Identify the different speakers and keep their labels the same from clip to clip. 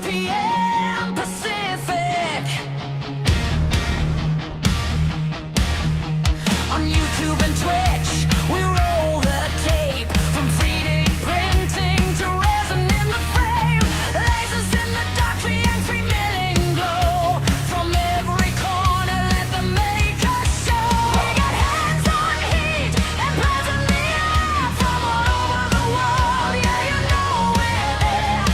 Speaker 1: p.m. Pacific. On YouTube and Twitch, we roll the tape. From 3D printing to resin in the frame, lasers in the dark create 3 million glow. From every corner, let them make a show. We got hands-on heat and plans in the air from all over the world. Yeah, you know we're there.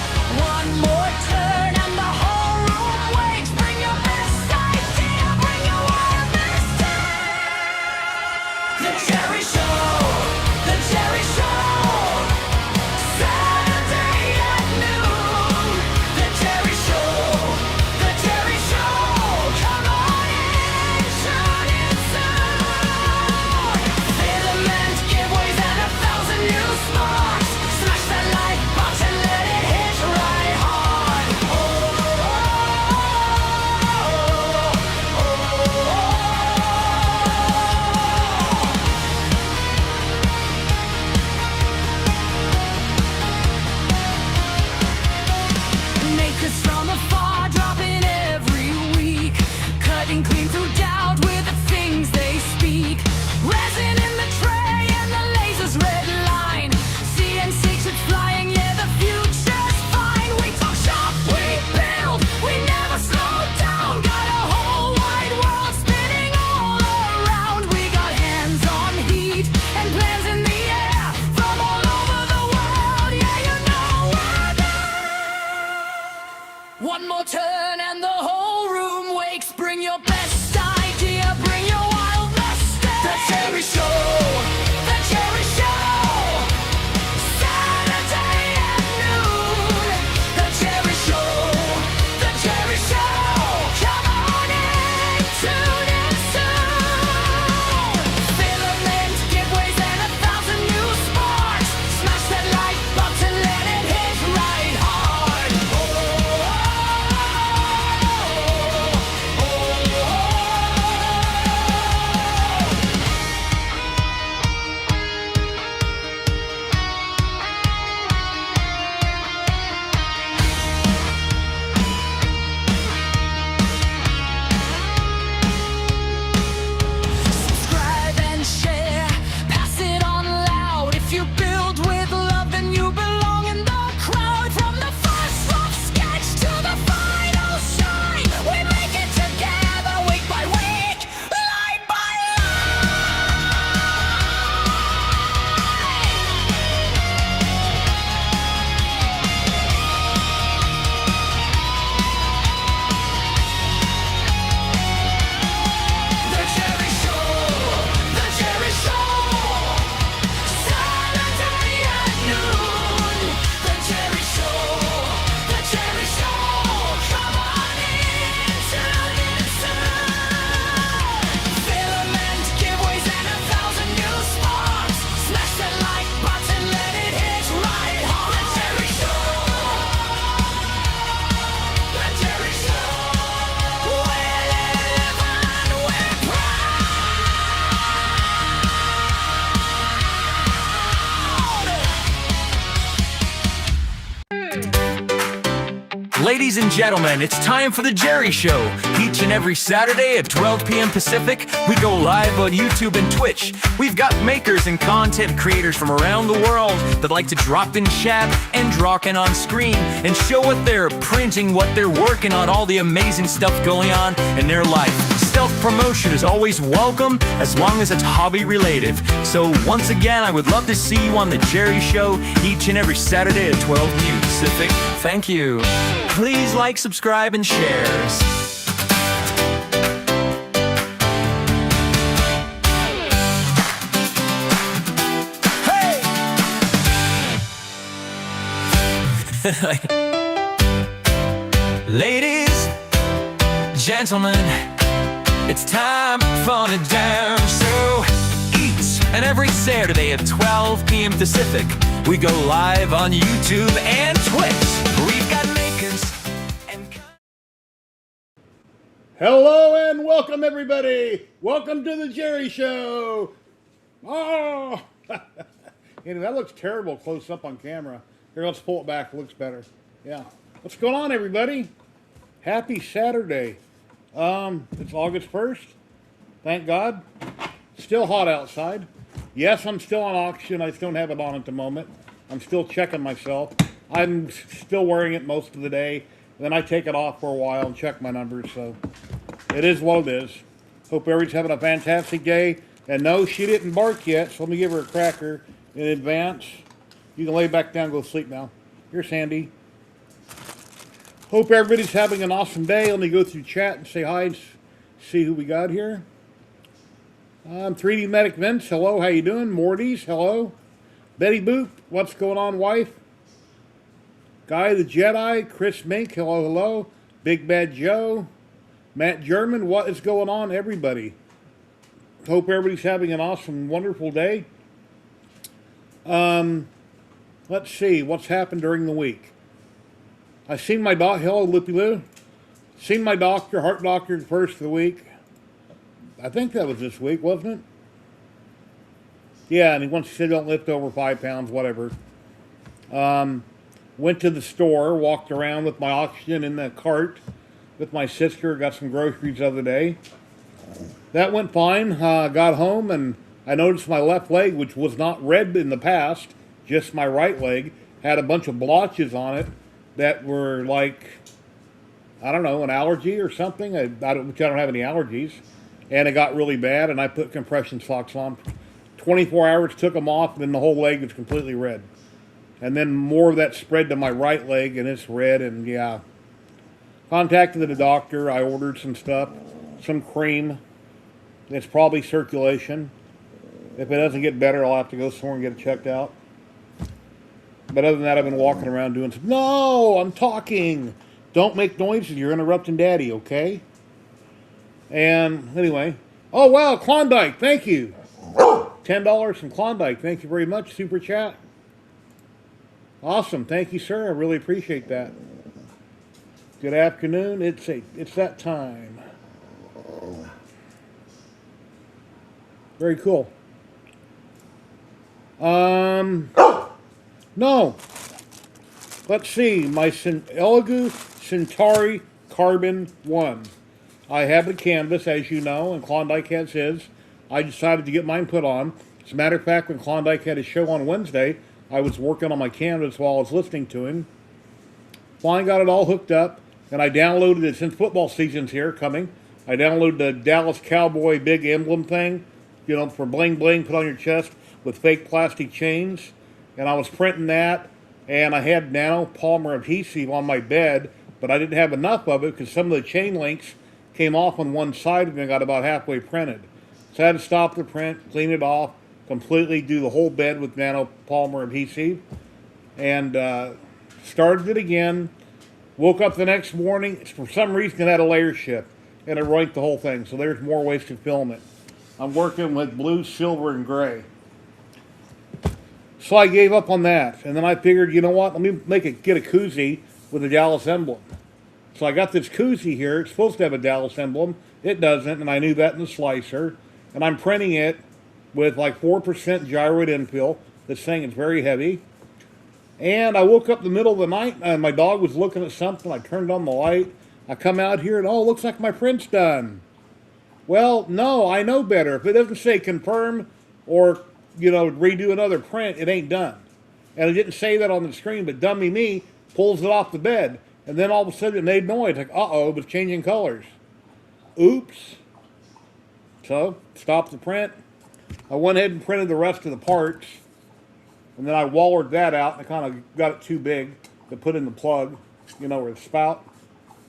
Speaker 1: One more turn and the whole room wakes. Bring your best idea, bring your wildest tale. The Jerry Show, the Jerry Show, Saturday at noon. The Jerry Show, the Jerry Show, come on in, tune in soon. Filament giveaways and 1,000 new sparks. Smash that like button, let it hit right hard. Makers from afar dropping every week, cutting clean through doubt with the things they speak. Resin in the tray and the lasers red line. CNC chips flying, yeah, the future's fine. We talk shop, we build, we never slow down. Got a whole wide world spinning all around. We got hands-on heat and plans in the air from all over the world. Yeah, you know we're there. One more turn and the whole room wakes. Bring your best idea, bring your wildest stare. The Jerry Show, the Jerry Show, Saturday at noon. The Jerry Show, the Jerry Show, come on in, tune in soon. Filament giveaways and 1,000 new sparks. Smash that like button, let it hit right hard. Subscribe and share, pass it on loud. If you build with love, then you belong in the crowd. From the first rough sketch to the final shine, we make it together week by week, line by The Jerry Show, the Jerry Show, Saturday at noon. The Jerry Show, the Jerry Show, come on in, tune in soon. Filament giveaways and 1,000 new sparks. Smash the like button, let it hit right hard. The Jerry Show, the Jerry Show, we live and we're proud.
Speaker 2: Ladies and gentlemen, it's time for The Jerry Show. Each and every Saturday at 12 p.m. Pacific, we go live on YouTube and Twitch. We've got makers and content creators from around the world that like to drop in chat and drop in on screen and show what they're printing, what they're working on, all the amazing stuff going on in their life. Self-promotion is always welcome as long as it's hobby related. So once again, I would love to see you on The Jerry Show each and every Saturday at 12 p.m. Pacific. Thank you. Please like, subscribe, and share. Ladies, gentlemen, it's time for the damn show. Each and every Saturday at 12 p.m. Pacific, we go live on YouTube and Twitch. We've got makers and...
Speaker 3: Hello and welcome, everybody. Welcome to the Jerry Show. Oh, that looks terrible close up on camera. Here, let's pull it back. It looks better. Yeah. What's going on, everybody? Happy Saturday. It's August 1st. Thank God. Still hot outside. Yes, I'm still on oxygen. I just don't have it on at the moment. I'm still checking myself. I'm still wearing it most of the day. Then I take it off for a while and check my numbers. So it is what it is. Hope everybody's having a fantastic day. And no, she didn't bark yet, so let me give her a cracker in advance. You can lay back down and go to sleep now. Here's Sandy. Hope everybody's having an awesome day. Let me go through chat and say hi and see who we got here. 3D Medic Vince, hello, how you doing? Morty's, hello. Betty Boop, what's going on, wife? Guy the Jedi, Chris Mink, hello, hello. Big Bad Joe. Matt German, what is going on, everybody? Hope everybody's having an awesome, wonderful day. Let's see, what's happened during the week? I seen my doc. Hello, Loopy Loo. Seen my doctor, heart doctor, the first of the week. I think that was this week, wasn't it? Yeah, and he said don't lift over 5 pounds, whatever. Went to the store, walked around with my oxygen in the cart with my sister, got some groceries the other day. That went fine. Got home and I noticed my left leg, which was not red in the past, just my right leg, had a bunch of blotches on it that were like, I don't know, an allergy or something, which I don't have any allergies. And it got really bad, and I put compression socks on. 24 hours, took them off, and then the whole leg was completely red. And then more of that spread to my right leg, and it's red, and yeah. Contacted the doctor. I ordered some stuff, some cream. It's probably circulation. If it doesn't get better, I'll have to go somewhere and get it checked out. But other than that, I've been walking around doing some... No, I'm talking. Don't make noises. You're interrupting Daddy, okay? And anyway. Oh, wow, Klondike. Thank you. $10 from Klondike. Thank you very much. Super chat. Awesome. Thank you, sir. I really appreciate that. Good afternoon. It's that time. Very cool. No. Let's see. My Elegoo Centauri Carbon 1. I have the canvas, as you know, and Klondike has his. I decided to get mine put on. As a matter of fact, when Klondike had his show on Wednesday, I was working on my canvas while I was listening to him. Finally got it all hooked up, and I downloaded it since football season's here, coming. I downloaded the Dallas Cowboy big emblem thing, you know, for bling bling, put on your chest with fake plastic chains. And I was printing that, and I had nano polymer adhesive on my bed, but I didn't have enough of it because some of the chain links came off on one side and I got about halfway printed. So I had to stop the print, clean it off, completely do the whole bed with nano polymer adhesive, and started it again. Woke up the next morning. For some reason, it had a layer shift, and it ruined the whole thing. So there's more ways to film it. I'm working with blue, silver, and gray. So I gave up on that, and then I figured, you know what, let me get a koozie with a Dallas emblem. So I got this koozie here. It's supposed to have a Dallas emblem. It doesn't, and I knew that in the slicer. And I'm printing it with like 4% gyroid infill. This thing is very heavy. And I woke up in the middle of the night, and my dog was looking at something. I turned on the light. I come out here, and oh, it looks like my print's done. Well, no, I know better. If it doesn't say confirm or, you know, redo another print, it ain't done. And it didn't say that on the screen, but dummy me pulls it off the bed. And then all of a sudden it made noise, like, uh-oh, it was changing colors. Oops. So, stopped the print. I went ahead and printed the rest of the parts. And then I wallered that out, and I kind of got it too big to put in the plug, you know, or the spout.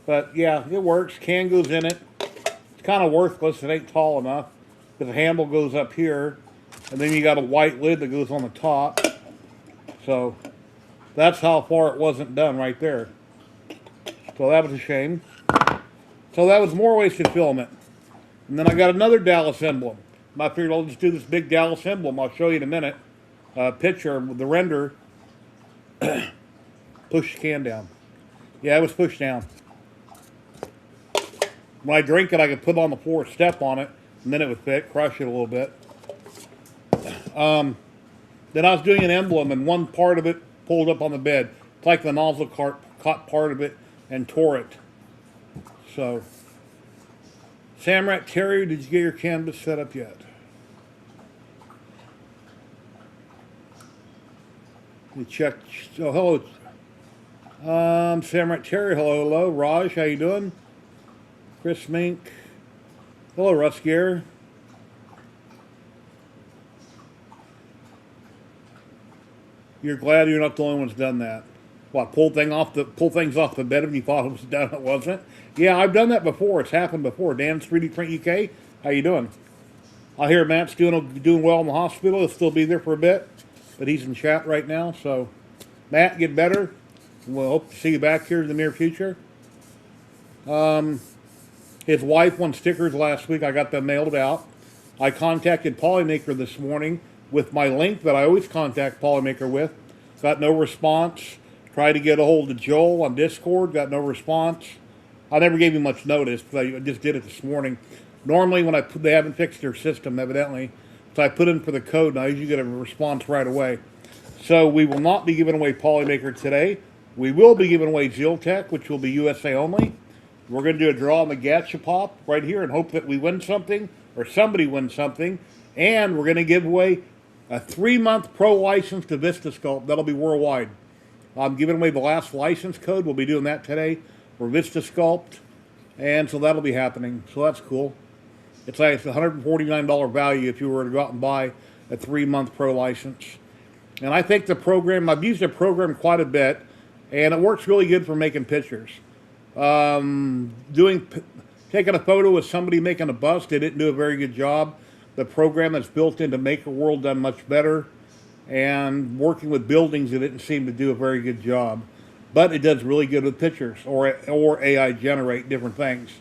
Speaker 3: But, yeah, it works. Can goes in it. It's kind of worthless. It ain't tall enough. Because the handle goes up here. And then you got a white lid that goes on the top. So, that's how far it wasn't done right there. So that was a shame. So that was more ways to film it. And then I got another Dallas emblem. And I figured I'll just do this big Dallas emblem. I'll show you in a minute. Picture with the render. Push the can down. Yeah, it was pushed down. When I drink it, I could put it on the floor, step on it, and then it would fit, crush it a little bit. Then I was doing an emblem, and one part of it pulled up on the bed. It's like the nozzle caught part of it and tore it. So, Samrat Terry, did you get your canvas set up yet? You check. Oh, hello. Samrat Terry, hello. Raj, how you doing? Chris Mink. Hello, Russ Gear. You're glad you're not the only one that's done that. What, pull things off the bed when you thought it was done, it wasn't? Yeah, I've done that before. It's happened before. Dan's 3D Print UK, how you doing? I hear Matt's doing well in the hospital. He'll still be there for a bit, but he's in chat right now. So, Matt, get better. We'll hope to see you back here in the near future. His wife won stickers last week. I got them mailed out. I contacted Polymaker this morning with my link that I always contact Polymaker with. Got no response. Tried to get a hold of Joel on Discord. Got no response. I never gave you much notice because I just did it this morning. Normally when they haven't fixed their system evidently. So I put in for the code and I usually get a response right away. So we will not be giving away Polymaker today. We will be giving away Ziltech, which will be USA only. We're going to do a draw on the Gacha Pop right here and hope that we win something or somebody wins something. And we're going to give away a 3-month pro license to vistasculpt. That'll be worldwide. I'm giving away the last license code. We'll be doing that today for vistasculpt. And so that'll be happening. So that's cool. It's like it's $149 value if you were to go out and buy a 3-month pro license. And I think the program, I've used the program quite a bit, and it works really good for making pictures. Taking a photo with somebody making a bust, they didn't do a very good job. The program that's built into Maker World done much better. And working with buildings, it didn't seem to do a very good job. But it does really good with pictures, or AI generate different things.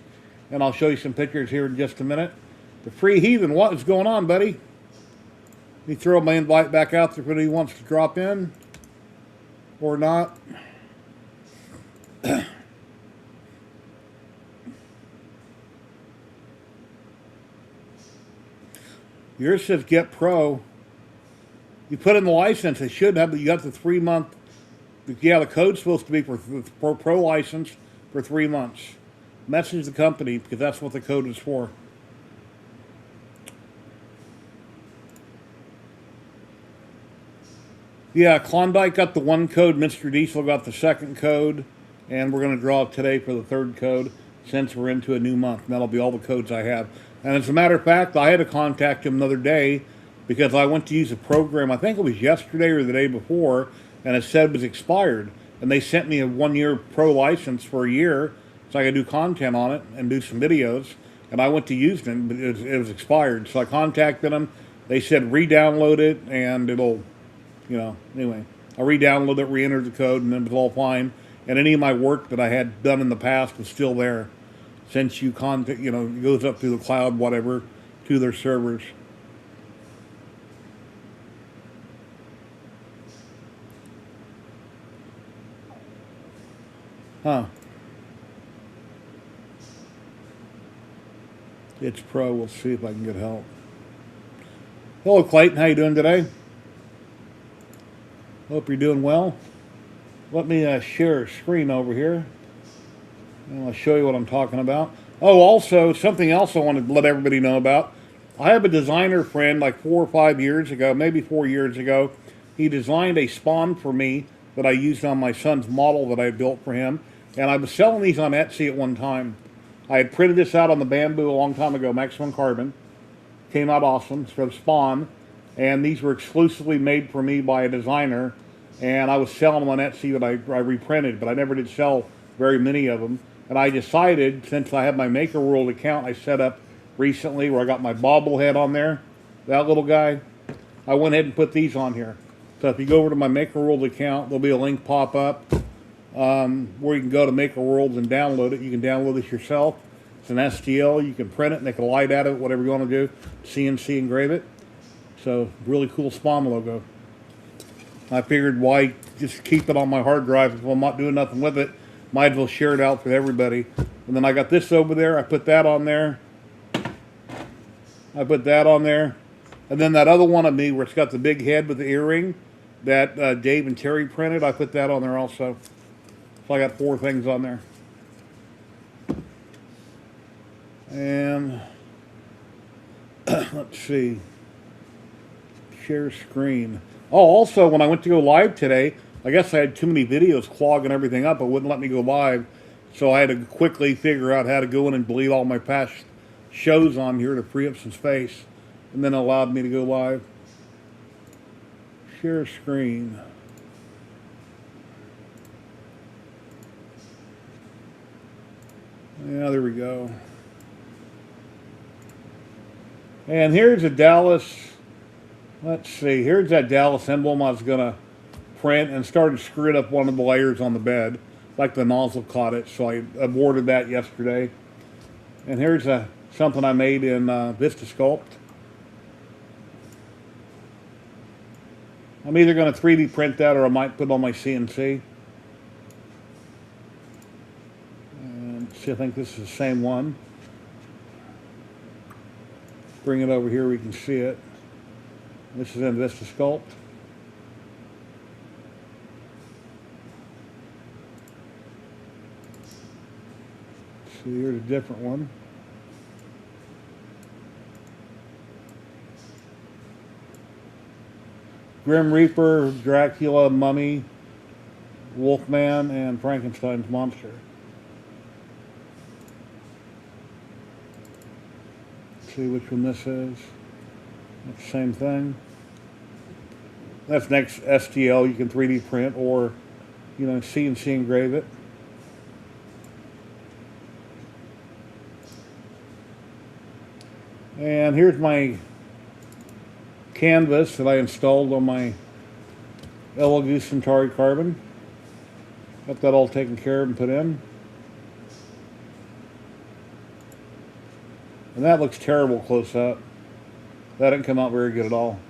Speaker 3: And I'll show you some pictures here in just a minute. The Free Heathen, what is going on, buddy? Let me throw my invite back out there if anybody wants to drop in. Or not. Yours says Get Pro. You put in the license, it should have, you got the 3-month, yeah, the code's supposed to be for pro license for 3 months. Message the company, because that's what the code is for. Yeah, Klondike got the 1 code, Mr. Diesel got the 2nd code, and we're going to draw today for the 3rd code, since we're into a new month. And that'll be all the codes I have. And as a matter of fact, I had to contact him another day because I went to use a program, I think it was yesterday or the day before, and it said it was expired. And they sent me a 1-year pro license for a year so I could do content on it and do some videos. And I went to use it, but it was expired. So I contacted them. They said re-download it and it'll, anyway. I re-downloaded it, re-entered the code, and it was all fine. And any of my work that I had done in the past was still there. Since you contact, it goes up through the cloud, whatever, to their servers. Huh. It's pro. We'll see if I can get help. Hello, Clayton. How you doing today? Hope you're doing well. Let me share a screen over here. And I'll show you what I'm talking about. Oh, also, something else I wanted to let everybody know about. I have a designer friend like 4 or 5 years ago, maybe 4 years ago. He designed a spawn for me that I used on my son's model that I built for him. And I was selling these on Etsy at one time. I had printed this out on the Bamboo a long time ago, Maximum Carbon. Came out awesome. It's from Spawn. And these were exclusively made for me by a designer. And I was selling them on Etsy that I reprinted, but I never did sell very many of them. And I decided, since I have my Maker World account I set up recently where I got my bobblehead on there, that little guy, I went ahead and put these on here. So if you go over to my Maker World account, there'll be a link pop up where you can go to Maker World and download it. You can download this yourself. It's an STL. You can print it, make a light out of it, whatever you want to do. CNC engrave it. So really cool Spawn logo. I figured why just keep it on my hard drive if I'm not doing nothing with it. Might as well share it out for everybody. And then I got this over there. I put that on there. I put that on there. And then that other one of me where it's got the big head with the earring that Dave and Terry printed, I put that on there also. So I got 4 things on there. And let's see. Share screen. Oh, also, when I went to go live today, I guess I had too many videos clogging everything up. It wouldn't let me go live. So I had to quickly figure out how to go in and delete all my past shows on here to free up some space. And then it allowed me to go live. Share screen. Yeah, there we go. And here's a Dallas, let's see, here's that Dallas emblem I was going to print and started screwing up one of the layers on the bed. Like the nozzle caught it, so I aborted that yesterday. And here's something I made in vistasculpt. I'm either going to 3D print that or I might put it on my CNC. And see, I think this is the same one. Bring it over here, we can see it. This is in vistasculpt. See, here's a different one. Grim Reaper, Dracula, Mummy, Wolfman, and Frankenstein's monster. See which one this is. It's the same thing. That's next STL. You can 3D print or, you know, CNC engrave it. And here's my canvas that I installed on my Elegoo Centauri carbon. Got that all taken care of and put in. And that looks terrible close up. That didn't come out very good at all.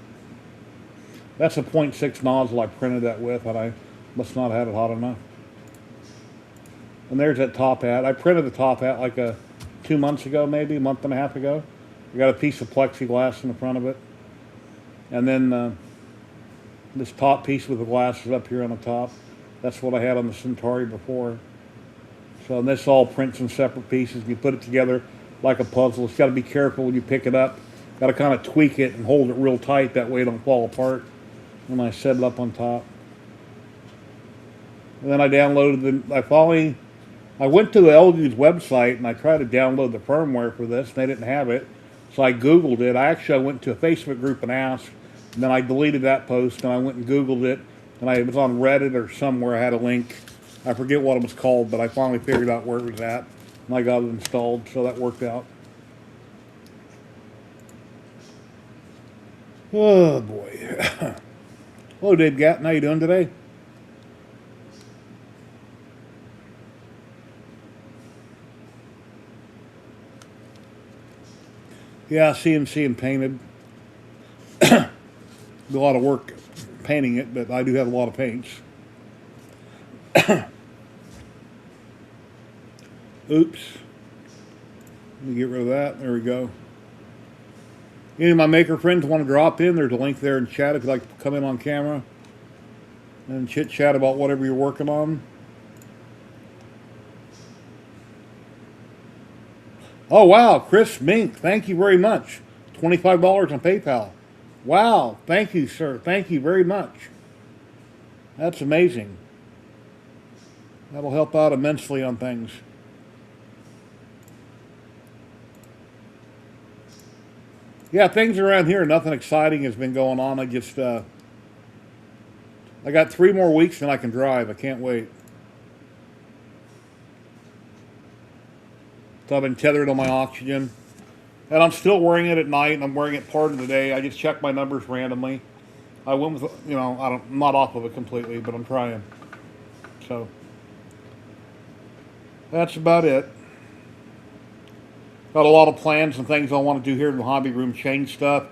Speaker 3: That's a 0.6 nozzle I printed that with, and I must not have had it hot enough. And there's that top hat. I printed the top hat like 2 months ago, maybe a month and a half ago. I got a piece of plexiglass in the front of it. And then this top piece with the glass is up here on the top. That's what I had on the Centauri before. So this all prints in separate pieces. You put it together like a puzzle. It's got to be careful when you pick it up. Got to kind of tweak it and hold it real tight. That way it don't fall apart when I set it up on top. And then I downloaded I went to Elegoo's website and I tried to download the firmware for this and they didn't have it. So I Googled it. I went to a Facebook group and asked, and then I deleted that post and I went and Googled it, and it was on Reddit or somewhere. I had a link. I forget what it was called, but I finally figured out where it was at, and I got it installed, so that worked out. Oh boy. Hello, Dave Gatton. How you doing today? Yeah, CNC and painted. A lot of work painting it, but I do have a lot of paints. Oops. Let me get rid of that. There we go. Any of my maker friends want to drop in, there's a link there in chat if you'd like to come in on camera and chit chat about whatever you're working on. Oh wow, Chris Mink, thank you very much. $25 on PayPal. Wow, thank you, sir. Thank you very much. That's amazing. That'll help out immensely on things. Yeah, things around here, nothing exciting has been going on. I just, I got 3 more weeks and I can drive. I can't wait. So I've been tethered on my oxygen. And I'm still wearing it at night, and I'm wearing it part of the day. I just check my numbers randomly. I went with, you know, I'm not off of it completely, but I'm trying. So that's about it. Got a lot of plans and things I want to do here in the hobby room, change stuff.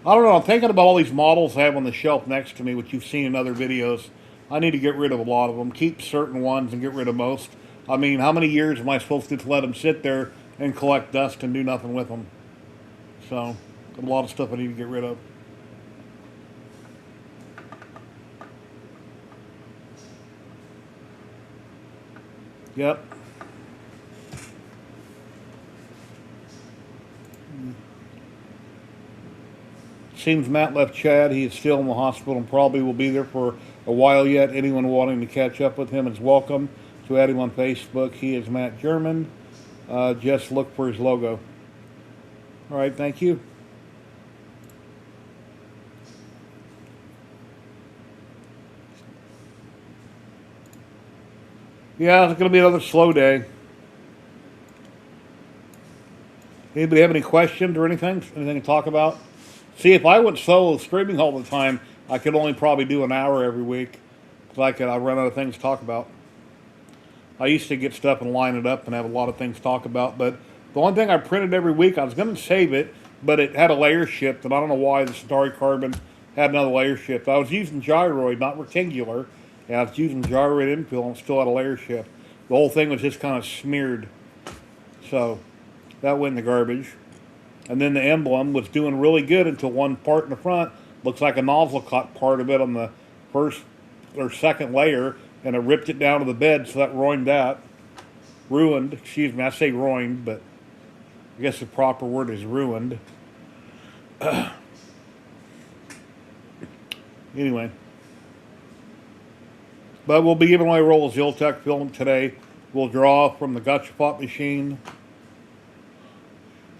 Speaker 3: I don't know, I'm thinking about all these models I have on the shelf next to me, which you've seen in other videos. I need to get rid of a lot of them, keep certain ones and get rid of most. I mean, how many years am I supposed to let them sit there and collect dust and do nothing with them? So, a lot of stuff I need to get rid of. Yep. Seems Matt left Chad. He is still in the hospital and probably will be there for a while yet. Anyone wanting to catch up with him is welcome to add him on Facebook. He is Matt German. Just look for his logo. All right, thank you. Yeah, it's going to be another slow day. Anybody have any questions or anything? Anything to talk about? See, if I went solo streaming all the time, I could only probably do an hour every week. Because I run out of things to talk about. I used to get stuff and line it up and have a lot of things to talk about. But the one thing I printed every week, I was going to save it, but it had a layer shift. And I don't know why the Centauri Carbon had another layer shift. I was using gyroid, not rectangular. And I was using gyroid infill and still had a layer shift. The whole thing was just kind of smeared. So that went in the garbage. And then the emblem was doing really good until one part in the front looks like a nozzle caught part of it on the first or second layer, and it ripped it down to the bed, so that ruined that. Ruined, excuse me, I say ruined, but I guess the proper word is ruined. Anyway. But we'll be giving away a roll of Ziltec film today. We'll draw from the Gotcha Pop machine.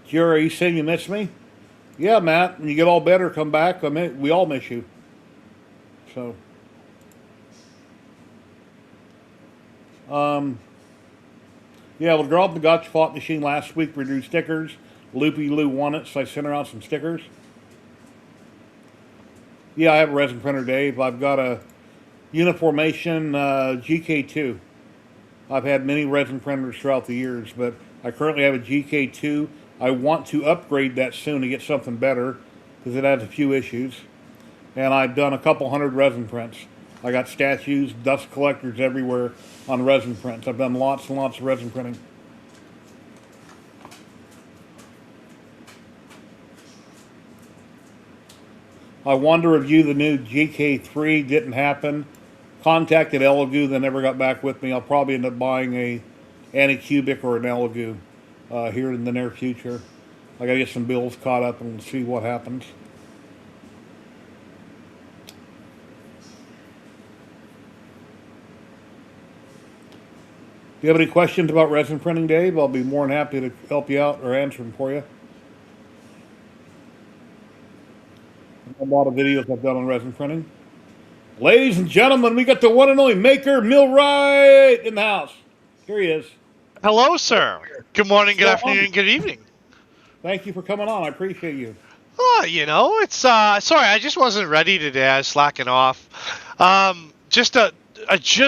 Speaker 3: Jerry, are you saying you miss me? Yeah, Matt. When you get all better, come back. We all miss you. So. Yeah, we'll draw up the Gotcha Pop machine last week. We drew stickers. Loopy Lou won it, so I sent her out some stickers. Yeah, I have a resin printer, Dave. I've got a Uniformation GK2. I've had many resin printers throughout the years, but I currently have a GK2. I want to upgrade that soon to get something better because it has a few issues. And I've done a couple hundred resin prints. I got statues, dust collectors everywhere on resin prints. I've done lots and lots of resin printing. I want to review the new GK3. Didn't happen. Contacted Elegoo, they never got back with me. I'll probably end up buying a Anycubic or an Elegoo here in the near future. I gotta get some bills caught up and see what happens. Do you have any questions about resin printing, Dave? I'll be more than happy to help you out or answer them for you. A lot of videos I've done on resin printing. Ladies and gentlemen, we got the one and only Maker Millwright in the house. Here he is.
Speaker 4: Hello, sir. Good morning, good afternoon, and good evening.
Speaker 3: Thank you for coming on. I appreciate you.
Speaker 4: Oh, you know, it's sorry, I just wasn't ready today. I was slacking off. I just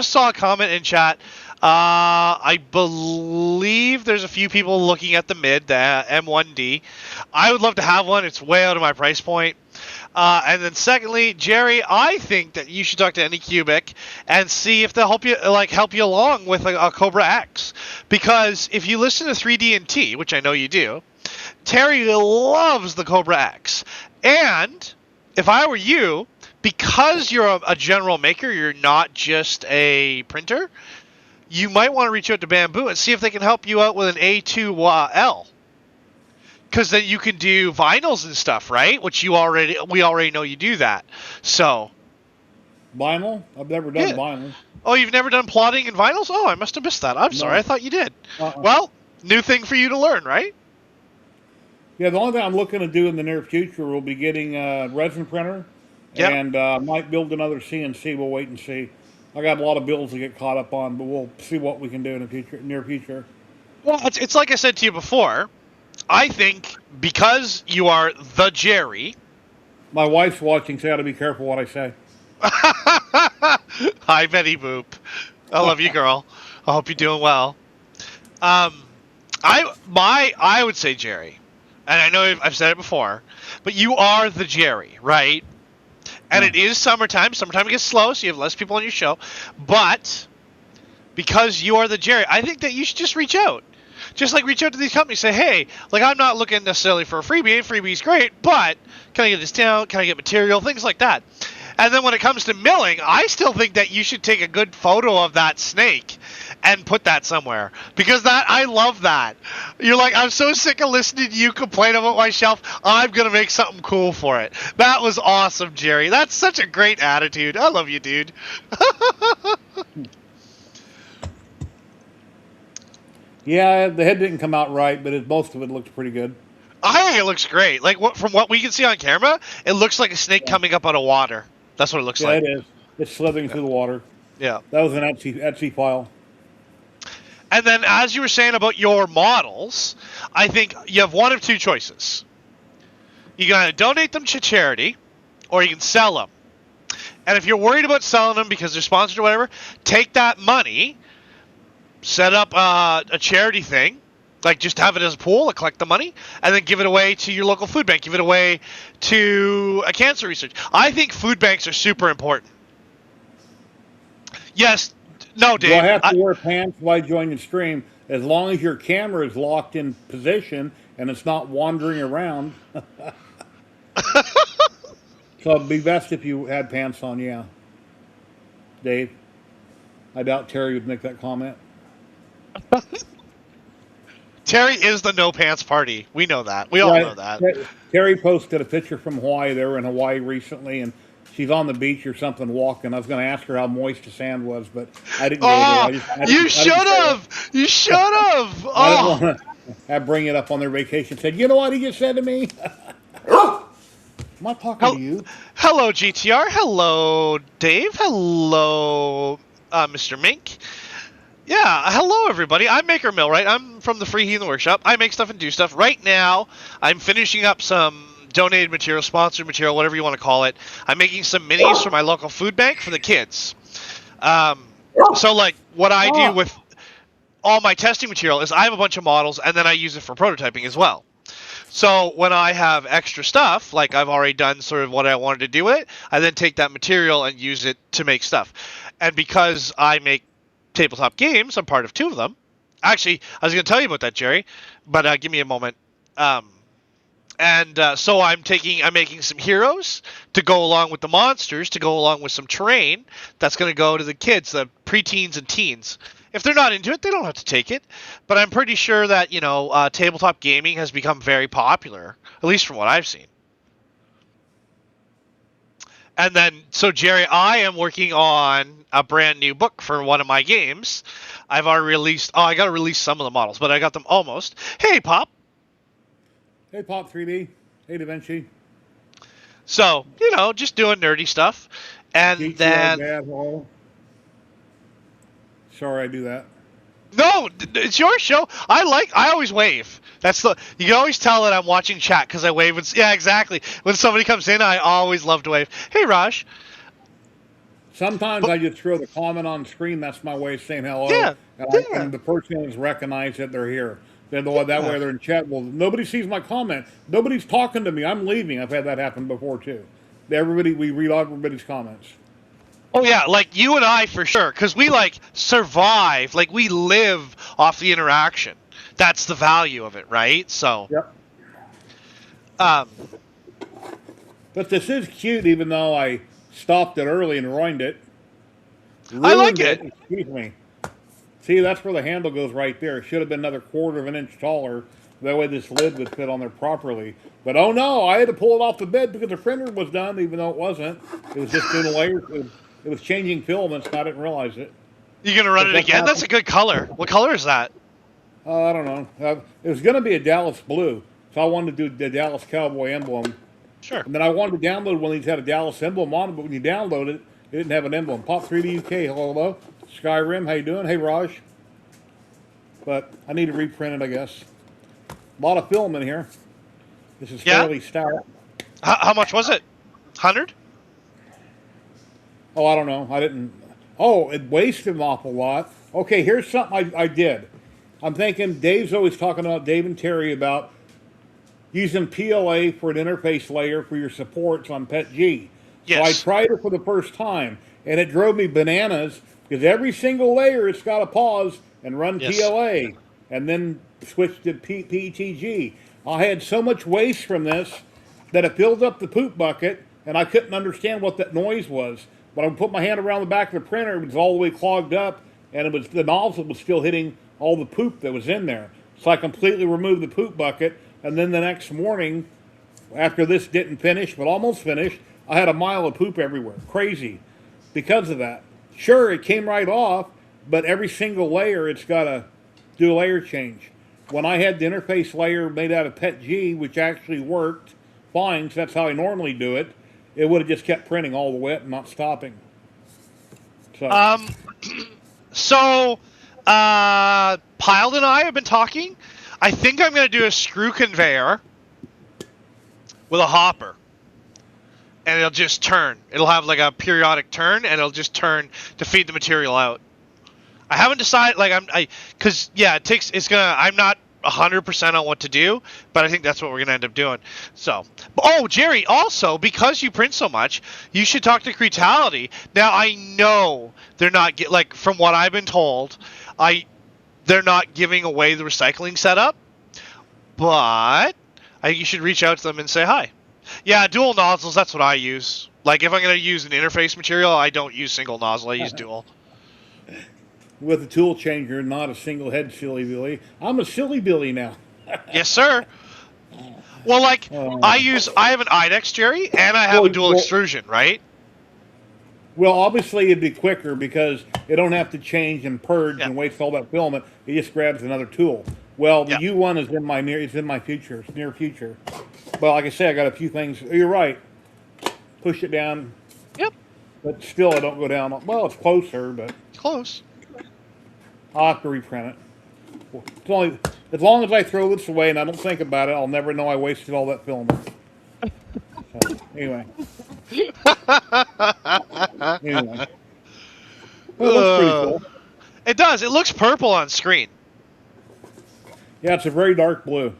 Speaker 4: saw a comment in chat. I believe there's a few people looking at the M1D. I would love to have one. It's way out of my price point. And then secondly, Jerry, I think that you should talk to Anycubic and see if they'll help you along with a Cobra X. Because if you listen to 3D&T, which I know you do, Terry loves the Cobra X. And if I were you, because you're a general maker, you're not just a printer, you might want to reach out to Bamboo and see if they can help you out with an A2L. Because then you can do vinyls and stuff, right? Which we already know you do that. So.
Speaker 3: Vinyl? I've never done vinyl.
Speaker 4: Oh, you've never done plotting and vinyls? Oh, I must have missed that. I'm sorry. I thought you did. Well, new thing for you to learn, right?
Speaker 3: Yeah, the only thing I'm looking to do in the near future will be getting a resin printer. Yep. And might build another CNC. We'll wait and see. I got a lot of bills to get caught up on, but we'll see what we can do in the near future.
Speaker 4: Well, it's like I said to you before. I think because you are the Jerry.
Speaker 3: My wife's watching, so I got to be careful what I say.
Speaker 4: Hi, Betty Boop. I love you, girl. I hope you're doing well. I would say Jerry, and I know I've said it before, but you are the Jerry, right? And it is summertime. Summertime gets slow, so you have less people on your show. But because you are the Jerry, I think that you should just reach out. Just like reach out to these companies, say, hey, like I'm not looking necessarily for a freebie. Freebie's great, but can I get this down? Can I get material? Things like that. And then when it comes to milling, I still think that you should take a good photo of that snake and put that somewhere, because I love that. You're like, I'm so sick of listening to you complain about my shelf. I'm gonna make something cool for it. That was awesome, Jerry. That's such a great attitude. I love you, dude.
Speaker 3: Yeah, the head didn't come out right, but most of it looked pretty good.
Speaker 4: I think it looks great. Like from what we can see on camera, it looks like a snake coming up out of water. That's what it looks like.
Speaker 3: Yeah, it is. It's slithering through the water.
Speaker 4: Yeah.
Speaker 3: That was an Etsy file.
Speaker 4: And then, as you were saying about your models, I think you have one of two choices. You can either donate them to charity, or you can sell them. And if you're worried about selling them because they're sponsored or whatever, take that money, set up a charity thing, like just have it as a pool, collect the money, and then give it away to your local food bank, give it away to a cancer research. I think food banks are super important. Yes. No, Dave.
Speaker 3: Do I have to wear pants while I join the stream? As long as your camera is locked in position and it's not wandering around. So it'd be best if you had pants on, yeah. Dave? I doubt Terry would make that comment.
Speaker 4: Terry is the no pants party. We know that. We all know that.
Speaker 3: Terry posted a picture from Hawaii. They were in Hawaii recently, and she's on the beach or something walking. I was going to ask her how moist the sand was, but I didn't go there.
Speaker 4: You should have. You should have.
Speaker 3: I didn't want to bring it up on their vacation. Said, you know what he just said to me? Am I talking to you?
Speaker 4: Hello, GTR. Hello, Dave. Hello, Mr. Mink. Yeah, hello, everybody. I'm Maker Mill, right? I'm from the Free Heathen Workshop. I make stuff and do stuff. Right now, I'm finishing up some donated material, sponsored material, whatever you want to call it. I'm making some minis for my local food bank for the kids. So, like, what I do with all my testing material is I have a bunch of models, and then I use it for prototyping as well. So when I have extra stuff, like I've already done sort of what I wanted to do with it, I then take that material and use it to make stuff. And because I make tabletop games, I'm part of two of them. Actually, I was going to tell you about that, Jerry, but give me a moment. So I'm making some heroes to go along with the monsters, to go along with some terrain that's going to go to the kids, the preteens and teens. If they're not into it, they don't have to take it. But I'm pretty sure that, tabletop gaming has become very popular, at least from what I've seen. And then, so Jerry, I am working on a brand new book for one of my games. I've already released, I got to release some of the models, but I got them almost. Hey, Pop.
Speaker 3: Hey, Pop 3D. Hey, Da Vinci.
Speaker 4: So, just doing nerdy stuff. And then...
Speaker 3: Sorry, I do that.
Speaker 4: No, it's your show. I always wave. You can always tell that I'm watching chat because I wave. Yeah, exactly. When somebody comes in, I always love to wave. Hey, Raj.
Speaker 3: Sometimes I just throw the comment on screen. That's my way of saying hello.
Speaker 4: Yeah.
Speaker 3: And the person has recognized that they're here. That way they're in chat. Well, nobody sees my comment. Nobody's talking to me. I'm leaving. I've had that happen before, too. We read everybody's comments.
Speaker 4: Oh, yeah, like you and I for sure, because we, survive. We live off the interaction. That's the value of it, right? So.
Speaker 3: Yep. But this is cute, even though I stopped it early and ruined it.
Speaker 4: I like it.
Speaker 3: Excuse me. See, that's where the handle goes right there. It should have been another 1/4 of an inch taller. That way this lid would fit on there properly. But oh no, I had to pull it off the bed because the printer was done, even though it wasn't. It was just doing a layer. It was changing filaments, and I didn't realize it.
Speaker 4: You gonna run it again? That's a good color. What color is that?
Speaker 3: I don't know. It was going to be a Dallas blue, so I wanted to do the Dallas Cowboy emblem.
Speaker 4: Sure.
Speaker 3: And then I wanted to download one of these had a Dallas emblem on it, but when you download it, it didn't have an emblem. Pop 3D UK, hello. Skyrim, how you doing? Hey, Raj. But I need to reprint it, I guess. A lot of film in here. This is fairly stout.
Speaker 4: How much was it? 100?
Speaker 3: Oh, I don't know. I didn't. Oh, it wasted an awful lot. Okay, here's something I did. I'm thinking Dave's always talking about, Dave and Terry, about using PLA for an interface layer for your supports on PETG.
Speaker 4: Yes.
Speaker 3: So I tried it for the first time, and it drove me bananas because every single layer it's got to pause and run PLA and then switch to PETG. I had so much waste from this that it filled up the poop bucket, and I couldn't understand what that noise was. But I put my hand around the back of the printer, it was all the way clogged up, and the nozzle was still hitting all the poop that was in there. So I completely removed the poop bucket, and then the next morning, after this didn't finish, but almost finished, I had a mile of poop everywhere. Crazy. Because of that. Sure, it came right off, but every single layer, it's got to do a layer change. When I had the interface layer made out of PETG, which actually worked fine, so that's how I normally do it, it would have just kept printing all the way up and not stopping. So,
Speaker 4: Piled and I have been talking. I think I'm going to do a screw conveyor with a hopper. And it'll just turn. It'll have like a periodic turn, and it'll just turn to feed the material out. I haven't decided, like, I'm not 100% on what to do, but I think that's what we're going to end up doing. So, oh, Jerry, also, because you print so much, you should talk to Cretality. Now, I know they're not, from what I've been told, they're not giving away the recycling setup, but I think you should reach out to them and say hi. Yeah, dual nozzles, that's what I use. Like, if I'm going to use an interface material, I don't use single nozzle, I use dual.
Speaker 3: With a tool changer, not a single head silly Billy. I'm a silly Billy now.
Speaker 4: Yes, sir. Well, like, I have an IDEX, Jerry, and I have a dual extrusion, right?
Speaker 3: Well, obviously it'd be quicker because it don't have to change and purge and waste all that filament. It just grabs another tool. Well, the U1 is in my near future. But like I say, I got a few things. You're right. Push it down.
Speaker 4: Yep.
Speaker 3: But still, I don't go down. Well, it's closer, but
Speaker 4: It's close.
Speaker 3: I'll have to reprint it. It's only as long as I throw this away and I don't think about it, I'll never know I wasted all that filament. So, anyway. Well, it looks pretty cool.
Speaker 4: It does. It looks purple on screen.
Speaker 3: Yeah, it's a very dark blue.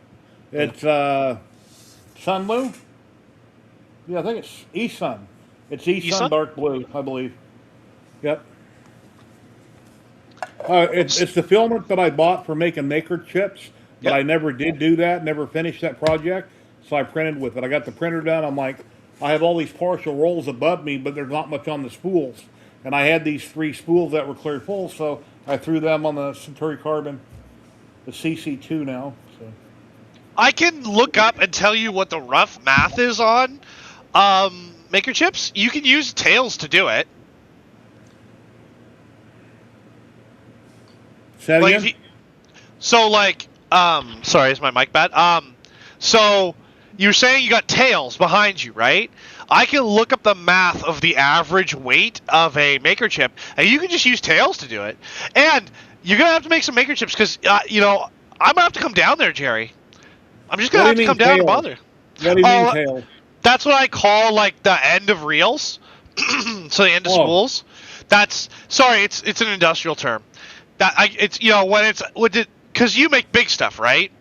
Speaker 3: It's sun blue? Yeah, I think it's E-Sun. It's E-Sun dark blue, I believe. Yep. It's the filament that I bought for making maker chips, but I never did do that, never finished that project, so I printed with it. I got the printer done. I'm like, I have all these partial rolls above me, but there's not much on the spools. And I had these 3 spools that were clear full, so I threw them on the Centauri Carbon, the CC2 now. So.
Speaker 4: I can look up and tell you what the rough math is on maker chips. You can use tails to do it.
Speaker 3: Say that again?
Speaker 4: Sorry, is my mic bad? So you're saying you got tails behind you, right? I can look up the math of the average weight of a maker chip, and you can just use tails to do it. And you're gonna have to make some maker chips because I'm gonna have to come down there, Jerry. I'm just gonna have to come down and bother.
Speaker 3: What do you mean tails?
Speaker 4: That's what I call like the end of reels. So the end of spools. It's an industrial term. Because you make big stuff, right?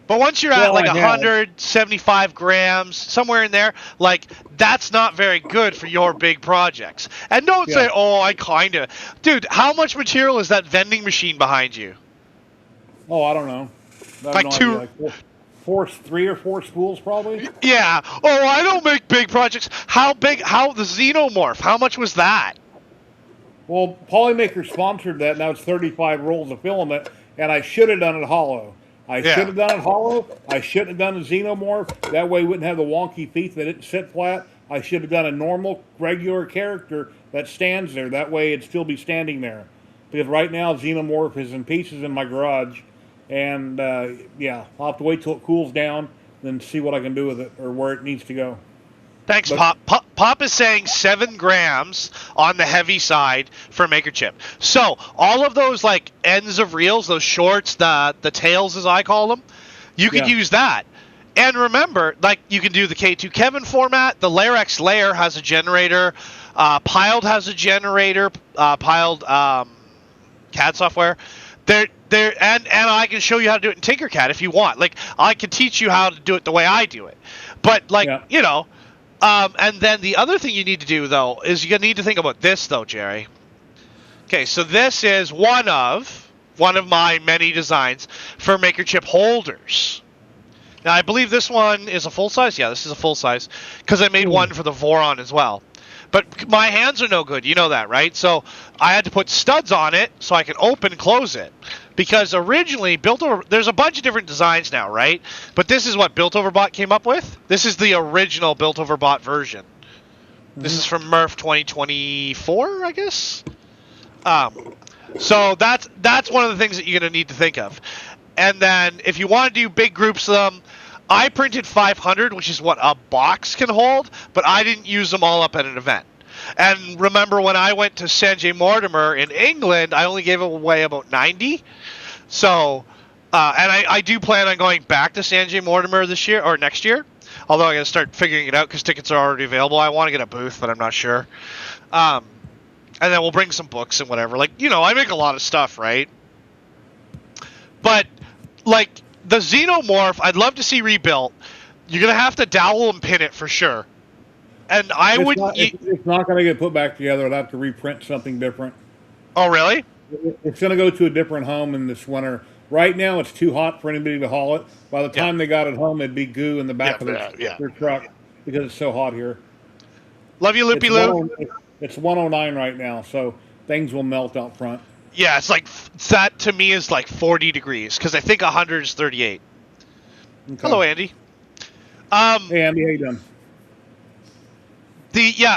Speaker 4: But once you're at like 175 grams, somewhere in there, like that's not very good for your big projects. And don't say, oh, I kind of. Dude, how much material is that vending machine behind you?
Speaker 3: Oh, I don't know.
Speaker 4: Like
Speaker 3: three or four spools probably?
Speaker 4: Yeah. Oh, I don't make big projects. How the Xenomorph, how much was that?
Speaker 3: Well, Polymaker sponsored that. Now it's 35 rolls of filament, and I should have done it hollow. I should have done it hollow. I shouldn't have done a Xenomorph. That way, we wouldn't have the wonky feet that didn't sit flat. I should have done a normal, regular character that stands there. That way, it'd still be standing there. Because right now, Xenomorph is in pieces in my garage, and I'll have to wait till it cools down, then see what I can do with it or where it needs to go.
Speaker 4: Thanks, Pop. Pop is saying 7 grams on the heavy side for maker chip. So all of those like ends of reels, those shorts, the tails as I call them, you could use that. And remember, like you can do the K2 Kevin format. The LayerX layer has a generator. Piled has a generator. Piled CAD software. And I can show you how to do it in Tinkercad if you want. Like I can teach you how to do it the way I do it. But and then the other thing you need to do, though, is you need to think about this, though, Jerry. Okay, so this is one of my many designs for maker chip holders. Now, I believe this one is a full size. Yeah, this is a full size because I made one for the Voron as well. But my hands are no good. You know that, right? So I had to put studs on it so I can open and close it. Because originally, there's a bunch of different designs now, right? But this is what Built Over Bot came up with. This is the original Built Over Bot version. This is from Murph 2024, I guess. So that's one of the things that you're going to need to think of. And then if you want to do big groups of them, I printed 500, which is what a box can hold, but I didn't use them all up at an event. And remember when I went to Sanjay Mortimer in England, I only gave away about 90. So, and I do plan on going back to Sanjay Mortimer this year or next year. Although I got to start figuring it out because tickets are already available. I want to get a booth, but I'm not sure. And then we'll bring some books and whatever. Like, you know, I make a lot of stuff, right? But, like, the Xenomorph, I'd love to see rebuilt. You're going to have to dowel and pin it for sure. And
Speaker 3: It's not going to get put back together. I'll have to reprint something different.
Speaker 4: Oh, really?
Speaker 3: It's going to go to a different home in this winter. Right now, it's too hot for anybody to haul it. By the time they got it home, it'd be goo in the back of their truck because it's so hot here.
Speaker 4: Love you, Loopy Lou.
Speaker 3: It's 109 right now, so things will melt out front.
Speaker 4: Yeah, it's like that to me is like 40 degrees because I think 100 is 38. Okay. Hello, Andy.
Speaker 3: Hey, Andy, how you doing?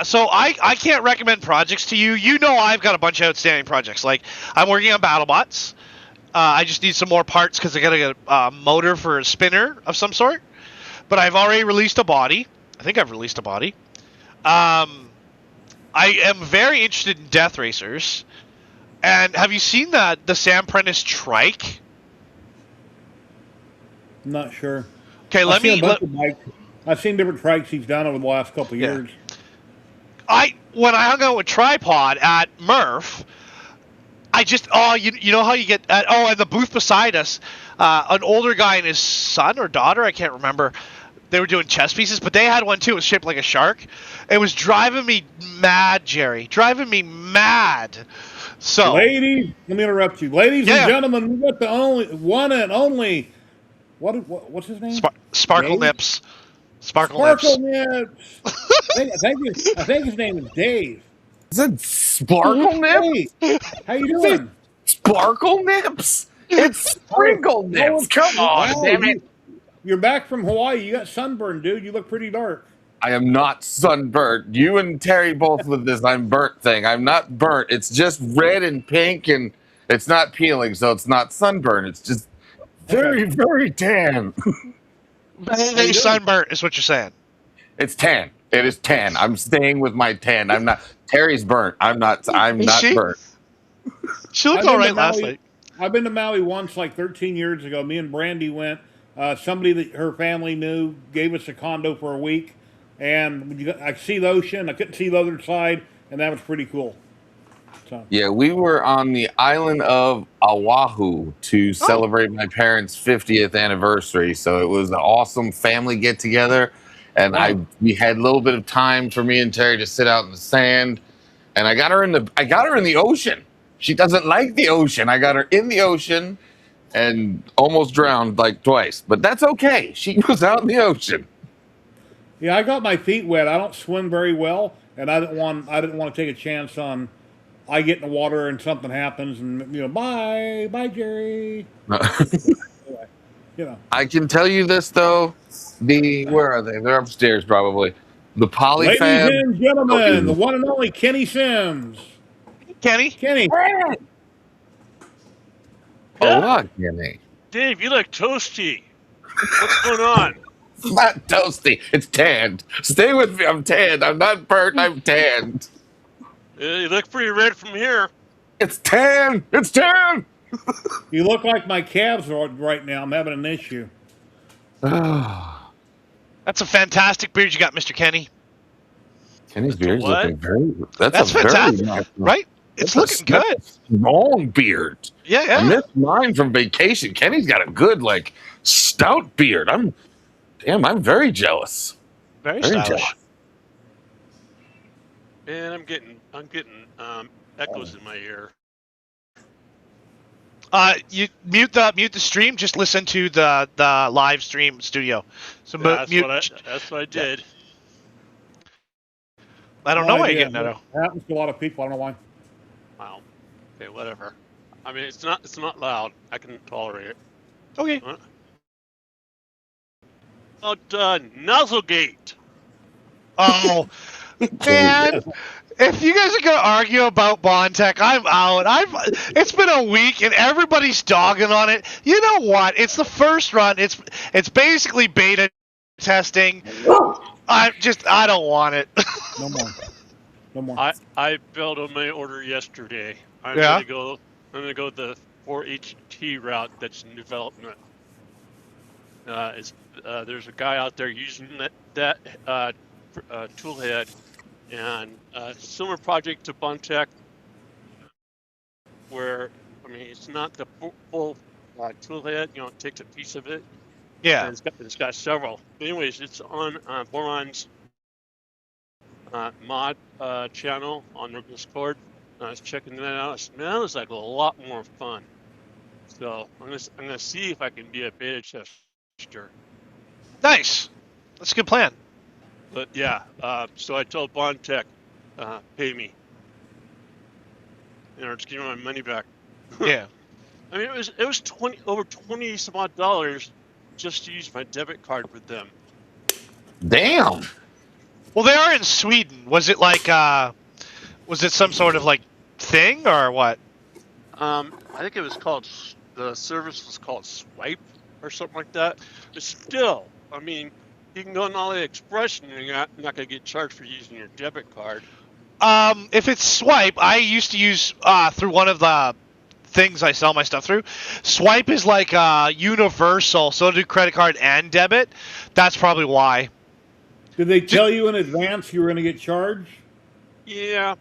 Speaker 4: So I can't recommend projects to you. You know I've got a bunch of outstanding projects. Like I'm working on BattleBots. I just need some more parts because I got to get a motor for a spinner of some sort. But I've already released a body. I think I've released a body. I am very interested in Death Racers. And have you seen the Sam Prentice trike?
Speaker 3: I'm not sure.
Speaker 4: Okay,
Speaker 3: I've seen different trikes he's done over the last couple of years.
Speaker 4: When I hung out with Tripod at Murph, I just you know how you get and the booth beside us, an older guy and his son or daughter, I can't remember. They were doing chess pieces, but they had one too. It was shaped like a shark. It was driving me mad, Jerry. Driving me mad. So,
Speaker 3: ladies, let me interrupt you. Ladies and gentlemen, we got the one and only. What's his name?
Speaker 4: Sparkle Nips. Sparkle
Speaker 3: Nips. I think his name is Dave.
Speaker 5: Is it Sparkle Nips?
Speaker 3: Hey, how you doing?
Speaker 5: Sparkle Nips. It's Sprinkle Nips. Come on, damn it.
Speaker 3: You're back from Hawaii. You got sunburned, dude. You look pretty dark.
Speaker 5: I am not sunburnt. You and Terry both with this I'm burnt thing. I'm not burnt. It's just red and pink, and it's not peeling, so it's not sunburn. It's just very, very tan.
Speaker 4: Very sunburnt is what you're saying.
Speaker 5: It's tan. It is tan. I'm staying with my tan. I'm not. Terry's burnt. I'm not burnt.
Speaker 4: She looked all right last night.
Speaker 3: I've been to Maui once, like 13 years ago. Me and Brandy went. Somebody that her family knew gave us a condo for a week, and I could see the ocean. I couldn't see the other side, and that was pretty cool. So.
Speaker 5: Yeah, we were on the island of Oahu to celebrate my parents' 50th anniversary. So it was an awesome family get together, and we had a little bit of time for me and Terry to sit out in the sand, and I got her in the ocean. She doesn't like the ocean. I got her in the ocean. And almost drowned like twice, but that's okay. She was out in the ocean.
Speaker 3: Yeah, I got my feet wet. I don't swim very well, and I didn't want to take a chance on I get in the water and something happens, and bye Jerry.
Speaker 5: I can tell you this though. Where are they? They're upstairs probably. The Polyfab.
Speaker 3: Ladies and gentlemen, the one and only Kenny Sims.
Speaker 4: Kenny.
Speaker 5: Hola, Kenny.
Speaker 6: Dave, you look toasty. What's going on?
Speaker 5: It's not toasty. It's tanned. Stay with me. I'm tanned. I'm not burnt. I'm tanned.
Speaker 6: You look pretty red from here.
Speaker 5: It's tan. It's tan.
Speaker 3: You look like my calves are right now. I'm having an issue.
Speaker 4: That's a fantastic beard you got, Mr. Kenny.
Speaker 5: Kenny's beard's looking very.
Speaker 4: That's fantastic, right? It's looking good.
Speaker 5: Long beard.
Speaker 4: Yeah.
Speaker 5: I missed mine from vacation. Kenny's got a good, stout beard. I'm very jealous.
Speaker 4: Very jealous.
Speaker 6: And I'm getting echoes in my ear.
Speaker 4: You mute the stream. Just listen to the live stream studio. So
Speaker 6: that's what I did.
Speaker 4: I don't
Speaker 3: No
Speaker 4: know why you're
Speaker 3: idea.
Speaker 4: getting that.
Speaker 3: It happens to a lot of people. I don't know why.
Speaker 6: Wow. Okay, whatever. I mean, it's not loud. I can tolerate it.
Speaker 4: Okay.
Speaker 6: Huh? Nuzzlegate.
Speaker 4: Oh, man. If you guys are gonna argue about Bondtech, I'm out. It's been a week and everybody's dogging on it. You know what? It's the first run. It's basically beta testing. I don't want it.
Speaker 3: No more. No more.
Speaker 6: I built on my order yesterday.
Speaker 4: Yeah?
Speaker 6: I'm gonna go the 4HT route that's in development. There's a guy out there using that toolhead, and similar project to Bondtech, where I mean it's not the full toolhead. You know, it takes a piece of it.
Speaker 4: Yeah.
Speaker 6: And it's got several. Anyways, it's on Boron's mod channel on their Discord. I was checking that out. Man, that was like a lot more fun. So I'm gonna see if I can be a beta tester.
Speaker 4: Nice. That's a good plan.
Speaker 6: But yeah, so I told Bondtech, pay me, or just give me my money back.
Speaker 4: Yeah.
Speaker 6: I mean, it was over 20 some odd dollars just to use my debit card with them.
Speaker 5: Damn.
Speaker 4: Well, they are in Sweden. Was it like was it some sort of like thing or what?
Speaker 6: I think it was called, the service was called Swipe or something like that. But still, I mean, you can go on AliExpress and you're not going to get charged for using your debit card.
Speaker 4: If it's Swipe, I used to use through one of the things I sell my stuff through. Swipe is like universal, so do credit card and debit. That's probably why.
Speaker 3: Did they tell you in advance you were going to get charged?
Speaker 6: Yeah,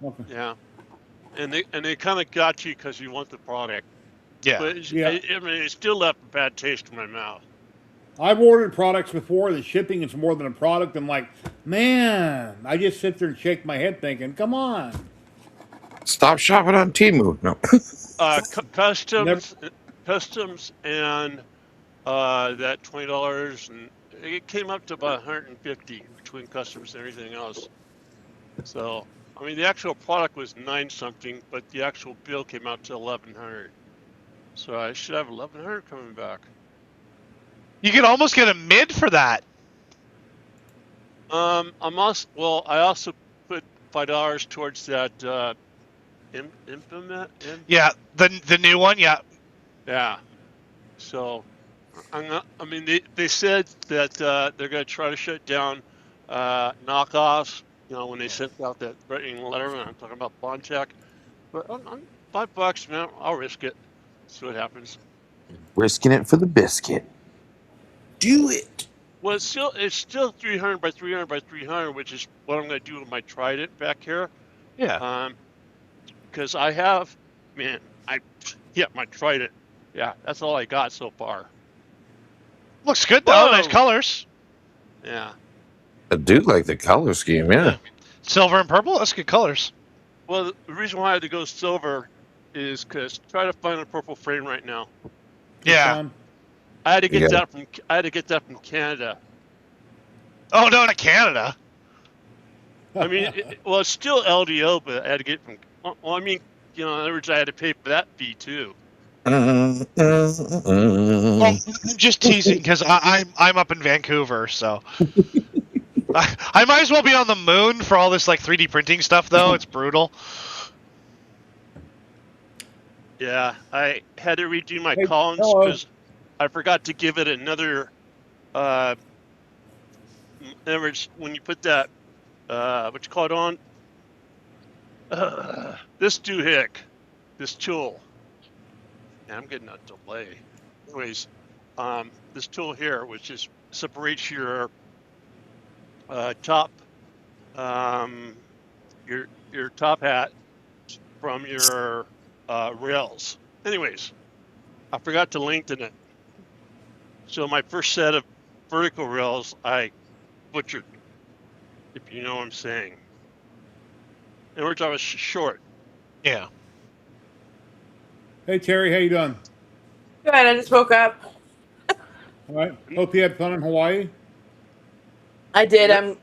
Speaker 3: Okay.
Speaker 6: yeah. And they kind of got you because you want the product.
Speaker 4: Yeah.
Speaker 6: But
Speaker 3: Yeah.
Speaker 6: I mean, it still left a bad taste in my mouth.
Speaker 3: I've ordered products before. The shipping is more than a product. I'm like, man, I just sit there and shake my head thinking, come on.
Speaker 5: Stop shopping on Temu. No.
Speaker 6: Customs and that $20, and it came up to about 150 between customs and everything else. So I mean, the actual product was 9 something, but the actual bill came out to 1,100. So I should have 1,100 coming back.
Speaker 4: You could almost get a mid for that.
Speaker 6: I also put $5 towards that implement.
Speaker 4: Yeah, the new one. Yeah.
Speaker 6: Yeah. So, they said that they're going to try to shut down knockoffs. You know, when they sent out that threatening letter, and I'm talking about Bondtech. But on $5, man, I'll risk it. See what happens.
Speaker 5: Risking it for the biscuit. Do it.
Speaker 6: Well, it's still 300 by 300 by 300, which is what I'm going to do with my Trident back here.
Speaker 4: Yeah.
Speaker 6: Because I have, my Trident. Yeah, that's all I got so far.
Speaker 4: Looks good though.
Speaker 6: Whoa.
Speaker 4: Nice colors.
Speaker 6: Yeah.
Speaker 5: I do like the color scheme, yeah.
Speaker 4: Silver and purple. That's good colors.
Speaker 6: Well, the reason why I had to go silver is because try to find a purple frame right now.
Speaker 4: Yeah.
Speaker 6: I had to get
Speaker 5: Yeah.
Speaker 6: that from Canada.
Speaker 4: Oh no, not Canada.
Speaker 6: I mean, it's still LDO, but I had to get it from. Well, I mean, in other words, I had to pay for that fee too.
Speaker 4: Well, I'm just teasing because I'm up in Vancouver, so I might as well be on the moon for all this like 3D printing stuff. Though it's brutal.
Speaker 6: Yeah, I had to redo my
Speaker 3: Hey,
Speaker 6: columns
Speaker 3: hello.
Speaker 6: because I forgot to give it another. In other words, when you put that, what you call it on, this doohick, this tool. Yeah, I'm getting a delay. Anyways, this tool here, which is separates your top, your top hat from your rails. Anyways, I forgot to lengthen it. So my first set of vertical rails, I butchered, if you know what I'm saying. In other words, I was short.
Speaker 4: Yeah.
Speaker 3: Hey, Terry, how you doing?
Speaker 7: Good, I just woke up.
Speaker 3: All right. Hope you had fun in Hawaii.
Speaker 7: I did. I'm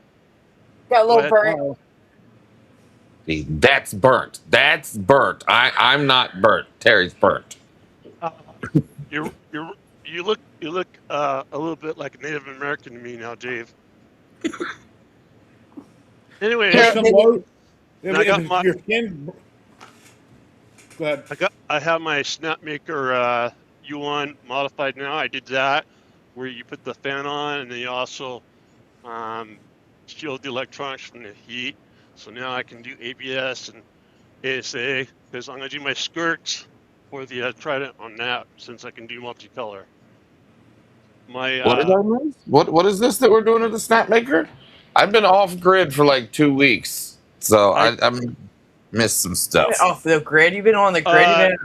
Speaker 7: got a
Speaker 6: Go
Speaker 7: little
Speaker 6: ahead.
Speaker 7: burnt.
Speaker 5: That's burnt. That's burnt. I'm not burnt. Terry's burnt.
Speaker 6: You look a little bit like a Native American to me now, Dave. Anyway,
Speaker 3: Put some lotion.
Speaker 6: I got my-
Speaker 3: Your skin. Go ahead.
Speaker 6: I have my Snapmaker U1 modified now. I did that where you put the fan on and then you also shield the electronics from the heat. So now I can do ABS and ASA because I'm gonna do my skirts for the Trident on that since I can do multicolor. My
Speaker 5: What did I miss? What is this that we're doing at the Snapmaker? I've been off grid for like 2 weeks, so I'm missed some stuff.
Speaker 7: Off the grid? You've been on the grid?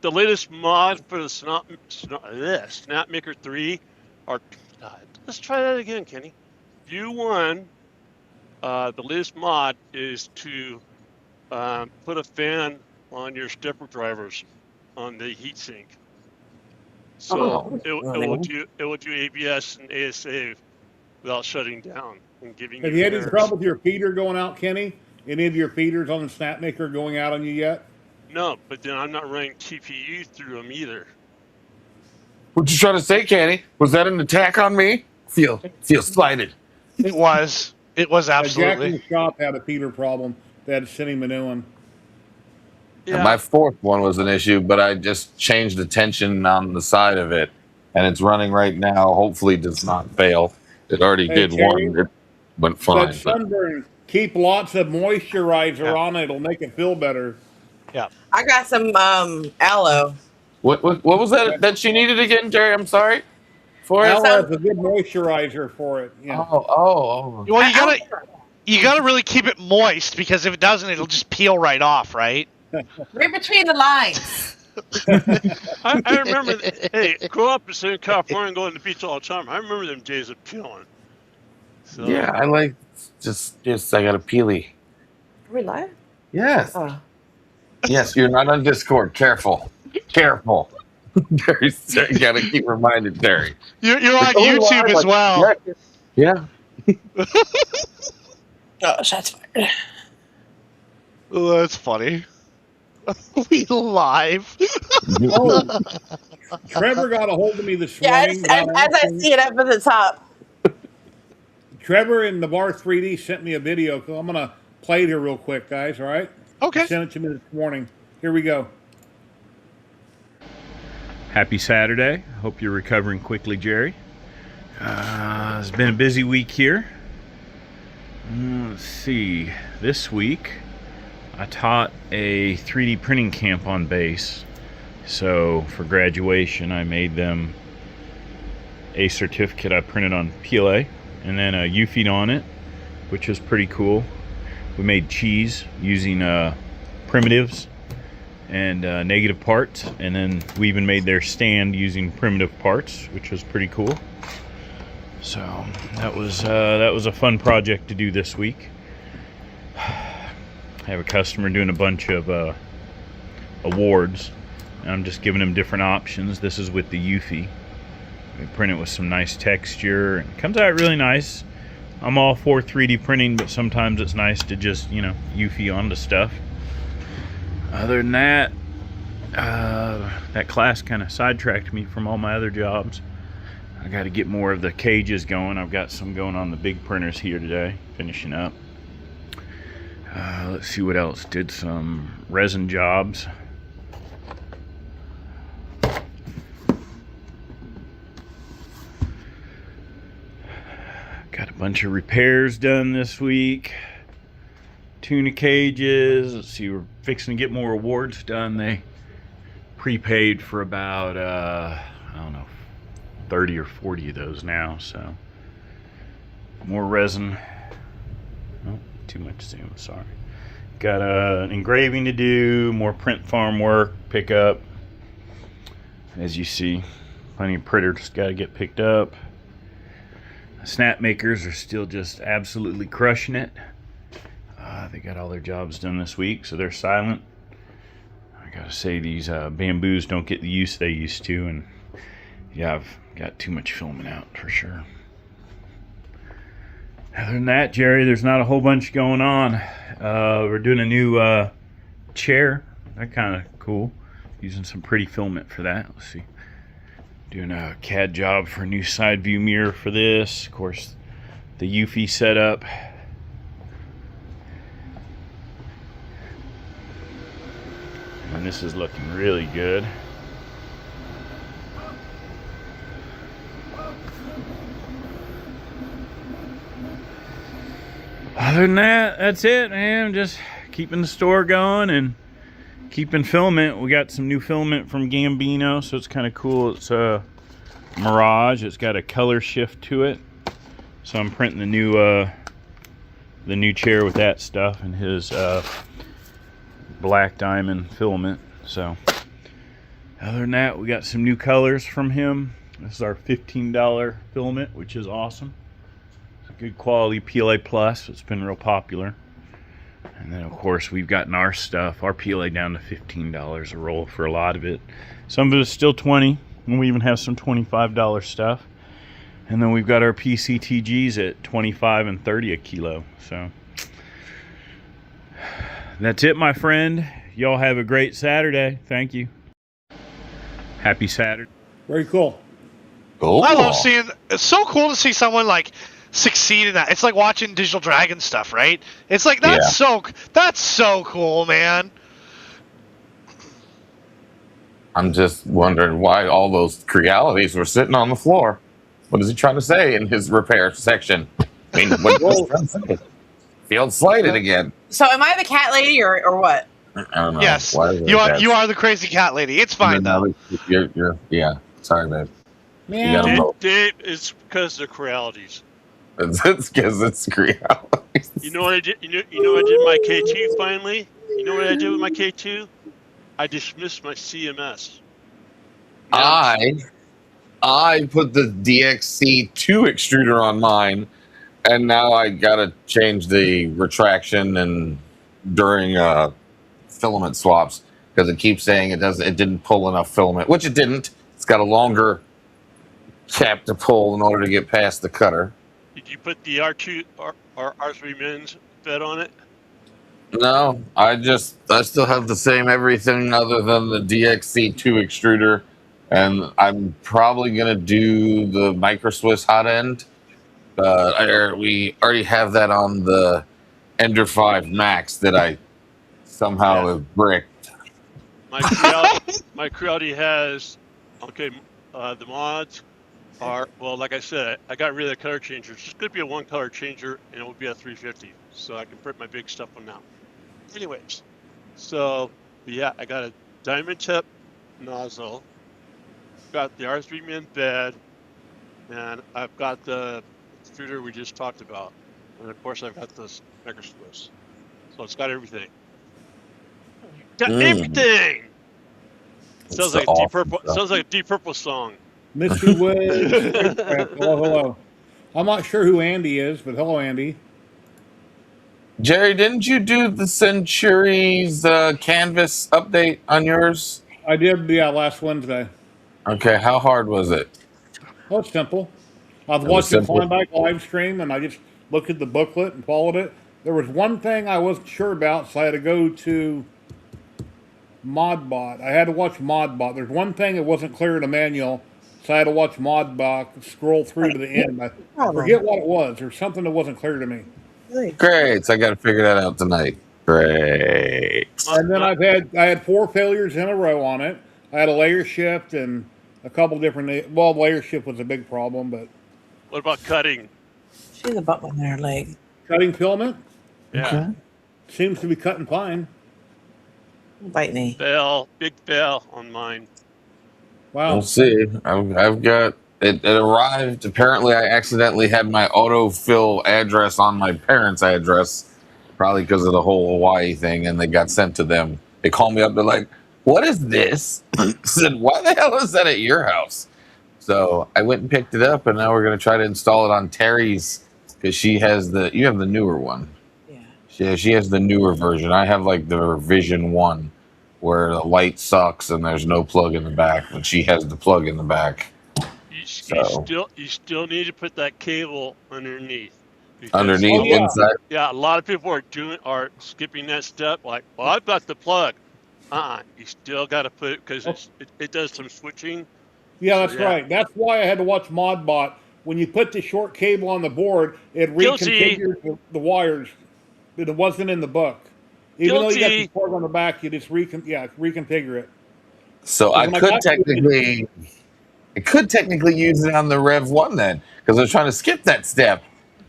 Speaker 6: The latest mod for the Snapmaker 3 are. Let's try that again, Kenny. U1. The latest mod is to put a fan on your stepper drivers on the heatsink. So it will do ABS and ASA without shutting down and giving.
Speaker 3: Have you had any trouble with your feeder going out, Kenny? Any of your feeders on the Snapmaker going out on you yet?
Speaker 6: No, but then I'm not running TPU through them either.
Speaker 5: What you trying to say, Kenny? Was that an attack on me? Feel slighted.
Speaker 4: It was. It was absolutely.
Speaker 3: Jack in the shop had a feeder problem. They had to send him a new one.
Speaker 6: Yeah.
Speaker 5: My fourth one was an issue, but I just changed the tension on the side of it, and it's running right now. Hopefully, does not fail. It already did
Speaker 3: Terry,
Speaker 5: one. It went fine.
Speaker 3: That sunburn, keep lots of moisturizer on it. It'll make it feel better.
Speaker 4: Yeah.
Speaker 7: I got some aloe.
Speaker 5: What was that she needed again, Jerry? I'm sorry. For it?
Speaker 3: Aloe is a good moisturizer for it. Yeah.
Speaker 5: Oh.
Speaker 4: Well, you gotta really keep it moist because if it doesn't, it'll just peel right off, right?
Speaker 7: Read between the lines.
Speaker 6: I remember, hey, grow up in Southern California and going to the beach all the time. I remember them days of peeling. So,
Speaker 5: Yeah, I like just I got a peely.
Speaker 7: Are we live?
Speaker 5: Yes.
Speaker 7: Oh.
Speaker 5: Yes, you're not on Discord. Careful. Terry, you gotta keep reminding Terry.
Speaker 4: You're on YouTube as well.
Speaker 5: Yeah.
Speaker 7: Gosh, that's fine.
Speaker 4: Oh, that's funny. We live.
Speaker 3: Oh, Trevor got a hold of me this morning.
Speaker 7: As I see it up at the top.
Speaker 3: Trevor in the Bar 3D sent me a video. I'm going to play it here real quick, guys, all right?
Speaker 4: Okay.
Speaker 3: He sent it to me this morning. Here we go.
Speaker 8: Happy Saturday. Hope you're recovering quickly, Jerry. It's been a busy week here. Let's see. This week, I taught a 3D printing camp on base. So for graduation, I made them a certificate I printed on PLA and then a U-feed on it, which was pretty cool. We made cheese using primitives and negative parts, and then we even made their stand using primitive parts, which was pretty cool. So that was a fun project to do this week. I have a customer doing a bunch of awards, and I'm just giving them different options. This is with the Eufy. We print it with some nice texture, and it comes out really nice. I'm all for 3D printing, but sometimes it's nice to just, Eufy onto stuff. Other than that, that class kind of sidetracked me from all my other jobs. I got to get more of the cages going. I've got some going on the big printers here today, finishing up. Let's see what else. Did some resin jobs. Got a bunch of repairs done this week. Tuna cages. Let's see, we're fixing to get more awards done. They prepaid for about, I don't know, 30 or 40 of those now, so more resin. Oh, too much zoom, sorry. Got an engraving to do, more print farm work, pick up. As you see, plenty of printers got to get picked up. Snap makers are still just absolutely crushing it. They got all their jobs done this week, so they're silent. I gotta say, these bamboos don't get the use they used to, and yeah, I've got too much filming out for sure. Other than that, Jerry, there's not a whole bunch going on. We're doing a new chair. That kind of cool. Using some pretty filament for that. Let's see. Doing a CAD job for a new side view mirror for this. Of course, the Eufy setup. And this is looking really good. Other than that, that's it, man. Just keeping the store going and keeping filament. We got some new filament from Gambino, so it's kind of cool. It's a Mirage. It's got a color shift to it. So I'm printing the new chair with that stuff and his black diamond filament. So other than that, we got some new colors from him. This is our $15 filament, which is awesome. It's a good quality PLA plus. It's been real popular. And then of course we've gotten our stuff, our PLA, down to $15 a roll for a lot of it. Some of it is still $20, and we even have some $25 stuff. And then we've got our PCTGs at $25 and $30 a kilo. So that's it, my friend. Y'all have a great Saturday. Thank you. Happy Saturday.
Speaker 3: Very cool.
Speaker 5: Cool.
Speaker 4: I love seeing. It's so cool to see someone like succeed in that. It's like watching Digital Dragon stuff, right? It's like that's so cool, man.
Speaker 5: I'm just wondering why all those realities were sitting on the floor. What is he trying to say in his repair section? I mean, what was he trying to say? Field slighted again.
Speaker 7: So am I the cat lady or what?
Speaker 5: I don't know.
Speaker 4: Yes,
Speaker 5: Why is it
Speaker 4: you
Speaker 5: that?
Speaker 4: are the crazy cat lady. It's fine though.
Speaker 5: You're yeah. Sorry, man. You got 'em both.
Speaker 6: Dave, it's because they're Crealities.
Speaker 5: It's because it's realities.
Speaker 6: You know what I did? You know what I did with my K2 finally? You know what I did with my K2? I dismissed my CMS.
Speaker 5: I put the DXC2 extruder on mine, and now I gotta change the retraction and during filament swaps because it keeps saying it didn't pull enough filament, which it didn't. It's got a longer cap to pull in order to get past the cutter.
Speaker 6: Did you put the R2 or R3 Mins bed on it?
Speaker 5: No, I still have the same everything other than the DXC2 extruder, and I'm probably gonna do the Micro Swiss hot end. We already have that on the Ender 5 Max that I somehow have bricked.
Speaker 6: My Creality has the mods are, well, like I said, I got rid of the color changer. It's just gonna be a one color changer, and it will be a 350, so I can print my big stuff on now. Anyways, so yeah, I got a diamond tip nozzle, got the R3 Min bed, and I've got the extruder we just talked about, and of course I've got this Micro Swiss. So it's got everything. Got everything. Sounds like a Deep Purple. Sounds like a Deep Purple song.
Speaker 3: Mr. Wiz. Hello. I'm not sure who Andy is, but hello, Andy.
Speaker 5: Jerry, didn't you do the Centuries canvas update on yours?
Speaker 3: I did, yeah, last Wednesday.
Speaker 5: Okay, how hard was it?
Speaker 3: Oh, it's simple. I've watched the Kleinbike live stream, and I just looked at the booklet and followed it. There was one thing I wasn't sure about, so I had to go to Modbot. I had to watch Modbot. There's one thing that wasn't clear in the manual, so I had to watch Modbot scroll through to the end. I forget what it was. There's something that wasn't clear to me.
Speaker 5: Great, so I got to figure that out tonight. Great.
Speaker 3: And then I had 4 failures in a row on it. I had a layer shift and a couple different. Well, layer shift was a big problem, but
Speaker 6: What about cutting?
Speaker 7: She has a butt on her leg.
Speaker 3: cutting filament
Speaker 6: Yeah.
Speaker 3: seems to be cutting fine.
Speaker 7: Bite me.
Speaker 6: Big fail on mine.
Speaker 3: Wow.
Speaker 5: We'll see. I've got it. It arrived. Apparently, I accidentally had my autofill address on my parents' address, probably because of the whole Hawaii thing, and they got sent to them. They called me up. They're like, "What is this?" I said, "Why the hell is that at your house?" So I went and picked it up, and now we're going to try to install it on Terry's because she has you have the newer one. Yeah, she has the newer version. I have like the revision 1 where the light sucks and there's no plug in the back, but she has the plug in the back.
Speaker 6: You still need to put that cable underneath. Because
Speaker 5: Underneath,
Speaker 3: Oh, yeah.
Speaker 5: inside.
Speaker 6: yeah, a lot of people are skipping that step. Like, well, I've got the plug. You still got to put it because it does some switching.
Speaker 3: Yeah,
Speaker 6: So
Speaker 3: that's
Speaker 6: yeah,
Speaker 3: right. That's why I had to watch ModBot. When you put the short cable on the board, it
Speaker 6: guilty,
Speaker 3: reconfigured the wires. It wasn't in the book. Even though you got the
Speaker 6: guilty.
Speaker 3: plug on the back, you just reconfigure it.
Speaker 5: So
Speaker 3: Because when I got to it,
Speaker 5: I could technically use it on the Rev 1 then, because I was trying to skip that step.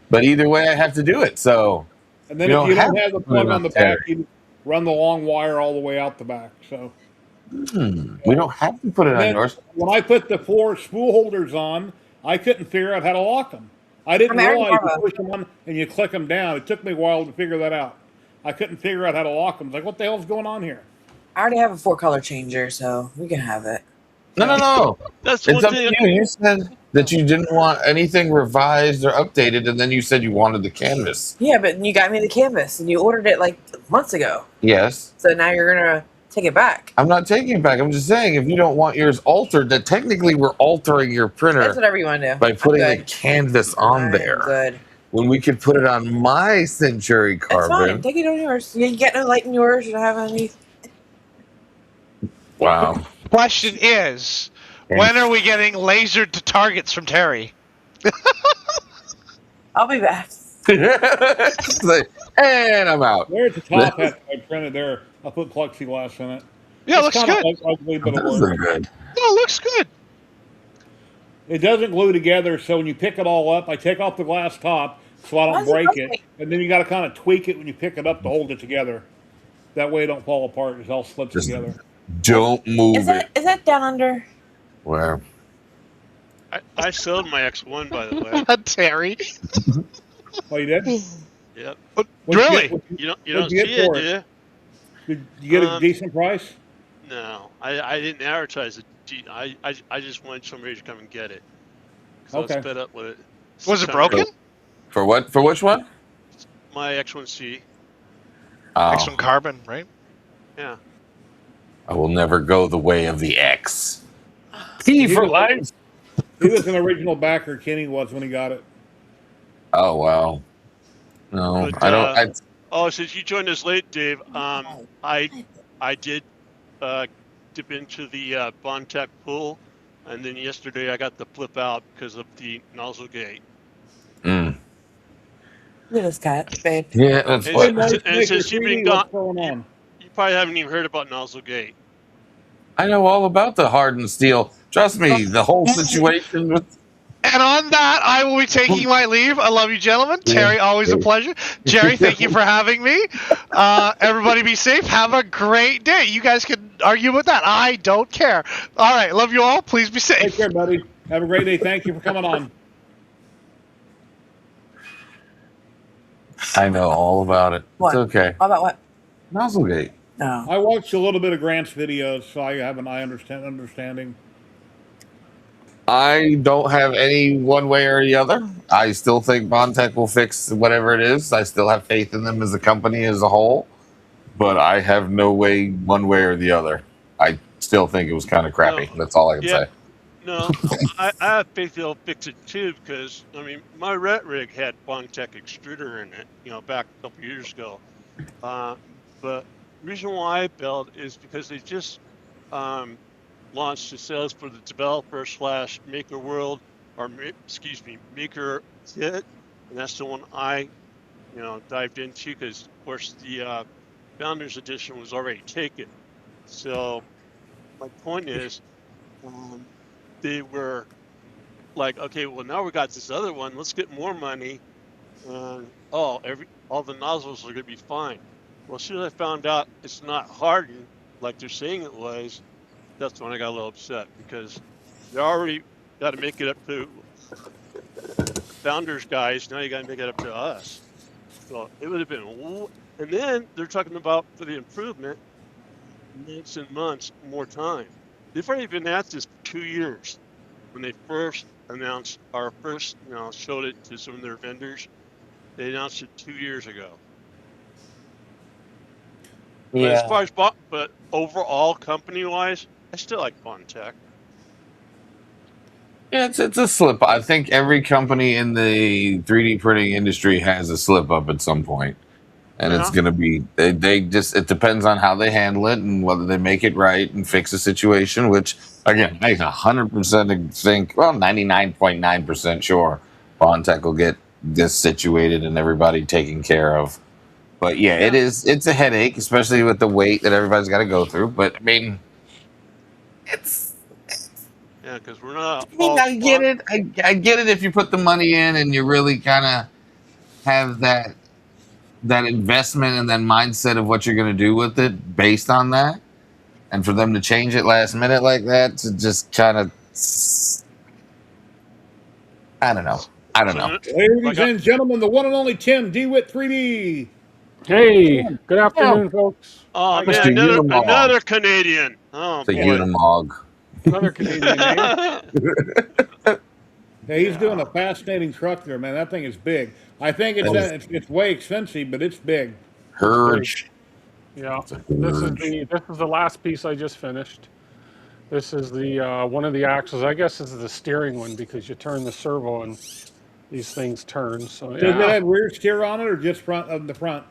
Speaker 5: But either way, I have to do it. So
Speaker 3: and
Speaker 5: we
Speaker 3: then if
Speaker 5: don't
Speaker 3: you
Speaker 5: have
Speaker 3: don't
Speaker 5: to
Speaker 3: have the
Speaker 5: put it
Speaker 3: plug
Speaker 5: on
Speaker 3: on the back,
Speaker 5: Terry.
Speaker 3: you run the long wire all the way out the back. So,
Speaker 5: We don't have to put it
Speaker 3: and
Speaker 5: on
Speaker 3: then
Speaker 5: yours.
Speaker 3: when I put the 4 spool holders on, I couldn't figure out how to lock them. I didn't
Speaker 7: I already
Speaker 3: realize
Speaker 7: have
Speaker 3: you
Speaker 7: a.
Speaker 3: push them on and you click them down. It took me a while to figure that out. I couldn't figure out how to lock them. Like, what the hell's going on here?
Speaker 7: I already have a 4-color changer, so we can have it.
Speaker 5: No.
Speaker 6: That's the
Speaker 5: It's
Speaker 6: one
Speaker 5: up to
Speaker 6: thing.
Speaker 5: you. You said that you didn't want anything revised or updated, and then you said you wanted the canvas.
Speaker 7: Yeah, but you got me the canvas, and you ordered it like months ago.
Speaker 5: Yes.
Speaker 7: So now you're gonna take it back.
Speaker 5: I'm not taking it back. I'm just saying if you don't want yours altered, that technically we're altering your
Speaker 7: That's
Speaker 5: printer
Speaker 7: whatever you want to do.
Speaker 5: by putting
Speaker 7: I'm
Speaker 5: the
Speaker 7: good.
Speaker 5: canvas on
Speaker 7: I'm
Speaker 5: there.
Speaker 7: good.
Speaker 5: When we could put it on my Century
Speaker 7: That's fine.
Speaker 5: Carbon.
Speaker 7: Take it on yours. You get no light in yours. You don't have any.
Speaker 5: Wow.
Speaker 4: Question is, when are we getting lasered to targets from Terry?
Speaker 7: I'll be back.
Speaker 5: It's like, and I'm out.
Speaker 3: There's the top hat I printed there. I put plexiglass in it.
Speaker 4: Yeah, it
Speaker 3: It's
Speaker 4: looks
Speaker 3: kind of
Speaker 4: good.
Speaker 3: ugly, but it
Speaker 5: Those
Speaker 3: works.
Speaker 5: are good.
Speaker 4: No, it looks good.
Speaker 3: It doesn't glue together, so when you pick it all up, I take off the glass top so I
Speaker 7: Why
Speaker 3: don't
Speaker 7: is it
Speaker 3: break it,
Speaker 7: breaking?
Speaker 3: and then you got to kind of tweak it when you pick it up to hold it together. That way it don't fall apart. It all slips
Speaker 5: Just
Speaker 3: together.
Speaker 5: don't move
Speaker 7: Is
Speaker 5: it.
Speaker 7: that down under?
Speaker 5: Where?
Speaker 6: I sold my X1 by the way.
Speaker 4: Terry.
Speaker 3: Oh, you did?
Speaker 6: Yep.
Speaker 3: What'd you
Speaker 4: Really?
Speaker 3: get-
Speaker 6: You don't
Speaker 3: What'd you
Speaker 6: see
Speaker 3: get
Speaker 6: it,
Speaker 3: for
Speaker 6: do
Speaker 3: it?
Speaker 6: you?
Speaker 3: Did you get a
Speaker 6: Um,
Speaker 3: decent price?
Speaker 6: No, I didn't advertise it. I just wanted somebody to come and get it. So I
Speaker 3: Okay.
Speaker 6: was fed up with it.
Speaker 4: Was it
Speaker 6: Kinda
Speaker 4: broken?
Speaker 5: For what? For which one?
Speaker 6: My X1C.
Speaker 4: X1
Speaker 5: Oh,
Speaker 4: carbon, right?
Speaker 6: Yeah.
Speaker 5: I will never go the way of the X. P for life.
Speaker 3: He was an original backer. Kenny was when he got it.
Speaker 5: Oh wow. No,
Speaker 6: But,
Speaker 5: I don't.
Speaker 6: Oh, since you joined us late, Dave, I did dip into the Bondtech pool, and then yesterday I got the flip out because of the nozzle gate.
Speaker 5: Mm.
Speaker 7: Look at this cat, babe.
Speaker 5: Yeah, that's
Speaker 6: And,
Speaker 3: Hey,
Speaker 5: what.
Speaker 3: Mike,
Speaker 6: and
Speaker 3: Maker
Speaker 6: since you've
Speaker 3: 3D,
Speaker 6: been gone,
Speaker 3: what's going on?
Speaker 6: you probably haven't even heard about nozzle gate.
Speaker 5: I know all about the hardened steel. Trust me, the whole situation with.
Speaker 4: And on that, I will be taking my leave. I love you, gentlemen. Terry, always a pleasure. Jerry, thank you for having me. Everybody be safe. Have a great day. You guys can argue with that. I don't care. All right. Love you all. Please be
Speaker 3: Take
Speaker 4: safe.
Speaker 3: care, buddy. Have a great day. Thank you for coming on.
Speaker 5: I know all about it.
Speaker 7: What?
Speaker 5: It's okay.
Speaker 7: How about what?
Speaker 5: Nozzlegate.
Speaker 7: No.
Speaker 3: I watched a little bit of Grant's videos, so I have an understanding.
Speaker 5: I don't have any one way or the other. I still think Bondtech will fix whatever it is. I still have faith in them as a company as a whole, but I have no way one way or the other. I still think it was kind of crappy.
Speaker 6: No.
Speaker 5: That's all I can
Speaker 6: Yeah.
Speaker 5: say.
Speaker 6: No, I have faith they'll fix it too because I mean my ret rig had Bondtech extruder in it, back a couple years ago. But the reason why I built is because they just launched the sales for the developer / maker world maker kit, and that's the one I dived into because of course the founders edition was already taken. So my point is. They were like, okay, well now we got this other one. Let's get more money, and all the nozzles are gonna be fine. Well, as soon as I found out it's not hardened like they're saying it was, that's when I got a little upset because they already got to make it up to founders guys. Now you got to make it up to us. So it would have been, and then they're talking about for the improvement, months and months more time. They've already been at this for 2 years. When they first announced, showed it to some of their vendors, they announced it 2 years ago. But as far as but overall company wise, I still like Bondtech.
Speaker 5: Yeah, it's a slip. I think every company in the 3D printing industry has a slip up at some point, and it's
Speaker 6: Yeah.
Speaker 5: going to be they just it depends on how they handle it and whether they make it right and fix the situation. Which again, I 100% think, well, 99.9% sure, Bondtech will get this situated and everybody taken care of. But yeah, it's a headache, especially with the weight that everybody's got to go through. But I mean, it's
Speaker 6: Yeah, because we're not
Speaker 5: I mean,
Speaker 6: all
Speaker 5: I get
Speaker 6: spon-
Speaker 5: it. I get it if you put the money in and you really kind of have that investment and then mindset of what you're going to do with it based on that. And for them to change it last minute like that to just kind of, I don't know. I don't
Speaker 6: So,
Speaker 5: know.
Speaker 3: Ladies
Speaker 6: like,
Speaker 3: and gentlemen, the one and only Tim DeWitt 3D.
Speaker 9: Hey, good
Speaker 5: Yeah,
Speaker 9: afternoon, folks.
Speaker 6: oh
Speaker 5: Mr.
Speaker 6: man,
Speaker 5: Unimog.
Speaker 6: another Canadian. Oh
Speaker 5: It's a
Speaker 6: boy.
Speaker 5: Unimog.
Speaker 9: Another Canadian name.
Speaker 3: Yeah, he's doing a fascinating truck there, man. That thing is big. I think it's way expensive, but it's big.
Speaker 5: Hurge.
Speaker 9: Yeah,
Speaker 5: It's a
Speaker 9: this is
Speaker 5: Hurge.
Speaker 9: the last piece I just finished. This is the one of the axles. I guess this is the steering one because you turn the servo and these things turn. So
Speaker 3: Does it
Speaker 9: yeah,
Speaker 3: have rear steer on it or just front of the front?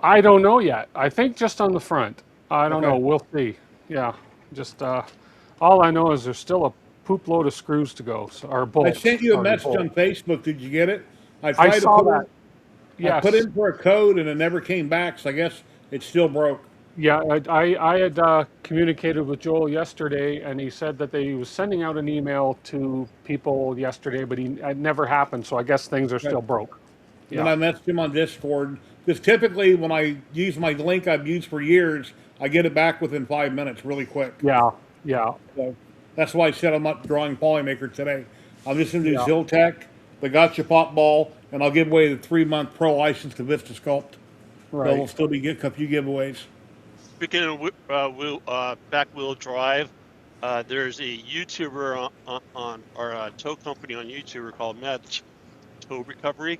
Speaker 9: I don't know yet. I think just on the front. I don't
Speaker 3: Okay.
Speaker 9: know. We'll see. Yeah, just all I know is there's still a poop load of screws to go, so, or
Speaker 3: I
Speaker 9: bolts.
Speaker 3: sent you a
Speaker 9: or
Speaker 3: message
Speaker 9: bolts.
Speaker 3: on Facebook. Did you get it? I
Speaker 9: I
Speaker 3: tried to
Speaker 9: saw
Speaker 3: put
Speaker 9: that.
Speaker 3: I put
Speaker 9: Yes.
Speaker 3: in for a code and it never came back. So I guess it still broke.
Speaker 9: Yeah, I had communicated with Joel yesterday, and he said that he was sending out an email to people yesterday, but it never happened. So I guess things are still broke.
Speaker 3: Then I
Speaker 9: Yeah,
Speaker 3: messaged him on Discord because typically when I use my link I've used for years, I get it back within 5 minutes, really quick.
Speaker 9: yeah, yeah,
Speaker 3: So that's why I said I'm not drawing Polymaker today. I'm just going to do
Speaker 9: yeah.
Speaker 3: Ziltech, the Gotcha Pop Ball, and I'll give away the 3-month pro license to vistasculpt. There will
Speaker 9: Right.
Speaker 3: still be a few giveaways.
Speaker 6: Speaking of back wheel drive, there's a YouTuber on or a tow company on YouTube called Matt's Tow Recovery,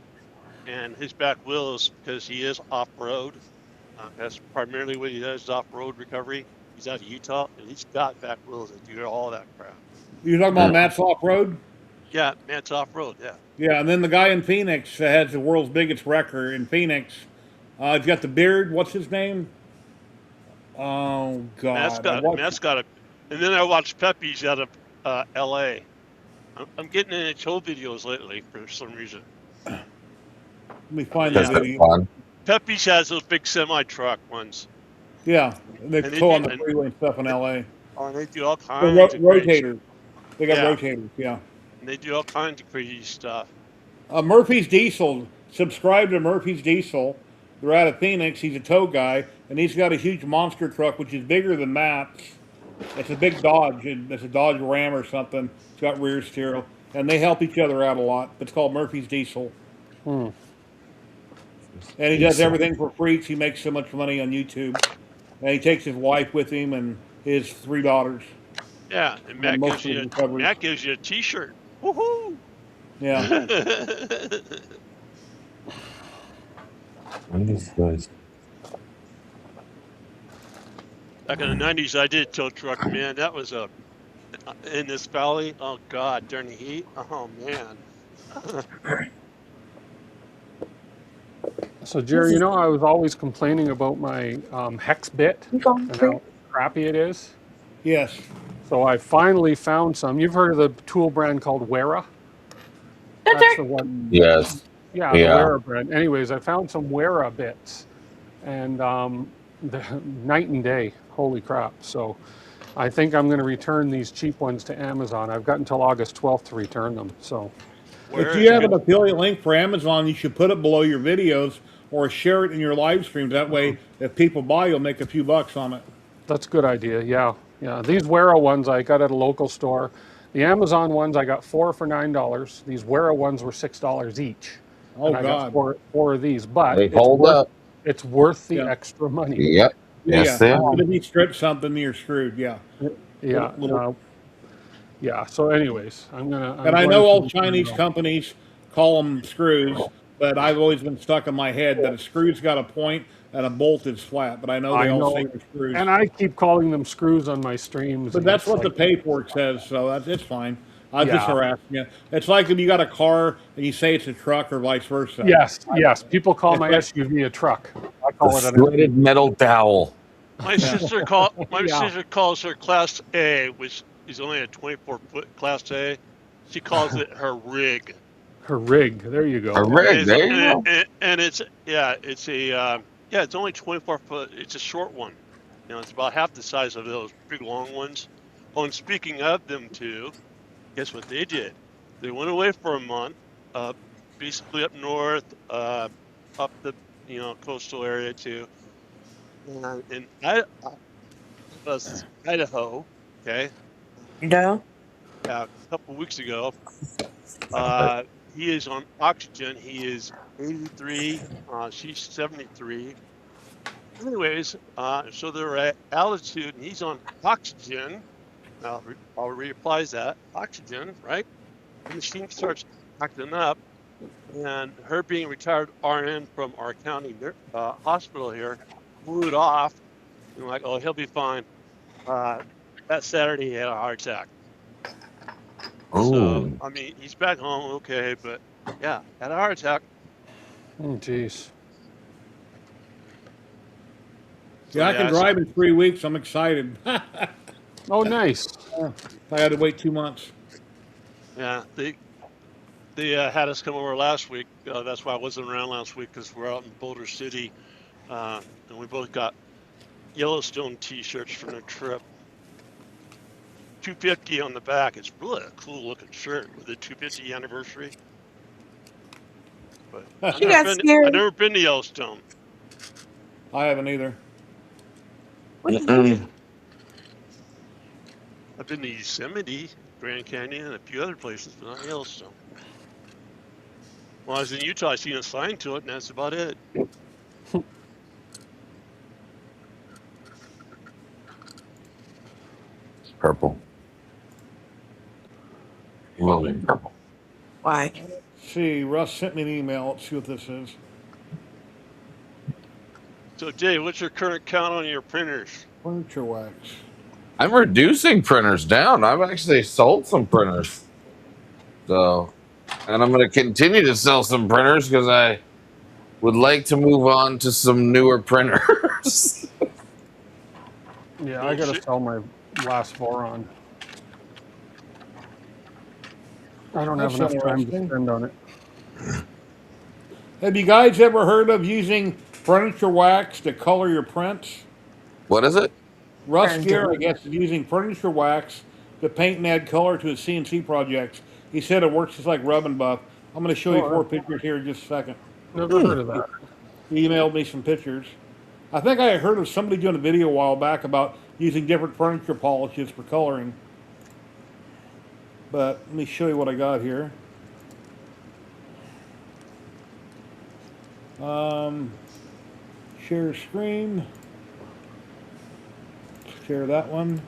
Speaker 6: and his back wheel is because he is off road. That's primarily what he does, is off road recovery. He's out of Utah, and he's got back wheels that do all that crap.
Speaker 3: You're talking about Matt's Off Road?
Speaker 6: Yeah, Matt's off road. Yeah.
Speaker 3: Yeah, and then the guy in Phoenix that has the world's biggest wrecker in Phoenix. He's got the beard. What's his name? Oh God!
Speaker 6: Matt's got a, and then I watched Pepe's out of L.A. I'm getting into tow videos lately for some reason.
Speaker 3: Let me find
Speaker 5: Because
Speaker 3: that
Speaker 5: they're
Speaker 3: video.
Speaker 5: fun.
Speaker 6: Pepe's has those big semi truck ones.
Speaker 3: Yeah, they
Speaker 6: And they
Speaker 3: tow on
Speaker 6: do-
Speaker 3: the
Speaker 6: and-
Speaker 3: freeway and stuff in L.A.
Speaker 6: Oh, and they do all
Speaker 3: The
Speaker 6: kinds of crazy,
Speaker 3: rotators. They got
Speaker 6: Yeah.
Speaker 3: rotators. Yeah.
Speaker 6: and they do all kinds of crazy stuff.
Speaker 3: Murphy's Diesel. Subscribe to Murphy's Diesel. They're out of Phoenix. He's a tow guy, and he's got a huge monster truck, which is bigger than Matt's. It's a big Dodge. It's a Dodge Ram or something. It's got rear steer, and they help each other out a lot. It's called Murphy's Diesel.
Speaker 9: Hmm.
Speaker 3: And he does everything for freaks. He makes so much money on YouTube. And he takes his wife with him and his 3 daughters.
Speaker 6: Yeah, and
Speaker 3: And most of the recoveries.
Speaker 6: Matt gives you a T-shirt. Woohoo!
Speaker 3: Yeah.
Speaker 6: Back in the '90s, I did tow truck, man. That was in this valley. Oh God, during the heat. Oh man.
Speaker 9: So Jerry, you know, I was always complaining about my hex bit and how crappy it is.
Speaker 3: Yes.
Speaker 9: So I finally found some. You've heard of the tool brand called Wera? That's the one.
Speaker 5: Yes.
Speaker 9: Yeah, the
Speaker 5: Yeah.
Speaker 9: Wera brand. Anyways, I found some Wera bits, and the night and day. Holy crap! So I think I'm going to return these cheap ones to Amazon. I've got until August 12th to return them. So
Speaker 6: Where
Speaker 3: If
Speaker 6: is
Speaker 3: you have
Speaker 6: it?
Speaker 3: an affiliate link for Amazon, you should put it below your videos or share it in your live streams. That way, if people buy, you'll make a few bucks on it.
Speaker 9: that's a good idea. Yeah, yeah. These Wera ones I got at a local store. The Amazon ones I got 4 for $9. These Wera ones were $6 each.
Speaker 3: Oh,
Speaker 9: and I
Speaker 3: God.
Speaker 9: got four of these, but
Speaker 5: They hold up.
Speaker 9: it's worth the
Speaker 3: Yeah.
Speaker 9: extra money.
Speaker 5: Yep. Yes, they
Speaker 3: yeah.
Speaker 5: are.
Speaker 3: If you strip something, you're screwed. Yeah.
Speaker 9: Yeah.
Speaker 3: Little-
Speaker 9: Yeah. So, anyways, I'm
Speaker 3: And I
Speaker 9: going
Speaker 3: know
Speaker 9: to-
Speaker 3: all Chinese companies call them screws, but I've always been stuck in my head that a screw's got a point and a bolt is flat. But I know they
Speaker 9: I
Speaker 3: all
Speaker 9: know.
Speaker 3: say they're screws.
Speaker 9: And I keep calling them screws on my streams.
Speaker 3: But
Speaker 9: and
Speaker 3: that's
Speaker 9: it's
Speaker 3: what the
Speaker 9: like-
Speaker 3: paperwork says, so it's fine. I was just
Speaker 9: Yeah.
Speaker 3: harassing you. It's like if you got a car and you say it's a truck or vice versa.
Speaker 9: Yes, yes. People call my SUV a truck. I
Speaker 5: The
Speaker 9: call it an
Speaker 5: threaded
Speaker 9: SUV.
Speaker 5: metal dowel.
Speaker 6: My sister
Speaker 9: Yeah.
Speaker 6: sister calls her Class A, which is only a 24-foot Class A. She calls it her rig.
Speaker 9: Her rig. There you
Speaker 5: A
Speaker 9: go.
Speaker 5: rig. There you go.
Speaker 6: And it's it's a it's only 24 foot. It's a short one. You know, it's about half the size of those big long ones. Oh, and speaking of them two, guess what they did? They went away for a month, basically up north, up the coastal area too, and was Idaho. Okay,
Speaker 7: You know?
Speaker 6: yeah, a couple weeks ago. He is on oxygen. He is 83. She's 73. Anyways, so they're at altitude, and he's on oxygen. Now, I'll reapplies that oxygen, right? The machine starts acting up, and her being retired RN from our county hospital here blew it off. And like, oh, he'll be fine. That Saturday, he had a heart attack. So,
Speaker 5: Ooh.
Speaker 6: I mean, he's back home, okay, but yeah, had a heart attack.
Speaker 9: Oh, jeez.
Speaker 3: Yeah, I can drive in 3 weeks. I'm excited.
Speaker 9: Oh, nice.
Speaker 3: I had to wait 2 months.
Speaker 6: Yeah, they had us come over last week. That's why I wasn't around last week, because we're out in Boulder City, and we both got Yellowstone T-shirts from the trip. 250 on the back. It's really a cool looking shirt with the 250 anniversary. But I've never been to Yellowstone.
Speaker 3: I haven't either.
Speaker 5: Mm-mm.
Speaker 6: I've been to Yosemite, Grand Canyon, and a few other places, but not Yellowstone. Well, I was in Utah, I seen a sign to it, and that's about it.
Speaker 5: It's purple. Glowing purple.
Speaker 7: Why?
Speaker 3: See, Russ sent me an email. Let's see what this is.
Speaker 6: So, Dave, what's your current count on your printers?
Speaker 3: Furniture wax.
Speaker 5: I'm reducing printers down. I've actually sold some printers. So, and I'm going to continue to sell some printers because I would like to move on to some newer printers.
Speaker 9: Yeah, I got to sell my last Voron. I don't have enough time to spend on it.
Speaker 3: Have you guys ever heard of using furniture wax to color your prints?
Speaker 5: What is it?
Speaker 3: Russ Gear, I guess, is using furniture wax to paint and add color to his CNC projects. He said it works just like rub and buff. I'm going to show you 4 pictures here in just a second.
Speaker 9: Never heard of that.
Speaker 3: He emailed me some pictures. I think I heard of somebody doing a video a while back about using different furniture polishes for coloring. But let me show you what I got here. Share screen. Share that one.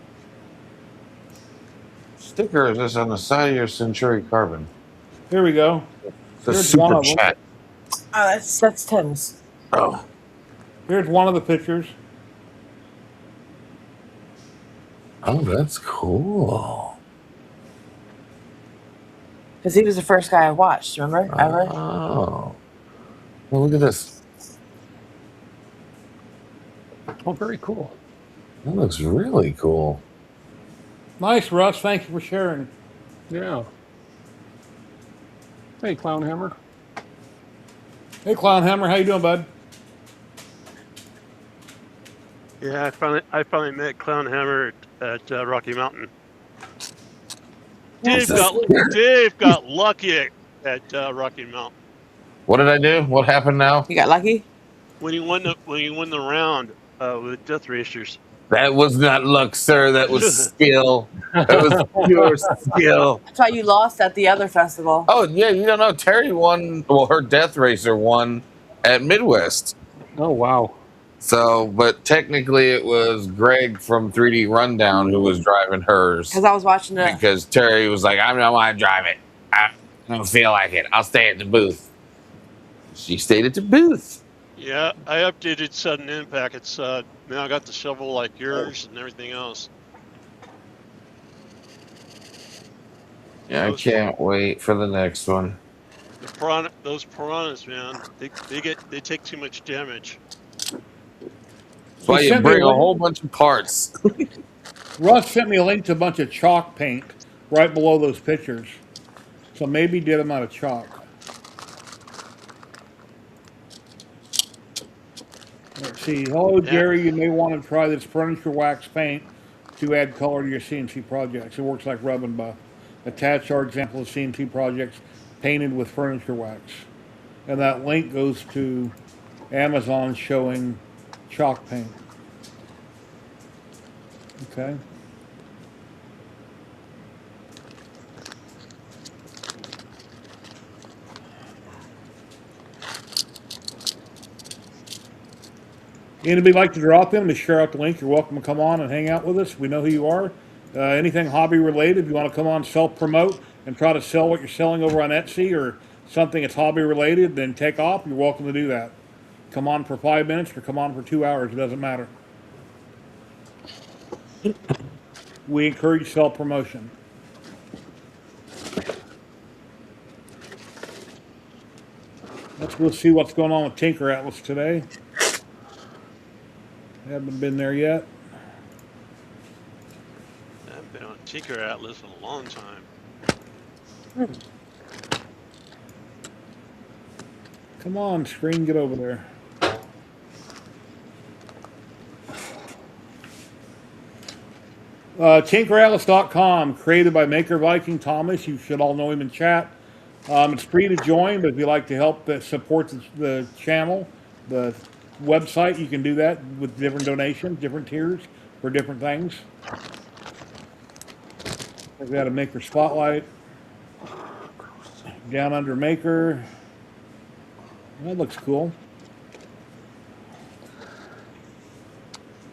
Speaker 5: Sticker is this on the side of your Century Carbon.
Speaker 3: Here we go.
Speaker 5: The
Speaker 3: Here's one
Speaker 5: super
Speaker 3: of them.
Speaker 5: chat.
Speaker 7: Oh, that's Tim's.
Speaker 5: Oh.
Speaker 3: Here's one of the pictures.
Speaker 5: Oh, that's cool.
Speaker 7: Because he was the first guy I watched, remember? Ever?
Speaker 5: Oh. Well, look at this.
Speaker 9: Oh, very cool.
Speaker 5: That looks really cool.
Speaker 3: Nice, Russ. Thank you for sharing.
Speaker 9: Yeah. Hey, Clown Hammer.
Speaker 3: Hey, Clown Hammer. How you doing, bud?
Speaker 6: Yeah, I finally met Clown Hammer at Rocky Mountain. Dave got lucky at Rocky Mountain.
Speaker 5: What did I do? What happened now?
Speaker 7: You got lucky?
Speaker 6: When he won the round with Death Racers.
Speaker 5: That was not luck, sir. That was skill. That was pure skill.
Speaker 7: That's why you lost at the other festival.
Speaker 5: Oh, yeah, you don't know. Terry won. Well, her Death Racer won at Midwest.
Speaker 9: Oh, wow.
Speaker 5: So, but technically it was Greg from 3D Rundown who was driving hers.
Speaker 7: Because I was watching it.
Speaker 5: Because Terry was like, I don't want to drive it. I don't feel like it. I'll stay at the booth. She stayed at the booth.
Speaker 6: Yeah, I updated Sudden Impact. It's now I got the shovel like yours and everything else.
Speaker 5: Yeah, I
Speaker 6: Those
Speaker 5: can't wait for the next one.
Speaker 6: those piranhas, man, they take too much damage.
Speaker 5: That's
Speaker 3: He
Speaker 5: why you
Speaker 3: sent me a
Speaker 5: bring a
Speaker 3: link.
Speaker 5: whole bunch of parts.
Speaker 3: Russ sent me a link to a bunch of chalk paint right below those pictures. So maybe he did them out of chalk. Let's see. Hello,
Speaker 6: Yeah,
Speaker 3: Jerry. You may want to try this furniture wax paint to add color to your CNC projects. It works like rub and buff. Attach our example of CNC projects painted with furniture wax. And that link goes to Amazon showing chalk paint. Okay. Anybody like to drop in to share out the link? You're welcome to come on and hang out with us. We know who you are. Anything hobby related, if you want to come on self promote and try to sell what you're selling over on Etsy or something that's hobby related, then take off. You're welcome to do that. Come on for 5 minutes or come on for 2 hours. It doesn't matter. We encourage self promotion. Let's go see what's going on with Tinker Atlas today. Haven't been there yet.
Speaker 6: I haven't been on Tinker Atlas in a long time.
Speaker 3: Come on, screen, get over there. TinkerAtlas.com, created by Maker Viking Thomas. You should all know him in chat. It's free to join, but if you'd like to help support the channel, the website, you can do that with different donations, different tiers for different things. We've got a Maker Spotlight. Down under Maker. That looks cool.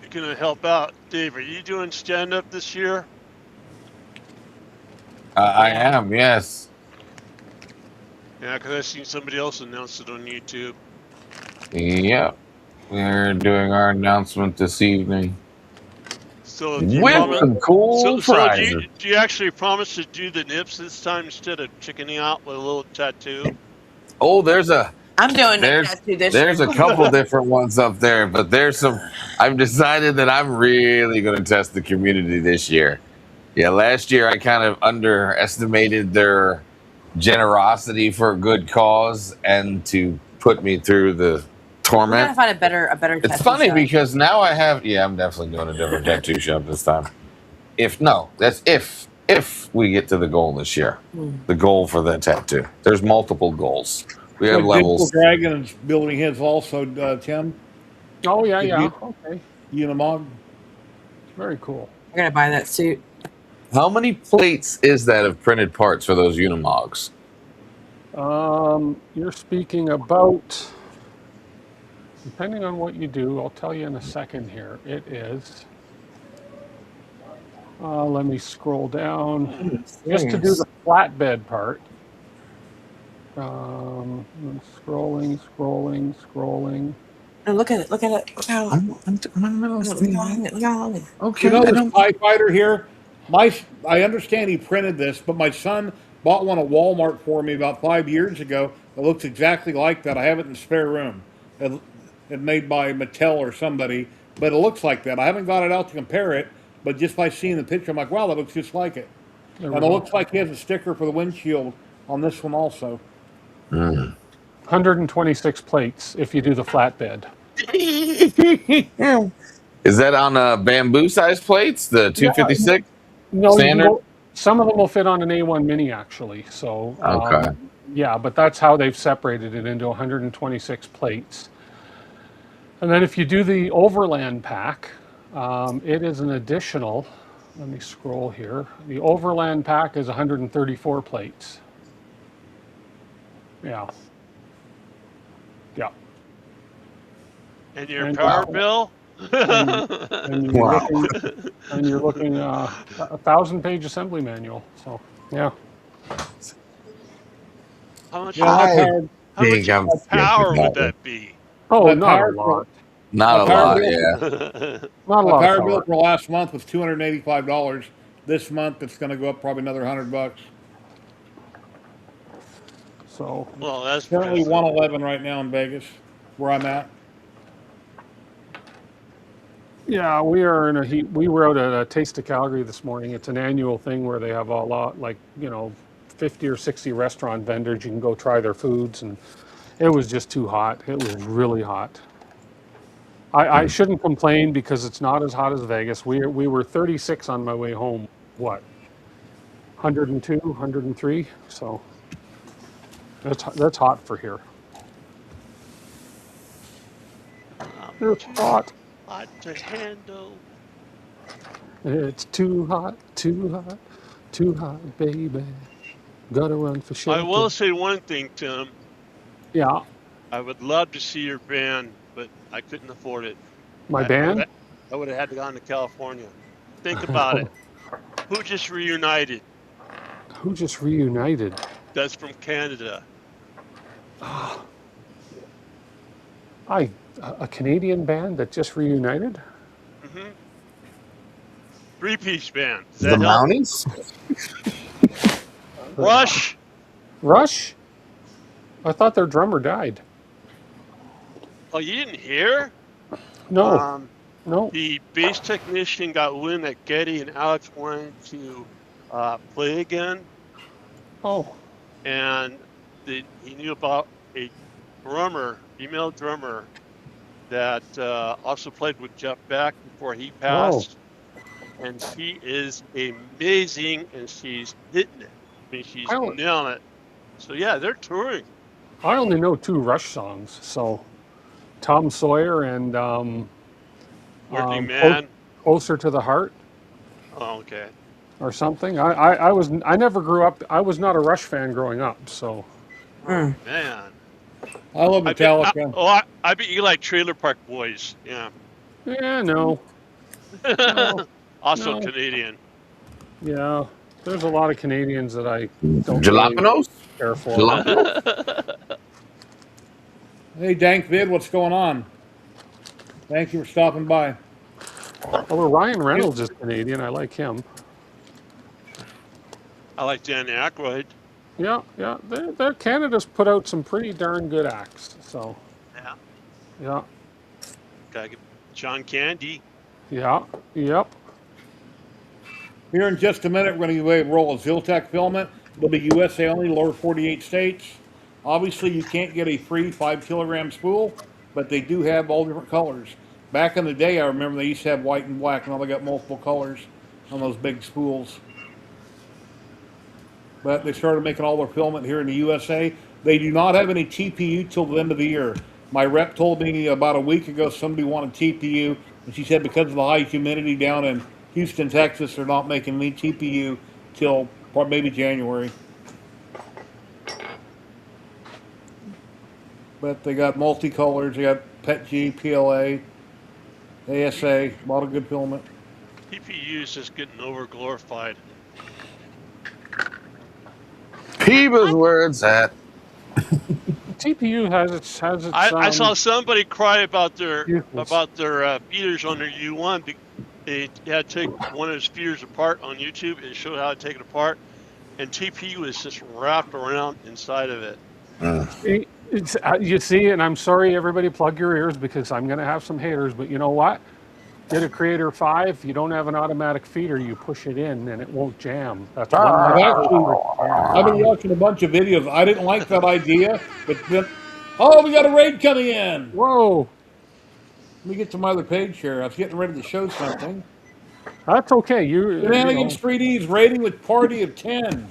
Speaker 6: You're gonna help out, Dave. Are you doing stand up this year?
Speaker 5: I am, yes.
Speaker 6: Yeah, because I seen somebody else announce it on YouTube.
Speaker 5: Yeah. We're doing our announcement this evening.
Speaker 6: So do you
Speaker 5: With
Speaker 6: promise?
Speaker 5: some cool
Speaker 6: So
Speaker 5: prizes.
Speaker 6: do you actually promise to do the nips this time instead of chickening out with a little tattoo?
Speaker 5: Oh, there's a
Speaker 7: I'm doing a
Speaker 5: there's
Speaker 7: tattoo this
Speaker 5: there's
Speaker 7: year.
Speaker 5: a couple different ones up there, but there's some. I've decided that I'm really going to test the community this year. Yeah, last year I kind of underestimated their generosity for a good cause and to put me through the
Speaker 7: We gotta
Speaker 5: torment.
Speaker 7: find a better
Speaker 5: It's
Speaker 7: tattoo
Speaker 5: funny
Speaker 7: shop.
Speaker 5: because now I have. Yeah, I'm definitely doing a different tattoo shop this time. That's if we get to the goal this year. The goal for that tattoo. There's multiple goals. We have
Speaker 3: So Digital
Speaker 5: levels.
Speaker 3: Dragon is building his also, Tim.
Speaker 9: Oh yeah,
Speaker 3: Did
Speaker 9: yeah.
Speaker 3: you-
Speaker 9: Okay,
Speaker 3: Unimog.
Speaker 9: very cool.
Speaker 7: I gotta buy that suit.
Speaker 5: How many plates is that of printed parts for those Unimogs?
Speaker 9: You're speaking about, depending on what you do, I'll tell you in a second here. It is. Let me scroll down just to do the flatbed part. I'm scrolling.
Speaker 7: And look at it. Look at it. Look how.
Speaker 5: I'm in the middle of
Speaker 7: Look
Speaker 5: something.
Speaker 7: how long. Look how long.
Speaker 5: Okay,
Speaker 3: You know
Speaker 5: I
Speaker 3: this
Speaker 5: don't-
Speaker 3: TIE fighter here? I understand he printed this, but my son bought one at Walmart for me about 5 years ago. It looks exactly like that. I have it in the spare room. It made by Mattel or somebody, but it looks like that. I haven't got it out to compare it, but just by seeing the picture, I'm like, wow, that looks just like it.
Speaker 9: There
Speaker 3: And
Speaker 9: we
Speaker 3: it
Speaker 9: go.
Speaker 3: looks like he has a sticker for the windshield on this one also.
Speaker 9: 126 plates if you do the flatbed.
Speaker 5: Is that on bamboo size plates? The 256?
Speaker 9: No, you can
Speaker 5: Standard?
Speaker 9: go, some of them will fit on an A1 Mini actually. So
Speaker 5: Okay.
Speaker 9: yeah, but that's how they've separated it into 126 plates. And then if you do the Overland pack, it is an additional. Let me scroll here. The Overland pack is 134 plates. Yeah. Yeah.
Speaker 6: And your
Speaker 9: And
Speaker 6: power
Speaker 9: wow.
Speaker 6: bill?
Speaker 9: And you're
Speaker 5: Wow.
Speaker 9: looking 1,000-page assembly manual. So yeah.
Speaker 6: How much,
Speaker 3: Yeah, my
Speaker 5: I
Speaker 3: power,
Speaker 6: how much
Speaker 5: think I'm
Speaker 6: power
Speaker 5: skipping
Speaker 6: would
Speaker 5: that
Speaker 6: that be?
Speaker 9: Oh,
Speaker 3: My
Speaker 9: not
Speaker 3: power
Speaker 9: a lot.
Speaker 5: Not a
Speaker 3: My power
Speaker 5: lot,
Speaker 3: bill-
Speaker 5: yeah.
Speaker 9: Not a
Speaker 3: my
Speaker 9: lot
Speaker 3: power
Speaker 9: of
Speaker 3: bill
Speaker 9: power.
Speaker 3: for last month was $285. This month it's going to go up probably another $100.
Speaker 9: So
Speaker 6: Well, that's
Speaker 3: Currently
Speaker 6: impressive.
Speaker 3: 111 right now in Vegas, where I'm at.
Speaker 9: yeah, we are in a heat. We were out at a Taste of Calgary this morning. It's an annual thing where they have a lot, like 50 or 60 restaurant vendors. You can go try their foods, and it was just too hot. It was really hot. I shouldn't complain because it's not as hot as Vegas. We were 36 on my way home. What? 102, 103. So that's hot for here. It's hot.
Speaker 6: Hot to handle.
Speaker 9: It's too hot, too hot, baby. Gotta run for
Speaker 6: I
Speaker 9: shelter.
Speaker 6: will say one thing, Tim.
Speaker 9: Yeah,
Speaker 6: I would love to see your band, but I couldn't afford it.
Speaker 9: my
Speaker 6: I
Speaker 9: band.
Speaker 6: would have had to go to California. Think about it. Who just reunited?
Speaker 9: Who just reunited?
Speaker 6: That's from Canada.
Speaker 9: A Canadian band that just reunited?
Speaker 6: Mm-hmm. Three-piece band. Does
Speaker 5: The
Speaker 6: that help?
Speaker 5: Mounties?
Speaker 6: Rush.
Speaker 9: Rush? I thought their drummer died.
Speaker 6: Oh, you didn't hear?
Speaker 9: No, no.
Speaker 6: The bass technician got wind that Getty and Alex wanted to play again,
Speaker 9: Oh,
Speaker 6: and he knew about a drummer, female drummer, that also played with Jeff Beck before he passed. And she is amazing, and she's hitting it. I mean, she's nailing it. So yeah, they're touring.
Speaker 9: I only know 2 Rush songs. So, Tom Sawyer and
Speaker 6: Working Man.
Speaker 9: Closer to the Heart
Speaker 6: Oh, okay.
Speaker 9: or something. I never grew up. I was not a Rush fan growing up. So,
Speaker 6: Man.
Speaker 3: I love Metallica.
Speaker 6: I bet you like Trailer Park Boys. Yeah.
Speaker 9: yeah, no. No.
Speaker 6: Also
Speaker 9: No.
Speaker 6: Canadian.
Speaker 9: Yeah, there's a lot of Canadians that I don't
Speaker 5: Jalapenos?
Speaker 9: really care for.
Speaker 5: Jalapenos?
Speaker 3: Hey, Dank Vid, what's going on? Thank you for stopping by.
Speaker 9: Although Ryan Reynolds is Canadian, I like him.
Speaker 6: I like Dan Aykroyd.
Speaker 9: Yeah, yeah. Canada's put out some pretty darn good acts. So,
Speaker 6: Yeah.
Speaker 9: yeah,
Speaker 6: Gotta get John Candy.
Speaker 9: yeah, yep.
Speaker 3: Here in just a minute, we're going to give away a roll of Ziltech filament. It'll be USA only, lower 48 states. Obviously, you can't get a free 5-kilogram spool, but they do have all different colors. Back in the day, I remember they used to have white and black. Now they got multiple colors on those big spools. But they started making all their filament here in the USA. They do not have any TPU till the end of the year. My rep told me about a week ago somebody wanted TPU, and she said because of the high humidity down in Houston, Texas, they're not making any TPU till maybe January. But they got multicolors. They got PETG, PLA, ASA, a lot of good filament.
Speaker 6: TPU is just getting over glorified.
Speaker 5: Peeba's where it's at.
Speaker 9: TPU has its.
Speaker 6: I saw somebody cry about their
Speaker 9: useless.
Speaker 6: feeders on their U1. They had to take one of his feeders apart on YouTube and showed how to take it apart, and TPU is just wrapped around inside of it.
Speaker 9: You see, and I'm sorry, everybody, plug your ears because I'm going to have some haters. But you know what? Get a Creator 5. You don't have an automatic feeder. You push it in, and it won't jam. That's one.
Speaker 3: I've been watching a bunch of videos. I didn't like that idea, but then, oh, we got a raid coming in.
Speaker 9: Whoa.
Speaker 3: Let me get to my other page here. I was getting ready to show something.
Speaker 9: That's okay.
Speaker 3: Shenanigans 3D's raiding with party of 10.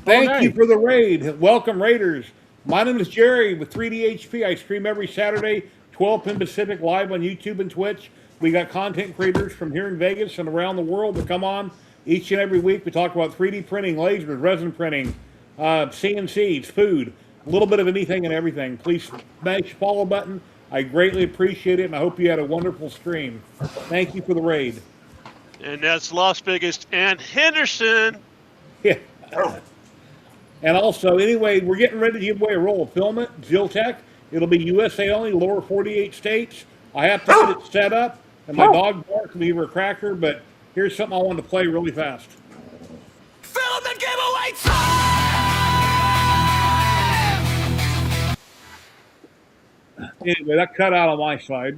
Speaker 3: Thank
Speaker 9: nice.
Speaker 3: you for the raid. Welcome, Raiders. My name is Jerry with 3D HP. I stream every Saturday, 12 p.m. Pacific, live on YouTube and Twitch. We got content creators from here in Vegas and around the world that come on each and every week. We talk about 3D printing, lasers, resin printing, CNCs, food, a little bit of anything and everything. Please smash the follow button. I greatly appreciate it, and I hope you had a wonderful stream. Thank you for the raid.
Speaker 6: And that's Las Vegas and Henderson.
Speaker 3: Yeah. And also, anyway, we're getting ready to give away a roll of filament, Ziltech. It'll be USA only, lower 48 states. I have to get it set up, and my dog barks me for a cracker, but here's something I wanted to play really fast.
Speaker 1: Filament giveaway time!
Speaker 3: Anyway, that cut out on my side.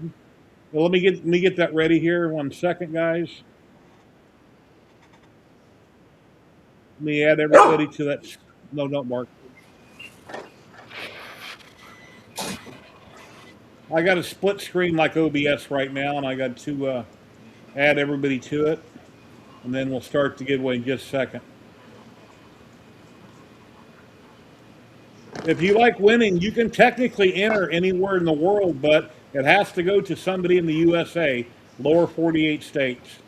Speaker 3: Well, let me get that ready here. 1 second, guys. Let me add everybody to that. No, don't mark. I got a split screen like OBS right now, and I got to add everybody to it, and then we'll start the giveaway in just a second. If you like winning, you can technically enter anywhere in the world, but it has to go to somebody in the USA, lower 48 states.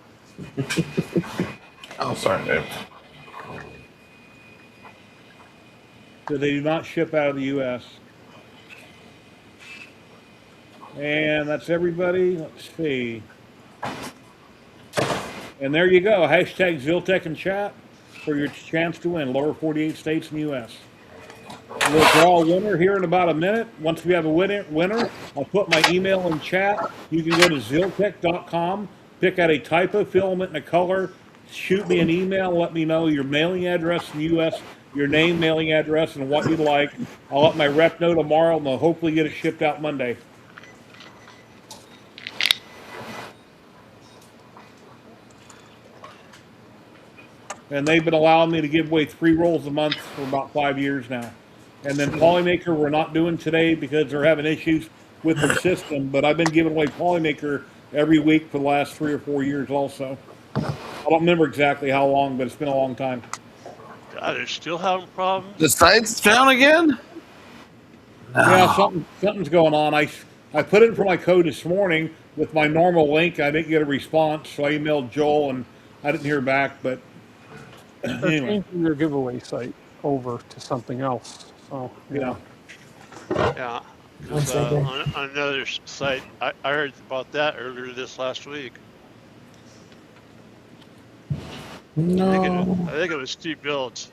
Speaker 5: Oh, sorry, Dave.
Speaker 3: So they do not ship out of the US. And that's everybody. Let's see. And there you go. Hashtag Ziltech in chat for your chance to win. Lower 48 states in the US. We'll draw a winner here in about a minute. Once we have a winner, I'll put my email in chat. You can go to ziltech.com, pick out a type of filament and a color, shoot me an email, let me know your mailing address in the U.S., your name, mailing address, and what you'd like. I'll let my rep know tomorrow, and they'll hopefully get it shipped out Monday. And they've been allowing me to give away 3 rolls a month for about 5 years now. And then Polymaker we're not doing today because they're having issues with their system, but I've been giving away Polymaker every week for the last 3 or 4 years also. I don't remember exactly how long, but it's been a long time.
Speaker 6: God, they're still having problems.
Speaker 5: The site's down again?
Speaker 3: Yeah, something's going on. I put in for my code this morning with my normal link. I didn't get a response, so I emailed Joel, and I didn't hear back, but
Speaker 9: They're
Speaker 3: anyway.
Speaker 9: changing their giveaway site over to something else. So
Speaker 3: Yeah.
Speaker 6: Yeah. 'Cause, on another site, I heard about that earlier this last week.
Speaker 5: No.
Speaker 6: I think it was Steve Builds.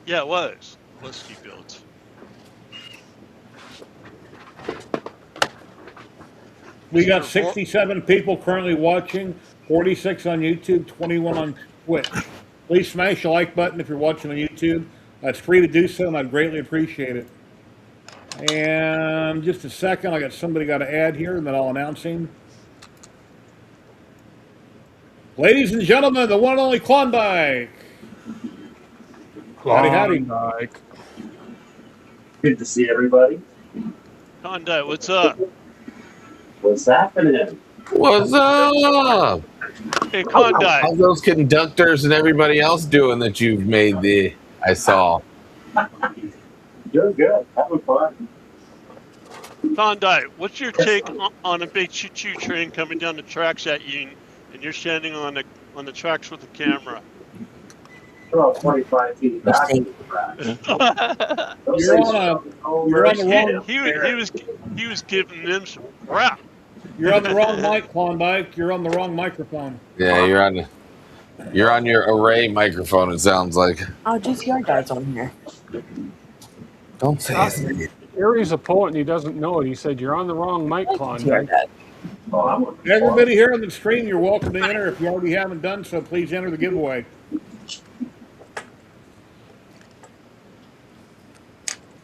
Speaker 6: Yeah, it was. It was Steve Builds.
Speaker 3: We got 67 people currently watching, 46 on YouTube, 21 on Twitch. Please smash the like button if you're watching on YouTube. It's free to do so, and I'd greatly appreciate it. And just a second, I got somebody got to add here, and then I'll announce him. Ladies and gentlemen, the one and only Klondike. Howdy, howdy.
Speaker 9: Klondike.
Speaker 10: Good to see everybody.
Speaker 6: Conda, what's up?
Speaker 10: What's happening?
Speaker 5: What's up?
Speaker 6: Hey, Conda.
Speaker 5: How's those conductors and everybody else doing that you've made I saw?
Speaker 10: Doing good. Having fun.
Speaker 6: Conda, what's your take on a big choo-choo train coming down the tracks at you, and you're standing on the tracks with the camera?
Speaker 10: About 25 feet back.
Speaker 3: You're on the wrong.
Speaker 6: He was giving them some crap.
Speaker 3: You're on the wrong mic, Klondike. You're on the wrong microphone.
Speaker 5: Yeah, you're on your array microphone. It sounds like.
Speaker 7: Oh, GCR guy's on here.
Speaker 5: Don't say it.
Speaker 9: Gary's a poet and he doesn't know it. He said, "You're on the wrong mic, Klondike."
Speaker 3: Everybody here on the stream, you're welcome to enter. If you already haven't done so, please enter the giveaway.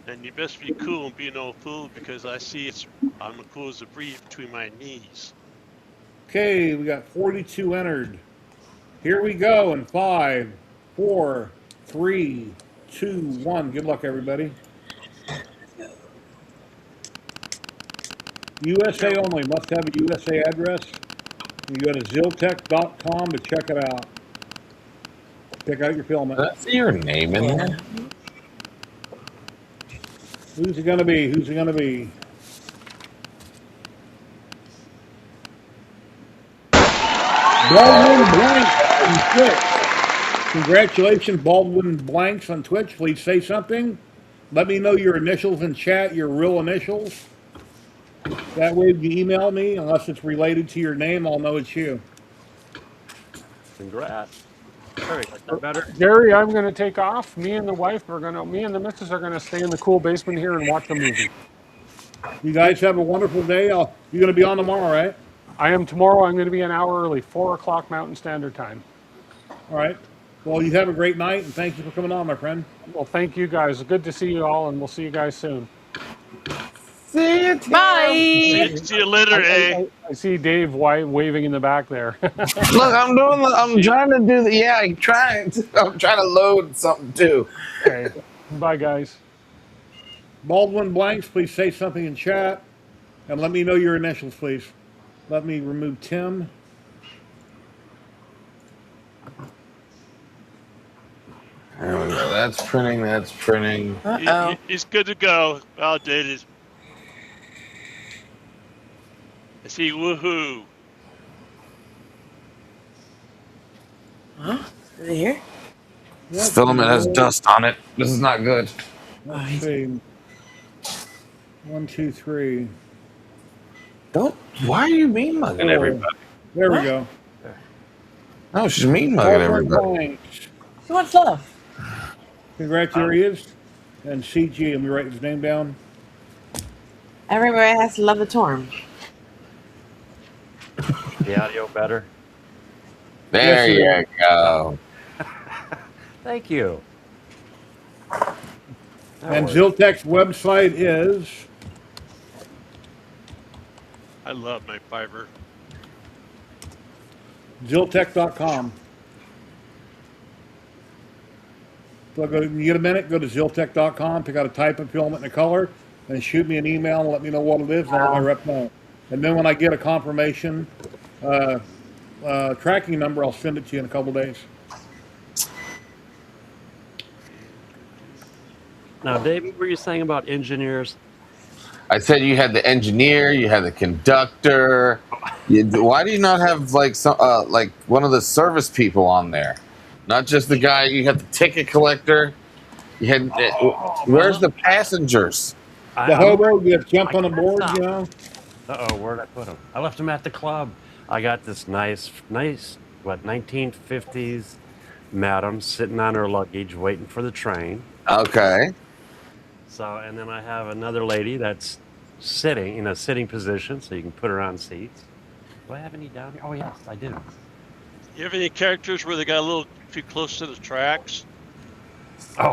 Speaker 6: And you best be cool and be no fool because I see I'm cool as a breeze between my knees.
Speaker 3: Okay, we got 42 entered. Here we go in 5, 4, 3, 2, 1. Good luck, everybody. USA only. Must have a USA address. You go to ziltech.com to check it out. Pick out your filament.
Speaker 5: Did I see your name in there?
Speaker 3: Who's it gonna be? Who's it gonna be? Baldwin Blanks on Twitch. Congratulations, Baldwin Blanks on Twitch. Please say something. Let me know your initials in chat, your real initials. That way, if you email me, unless it's related to your name, I'll know it's you.
Speaker 6: Congrats. All right, like that better?
Speaker 9: Gary, I'm going to take off. Me and the missus are going to stay in the cool basement here and watch a movie.
Speaker 3: You guys have a wonderful day. You're going to be on tomorrow, right?
Speaker 9: I am tomorrow. I'm going to be an hour early, 4 o'clock Mountain Standard Time.
Speaker 3: All right. Well, you have a great night, and thank you for coming on, my friend.
Speaker 9: Well, thank you guys. Good to see you all, and we'll see you guys soon.
Speaker 5: See you, Tim.
Speaker 7: Bye.
Speaker 6: See you later, eh?
Speaker 9: I see Dave waving in the back there.
Speaker 5: Look, I'm trying to do the. Yeah, I'm trying to load something too.
Speaker 9: Okay. Bye, guys.
Speaker 3: Baldwin Blanks, please say something in chat, and let me know your initials, please. Let me remove Tim.
Speaker 5: There we go. That's printing. That's printing.
Speaker 6: He's good to go. Validated. I see woohoo.
Speaker 7: Huh? Is it here?
Speaker 5: This filament has dust on it. This is not good.
Speaker 3: Let's see. 1, 2, 3.
Speaker 5: Don't. Why are you mean mugging everybody?
Speaker 3: There we go.
Speaker 5: No, she's mean mugging
Speaker 3: Baldwin
Speaker 5: everybody.
Speaker 3: Blanks.
Speaker 7: So much love.
Speaker 3: Congratulations. And CG, let me write his name down.
Speaker 7: Everybody has to love the Torm.
Speaker 11: The audio better?
Speaker 5: There
Speaker 3: Yes,
Speaker 5: you go.
Speaker 11: Thank you.
Speaker 3: And Ziltech's website is
Speaker 6: I love my fiber.
Speaker 3: Ziltech.com. So you get a minute, go to Ziltech.com, pick out a type of filament and a color, and shoot me an email and let me know what it is, and I'll let my rep know. And then when I get a confirmation tracking number, I'll send it to you in a couple days.
Speaker 11: Now, Dave, what were you saying about engineers?
Speaker 5: I said you had the engineer, you had the conductor. Why do you not have like like one of the service people on there? Not just the guy. You had the ticket collector. You had. Where's the passengers?
Speaker 3: The hobo that jump on the board, you know.
Speaker 11: Uh-oh, where'd I put him? I left him at the club. I got this nice, what, 1950s madam sitting on her luggage waiting for the train.
Speaker 5: Okay.
Speaker 11: So, and then I have another lady that's sitting in a sitting position, so you can put her on seats. Do I have any down here? Oh, yes, I do.
Speaker 6: You have any characters where they got a little too close to the tracks?
Speaker 11: Oh,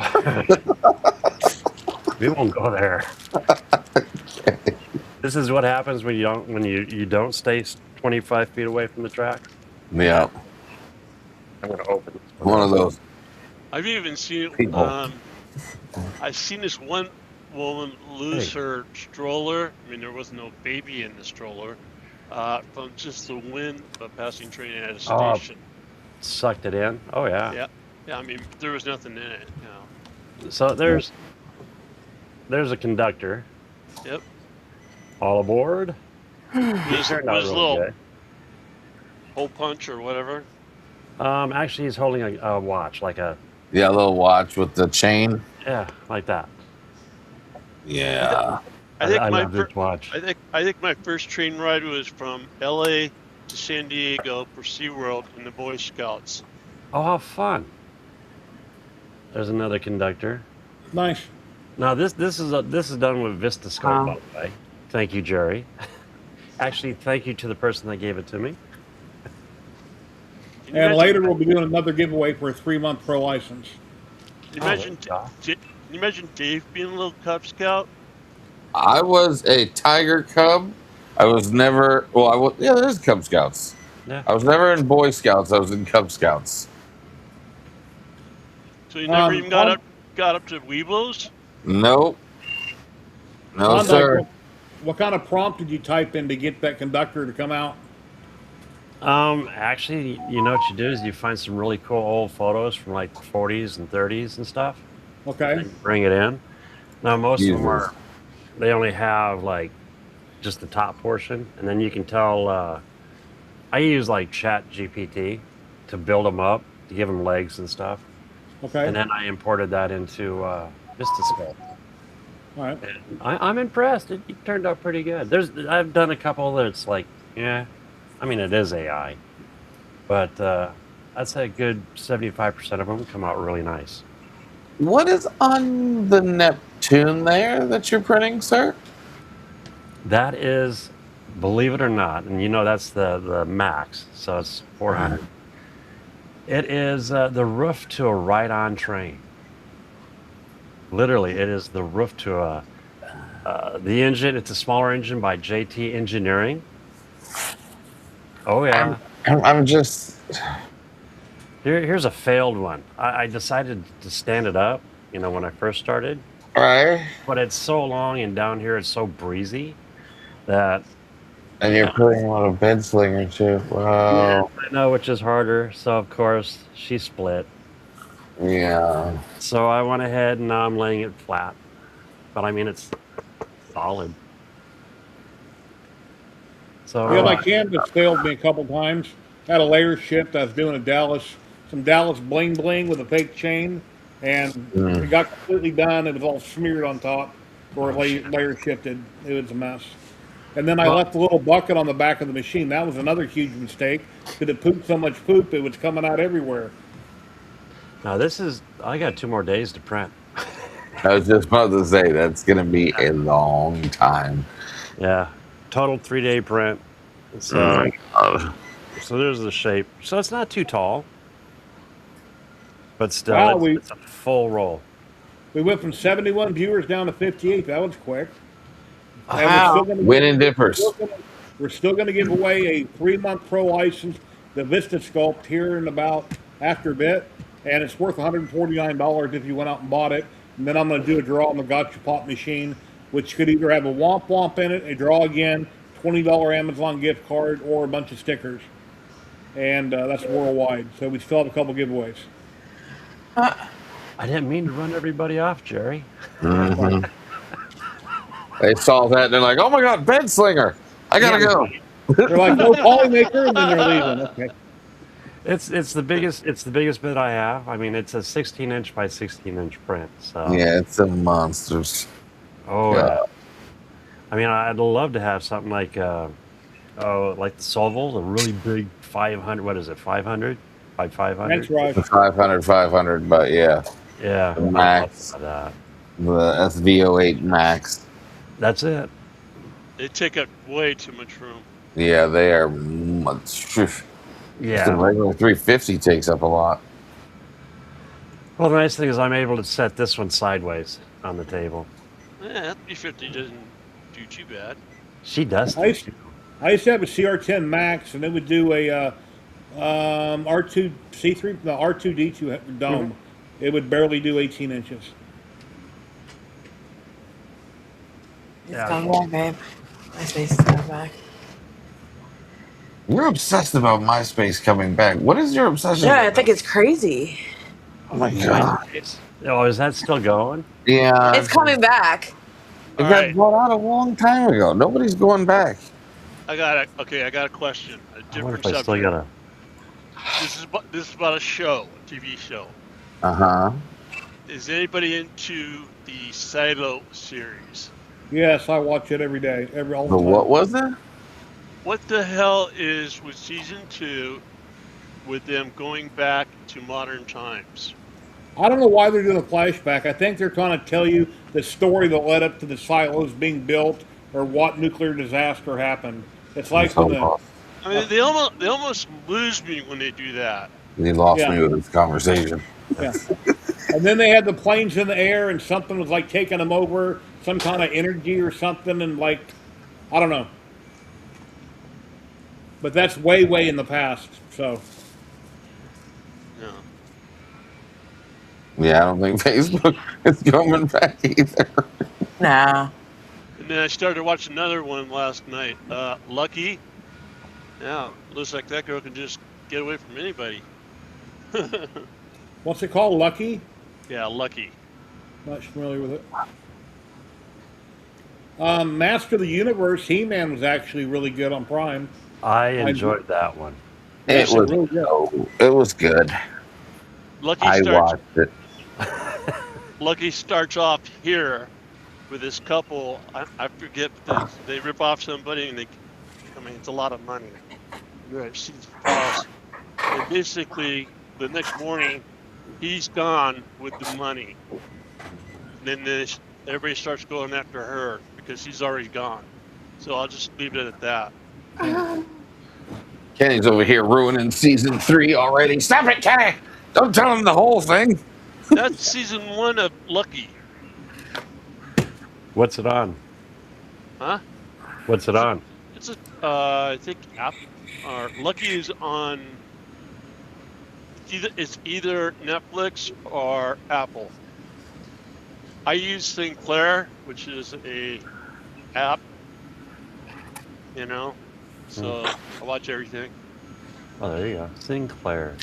Speaker 11: we won't go there. This is what happens when you don't stay 25 feet away from the track.
Speaker 5: Yeah.
Speaker 11: I'm gonna open this
Speaker 5: One of those.
Speaker 6: I've even seen
Speaker 5: People.
Speaker 6: I've seen this one woman lose her stroller. I mean, there was no baby in the stroller from just the wind of a passing train at a station.
Speaker 11: Sucked it in. Oh yeah.
Speaker 6: Yeah, yeah. I mean, there was nothing in it. You know.
Speaker 11: So there's a conductor.
Speaker 6: Yep.
Speaker 11: All aboard.
Speaker 6: Was
Speaker 11: Not
Speaker 6: a
Speaker 11: really
Speaker 6: little
Speaker 11: gay.
Speaker 6: hole punch or whatever.
Speaker 11: Actually, he's holding a watch, like a
Speaker 5: Yeah, a little watch with the chain.
Speaker 11: like that.
Speaker 5: Yeah.
Speaker 6: I think
Speaker 11: I
Speaker 6: my
Speaker 11: love this watch.
Speaker 6: I think my first train ride was from L.A. to San Diego for SeaWorld in the Boy Scouts.
Speaker 11: Oh, how fun! There's another conductor.
Speaker 3: Nice.
Speaker 11: Now this is done with vistasculpt, by the way. Thank you, Jerry. Actually, thank you to the person that gave it to me.
Speaker 3: And later we'll be doing another giveaway for a 3-month pro license.
Speaker 6: Can you imagine Dave being a little Cub Scout?
Speaker 5: I was a Tiger Cub. I was never. Well, I was. Yeah, there's Cub Scouts.
Speaker 11: Yeah.
Speaker 5: I was never in Boy Scouts. I was in Cub Scouts.
Speaker 6: So you never even got up to Weeblos?
Speaker 5: Nope. No,
Speaker 3: Klondike,
Speaker 5: sir.
Speaker 3: What kind of prompt did you type in to get that conductor to come out?
Speaker 11: Actually, you know what you do is you find some really cool old photos from like the 40s and 30s and stuff.
Speaker 3: Okay.
Speaker 11: And bring it in. Now most of them they only have like just the top portion, and then you can tell. I use like Chat GPT to build them up, to give them legs and stuff.
Speaker 3: Okay.
Speaker 11: And then I imported that into vistasculpt.
Speaker 3: All right.
Speaker 11: And I'm impressed. It turned out pretty good. I've done a couple that's like, yeah, I mean it is AI, but I'd say a good 75% of them come out really nice.
Speaker 5: What is on the Neptune there that you're printing, sir?
Speaker 11: That is, believe it or not, and you know that's the max, so it's 400. It is the roof to a ride-on train. Literally, it is the roof to a. The engine. It's a smaller engine by JT Engineering. Oh yeah.
Speaker 5: I'm just.
Speaker 11: Here's a failed one. I decided to stand it up. You know, when I first started.
Speaker 5: Right.
Speaker 11: But it's so long, and down here it's so breezy that.
Speaker 5: And you're putting on a bed slinger too. Wow.
Speaker 11: Yeah, I know, which is harder. So of course she split.
Speaker 5: Yeah.
Speaker 11: So I went ahead and now I'm laying it flat. But I mean it's solid. So
Speaker 3: Yeah, my canvas failed me a couple times. Had a layer shift. I was doing some Dallas bling bling with a fake chain, and it got completely done. It was all smeared on top, or layer shifted. It was a mess. And then I left a little bucket on the back of the machine. That was another huge mistake because it pooped so much poop it was coming out everywhere.
Speaker 11: now I got 2 more days to print.
Speaker 5: I was just about to say that's gonna be a long time.
Speaker 11: Yeah. Total 3-day print. So so there's the shape. So it's not too tall. But still
Speaker 3: Wow,
Speaker 11: it's a full roll.
Speaker 3: We went from 71 viewers down to 58. That was quick. And
Speaker 7: Wow.
Speaker 5: Winning dippers.
Speaker 3: We're still going to give away a 3-month pro license, the vistasculpt, here in about after a bit, and it's worth $149 if you went out and bought it. And then I'm going to do a draw on the Gotcha Pop machine, which could either have a Womp Womp in it, a draw again, $20 Amazon gift card, or a bunch of stickers. And that's worldwide. So we still have a couple giveaways.
Speaker 11: I didn't mean to run everybody off, Jerry.
Speaker 5: Mm-hmm. They saw that and they're like, "Oh my God, bed slinger! I gotta go."
Speaker 3: They're like, "No polymaker," and then they're leaving. Okay.
Speaker 11: It's the biggest bit I have. I mean, it's a 16-inch by 16-inch print. So
Speaker 5: Yeah, it's a monsters.
Speaker 11: oh
Speaker 5: Yeah.
Speaker 11: yeah. I mean, I'd love to have something like the Sovel, the really big 500. What is it? 500 by 500.
Speaker 3: Thanks, Raj.
Speaker 5: The 500, but yeah,
Speaker 11: Yeah,
Speaker 5: the Max,
Speaker 11: I'd love
Speaker 5: the SV08 Max.
Speaker 11: that's it.
Speaker 6: They take up way too much room.
Speaker 5: Yeah, they are much. The
Speaker 11: Yeah.
Speaker 5: regular 350 takes up a lot.
Speaker 11: Well, the nice thing is I'm able to set this one sideways on the table.
Speaker 6: That 350 doesn't do too bad.
Speaker 11: She does.
Speaker 3: I used to have a CR10 Max, and it would do a R2C3, no, R2D2 dome. It would barely do 18 inches.
Speaker 7: It's coming back, babe. My space is coming back.
Speaker 5: You're obsessed about MySpace coming back. What is your obsession?
Speaker 7: Yeah, I think it's crazy.
Speaker 5: Oh my God.
Speaker 11: Oh, is that still going?
Speaker 5: Yeah.
Speaker 7: It's coming back.
Speaker 5: It
Speaker 6: All
Speaker 5: got
Speaker 6: right.
Speaker 5: brought out a long time ago. Nobody's going back.
Speaker 6: I got a question. A
Speaker 11: I wonder
Speaker 6: different
Speaker 11: if I still
Speaker 6: subject.
Speaker 11: gotta.
Speaker 6: This is about a show, a TV show.
Speaker 5: Uh-huh.
Speaker 6: Is anybody into the Silo series?
Speaker 3: Yes, I watch it every day, all the
Speaker 5: The
Speaker 3: time.
Speaker 5: what was that?
Speaker 6: What the hell is with season 2 with them going back to modern times?
Speaker 3: I don't know why they're doing a flashback. I think they're trying to tell you the story that led up to the silos being built or what nuclear disaster happened. It's like when the,
Speaker 6: I mean, they almost lose me when they do that.
Speaker 5: He lost
Speaker 3: Yeah.
Speaker 5: me with this conversation.
Speaker 3: yeah. And then they had the planes in the air and something was like taking them over, some kind of energy or something, and like, I don't know. But that's way, way in the past, so.
Speaker 6: No.
Speaker 5: Yeah, I don't think Facebook is coming back either.
Speaker 7: Nah.
Speaker 6: And then I started watching another one last night. Lucky. Yeah, looks like that girl can just get away from anybody.
Speaker 3: What's it called? Lucky?
Speaker 6: Yeah, Lucky.
Speaker 3: Not familiar with it. Master of the Universe, He-Man was actually really good on Prime.
Speaker 11: I enjoyed that one.
Speaker 5: It was
Speaker 3: really good.
Speaker 5: it was good.
Speaker 6: Lucky
Speaker 5: I
Speaker 6: starts.
Speaker 5: watched it.
Speaker 6: Lucky starts off here with this couple. I forget. They rip off somebody, and it's a lot of money. Right, she's false. And basically, the next morning, he's gone with the money. And then everybody starts going after her because he's already gone. So I'll just leave it at that.
Speaker 5: Kenny's over here ruining season 3 already. Stop it, Kenny! Don't tell him the whole thing.
Speaker 6: That's season 1 of Lucky.
Speaker 11: What's it on?
Speaker 6: Huh?
Speaker 11: What's it on?
Speaker 6: It's a, I think Lucky is on. It's either Netflix or Apple. I use Sinclair, which is a app. You know, so I watch everything.
Speaker 11: Oh, there you go. Sinclair.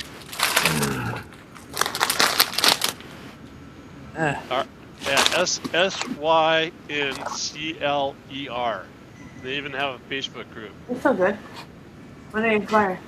Speaker 6: Yeah, SYNCLER. They even have a Facebook group.
Speaker 7: It's so good. When are you fire?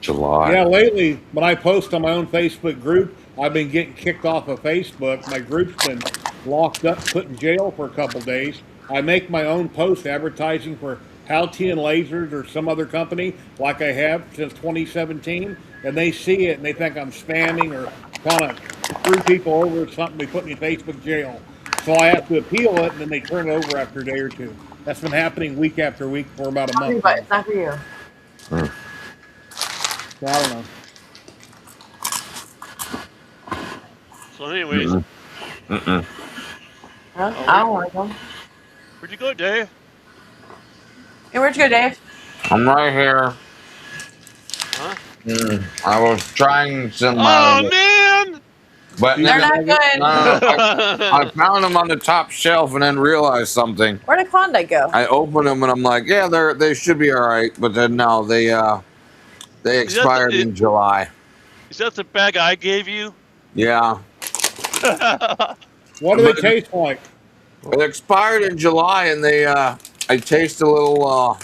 Speaker 5: July.
Speaker 3: Yeah, lately, when I post on my own Facebook group, I've been getting kicked off of Facebook. My group's been locked up, put in jail for a couple days. I make my own post advertising for Halcyon Lasers or some other company, like I have since 2017, and they see it and they think I'm spamming or trying to screw people over or something. They put me in Facebook jail. So I have to appeal it, and then they turn it over after a day or two. That's been happening week after week for about a month.
Speaker 7: But it's not for you.
Speaker 3: So I don't know.
Speaker 6: So, anyways,
Speaker 7: Huh? I don't want to go.
Speaker 6: where'd you go, Dave?
Speaker 7: Hey, where'd you go, Dave?
Speaker 5: I'm right here.
Speaker 6: Huh?
Speaker 5: I was trying some.
Speaker 6: Oh man!
Speaker 5: But
Speaker 7: They're
Speaker 5: then
Speaker 7: not good.
Speaker 5: I found them on the top shelf and then realized something.
Speaker 7: Where did Klondike go?
Speaker 5: I opened them and I'm like, yeah, they should be all right. But then no, they expired in July.
Speaker 6: Is that the bag I gave you?
Speaker 5: Yeah.
Speaker 3: What do they taste like?
Speaker 5: It expired in July and they I taste a little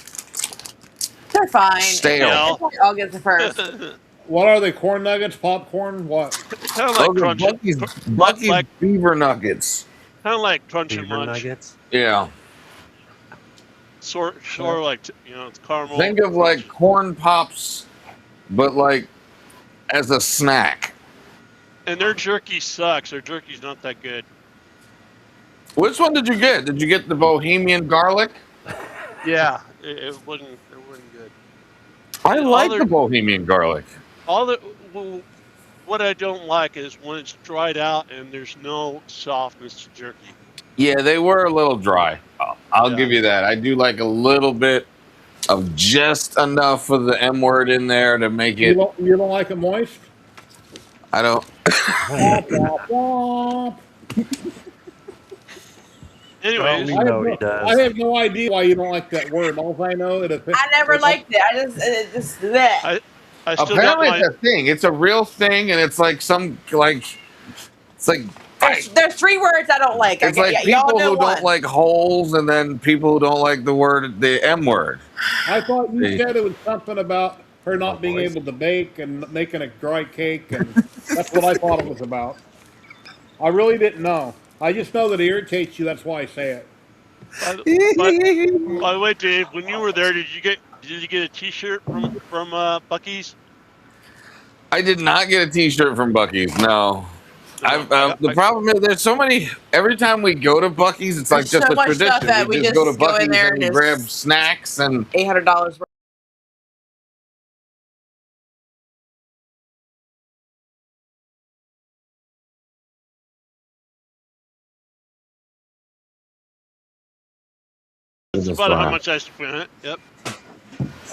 Speaker 7: They're fine.
Speaker 5: stale.
Speaker 7: It's like August the 1st.
Speaker 3: What are they? Corn nuggets, popcorn, what?
Speaker 6: Kind of like
Speaker 5: Those are Bucky's Beaver Nuggets.
Speaker 6: Kind of like Crunch and
Speaker 11: Beaver
Speaker 6: Munch.
Speaker 11: nuggets.
Speaker 5: Yeah.
Speaker 6: Sort of like it's caramel.
Speaker 5: Think of like corn pops, but like as a snack.
Speaker 6: And their jerky sucks. Their jerky's not that good.
Speaker 5: Which one did you get? Did you get the Bohemian garlic?
Speaker 6: Yeah, it wasn't good.
Speaker 5: I like the Bohemian garlic.
Speaker 6: What I don't like is when it's dried out and there's no softness to jerky.
Speaker 5: Yeah, they were a little dry. I'll give you that. I do like a little bit of just enough of the M word in there to make it.
Speaker 3: You don't like it moist?
Speaker 5: I don't.
Speaker 6: Anyways,
Speaker 3: I have no idea why you don't like that word. All I know is
Speaker 7: I never liked it. It just that.
Speaker 6: I still
Speaker 5: Apparently,
Speaker 6: got
Speaker 5: it's a thing. It's a real thing, and it's like it's like.
Speaker 7: There's 3 words I don't like.
Speaker 5: It's like people who don't like holes, and then people who don't like the M word.
Speaker 3: I thought you said it was something about her not being able to bake and making a dry cake, and that's what I thought it was about. I really didn't know. I just know that it irritates you. That's why I say it.
Speaker 6: By the way, Dave, when you were there, did you get a T-shirt from Bucky's?
Speaker 5: I did not get a T-shirt from Bucky's. No. The problem is there's so many. Every time we go to Bucky's, it's like just a tradition. We just go to Bucky's and we grab snacks and
Speaker 7: $800 worth.
Speaker 6: That's about how much I spent. Yep.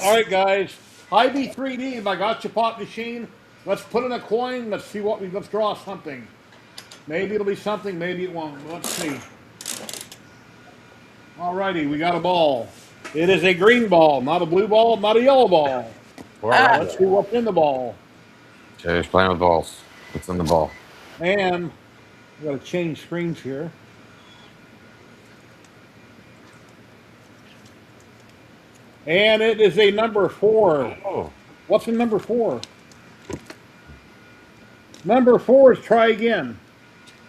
Speaker 3: All right, guys. IB3D, my gotcha pot machine. Let's put in a coin. Let's see let's draw something. Maybe it'll be something. Maybe it won't. Let's see. All righty, we got a ball. It is a green ball, not a blue ball, not a yellow ball. Let's see what's in the ball.
Speaker 5: Jerry's playing with balls. What's in the ball?
Speaker 3: And we got to change screens here. And it is a number 4.
Speaker 11: Oh.
Speaker 3: What's in number 4? Number 4 is try again.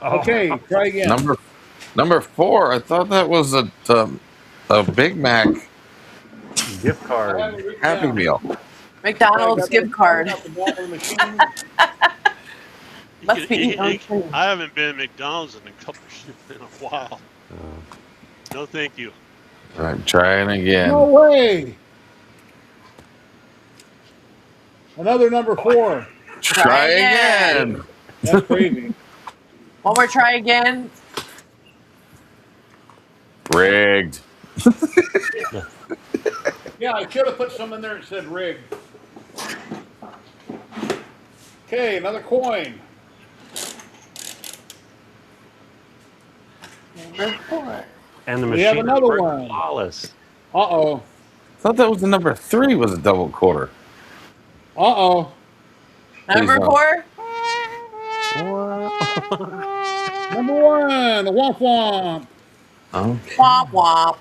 Speaker 3: Okay, try again.
Speaker 5: Number 4. I thought that was a Big Mac
Speaker 11: gift card.
Speaker 5: Happy Meal.
Speaker 7: McDonald's gift card.
Speaker 6: Must be. I haven't been at McDonald's in a while. No, thank you.
Speaker 5: All right, trying again.
Speaker 3: No way. Another number 4.
Speaker 5: Try again.
Speaker 3: That's crazy.
Speaker 7: One more try again.
Speaker 5: Rigged.
Speaker 3: Yeah, I should have put some in there and said rig. Okay, another coin.
Speaker 7: Number 4.
Speaker 11: And the
Speaker 3: We have
Speaker 11: machine
Speaker 3: another
Speaker 11: worked
Speaker 3: one.
Speaker 11: flawless.
Speaker 3: Uh-oh.
Speaker 5: Thought that was the number 3 was a double quarter.
Speaker 3: Uh-oh.
Speaker 7: Number
Speaker 5: don't.
Speaker 7: 4.
Speaker 3: Number 1, the womp womp.
Speaker 5: Oh.
Speaker 7: Womp womp.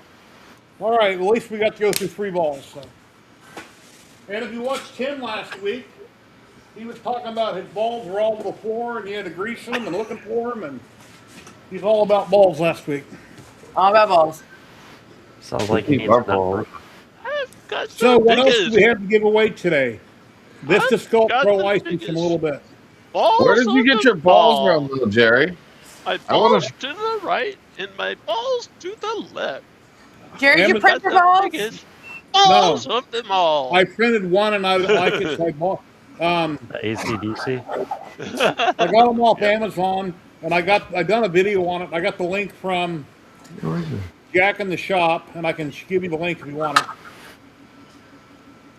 Speaker 3: All right, at least we got to go through 3 balls. So. And if you watched Tim last week, he was talking about his balls were all over the floor and he had to grease them and looking for them, and he's all about balls last week.
Speaker 7: All about balls.
Speaker 11: Sounds like he
Speaker 5: Keep
Speaker 11: needs
Speaker 5: our
Speaker 11: a number.
Speaker 5: balls.
Speaker 6: I've got
Speaker 3: So
Speaker 6: the
Speaker 3: what else do
Speaker 6: biggest
Speaker 3: we have to give away today? Vistasculpt
Speaker 6: got
Speaker 3: Pro
Speaker 6: the
Speaker 3: license in a
Speaker 6: biggest.
Speaker 3: little bit.
Speaker 6: balls.
Speaker 5: Where did you
Speaker 6: on
Speaker 5: get
Speaker 6: the
Speaker 5: your balls
Speaker 6: ball.
Speaker 5: from, little Jerry?
Speaker 6: My
Speaker 5: I wanna-
Speaker 6: balls to the right and my balls to the left.
Speaker 7: Jerry, did you
Speaker 3: Amazon-
Speaker 7: print
Speaker 6: Got
Speaker 7: your
Speaker 6: the
Speaker 7: balls?
Speaker 6: biggest balls of them all.
Speaker 3: I printed one and I like it, so I bought.
Speaker 11: The ACDC.
Speaker 3: I got them off Amazon, and I done a video on it. I got the link from Jack in the shop, and I can give you the link if you want it.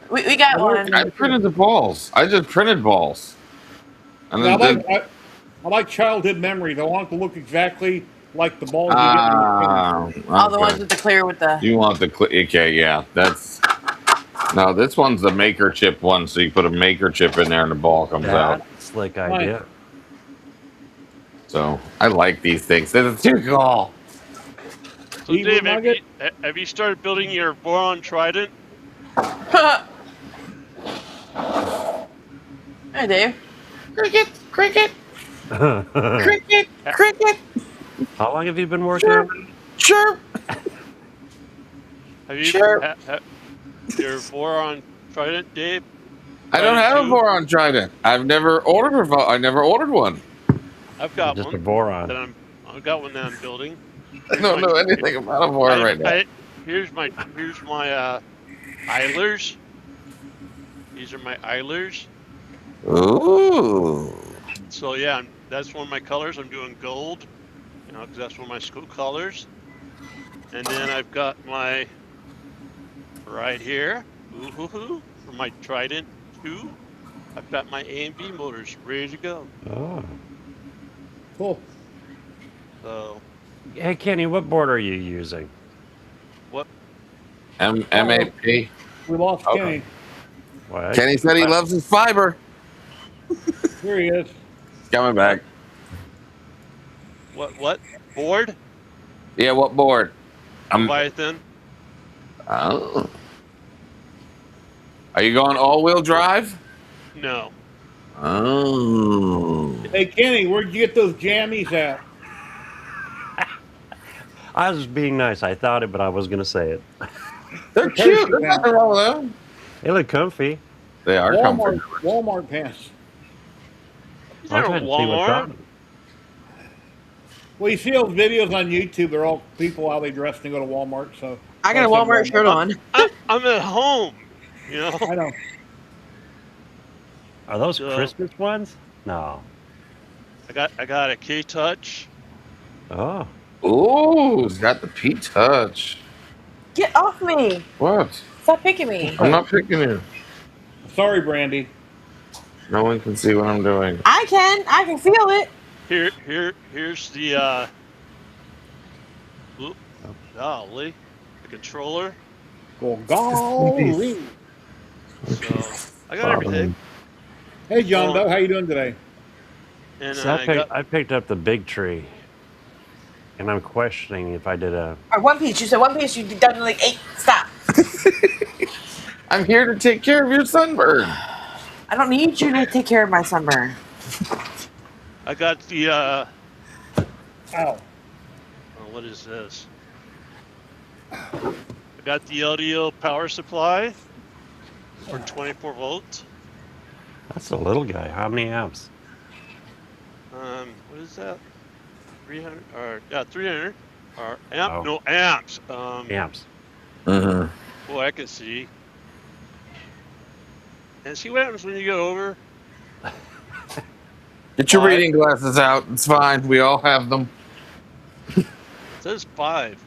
Speaker 7: We got one.
Speaker 5: I printed the balls. I just printed balls. And
Speaker 3: And
Speaker 5: then
Speaker 3: I like childhood memories. I want it to look exactly like the balls you get when you're
Speaker 7: All the ones with the clear with the.
Speaker 5: You want the okay, yeah. That's no. This one's the maker chip one, so you put a maker chip in there and the ball comes out.
Speaker 11: That's slick idea.
Speaker 5: So I like these things. They're too cool.
Speaker 6: So Dave, have you started building your boron trident?
Speaker 7: Hey, Dave.
Speaker 5: Cricket, cricket, cricket, cricket.
Speaker 11: How long have you been working on it?
Speaker 5: Sure.
Speaker 6: Have you
Speaker 5: Sure.
Speaker 6: your boron trident, Dave?
Speaker 5: I don't have a boron trident. I've never ordered one.
Speaker 6: I've got
Speaker 11: Just
Speaker 6: one.
Speaker 11: a boron.
Speaker 6: I've got one that I'm building.
Speaker 5: I don't know anything about a boron right now.
Speaker 6: Here's my eilers. These are my eilers.
Speaker 5: Ooh.
Speaker 6: So yeah, that's one of my colors. I'm doing gold, because that's one of my school colors. And then I've got my right here, for my Trident 2. I've got my A and B motors ready to go.
Speaker 11: Oh.
Speaker 3: Cool.
Speaker 6: So
Speaker 11: Hey, Kenny, what board are you using?
Speaker 6: what?
Speaker 5: MAP.
Speaker 3: We lost
Speaker 5: Okay.
Speaker 3: Kenny.
Speaker 11: What?
Speaker 5: Kenny said he loves his fiber.
Speaker 3: Here he is.
Speaker 5: Coming back.
Speaker 6: What? Board?
Speaker 5: Yeah, what board?
Speaker 6: Leviathan?
Speaker 5: Oh. Are you going all-wheel drive?
Speaker 6: No.
Speaker 5: Oh.
Speaker 3: Hey, Kenny, where'd you get those jammies at?
Speaker 11: I was being nice. I thought it, but I was going to say it.
Speaker 5: They're cute. There's nothing wrong with them.
Speaker 11: They look comfy.
Speaker 5: They are
Speaker 3: Walmart,
Speaker 5: comfy.
Speaker 3: Walmart pants.
Speaker 6: Is
Speaker 11: I'm
Speaker 6: there a
Speaker 11: trying to see what's
Speaker 6: Walmart?
Speaker 11: on them.
Speaker 3: Well, you see those videos on YouTube. They're all people how they dress and go to Walmart. So
Speaker 7: I got a Walmart shirt on.
Speaker 6: I'm at home.
Speaker 3: I know.
Speaker 11: Are those
Speaker 6: So-
Speaker 11: Christmas ones? No.
Speaker 6: I got a K-Touch.
Speaker 11: Oh.
Speaker 5: Ooh, it's got the P-Touch.
Speaker 7: Get off me.
Speaker 5: What?
Speaker 7: Stop picking me.
Speaker 5: I'm not picking you.
Speaker 3: Sorry, Brandy.
Speaker 5: No one can see what I'm doing.
Speaker 7: I can feel it.
Speaker 6: Here's the golly, the controller.
Speaker 3: Go golly.
Speaker 6: So I got everything.
Speaker 3: Hey, John Doe, how you doing today?
Speaker 6: And
Speaker 11: See, I picked up the big tree, and I'm questioning if I did a.
Speaker 7: Or One Piece. You said One Piece. You done like 8. Stop.
Speaker 5: I'm here to take care of your sunburn.
Speaker 7: I don't need you to take care of my sunburn.
Speaker 6: I got the
Speaker 3: Ow.
Speaker 6: what is this? I got the LDO power supply for 24 volts.
Speaker 11: That's a little guy. How many amps?
Speaker 6: What is that? 300 or 300 or amp?
Speaker 11: Oh.
Speaker 6: No amps.
Speaker 11: Amps.
Speaker 5: Mm-hmm.
Speaker 6: Boy, I can see. And see what happens when you get over.
Speaker 5: Get your
Speaker 6: 5.
Speaker 5: reading glasses out. It's fine. We all have them.
Speaker 6: It says 5.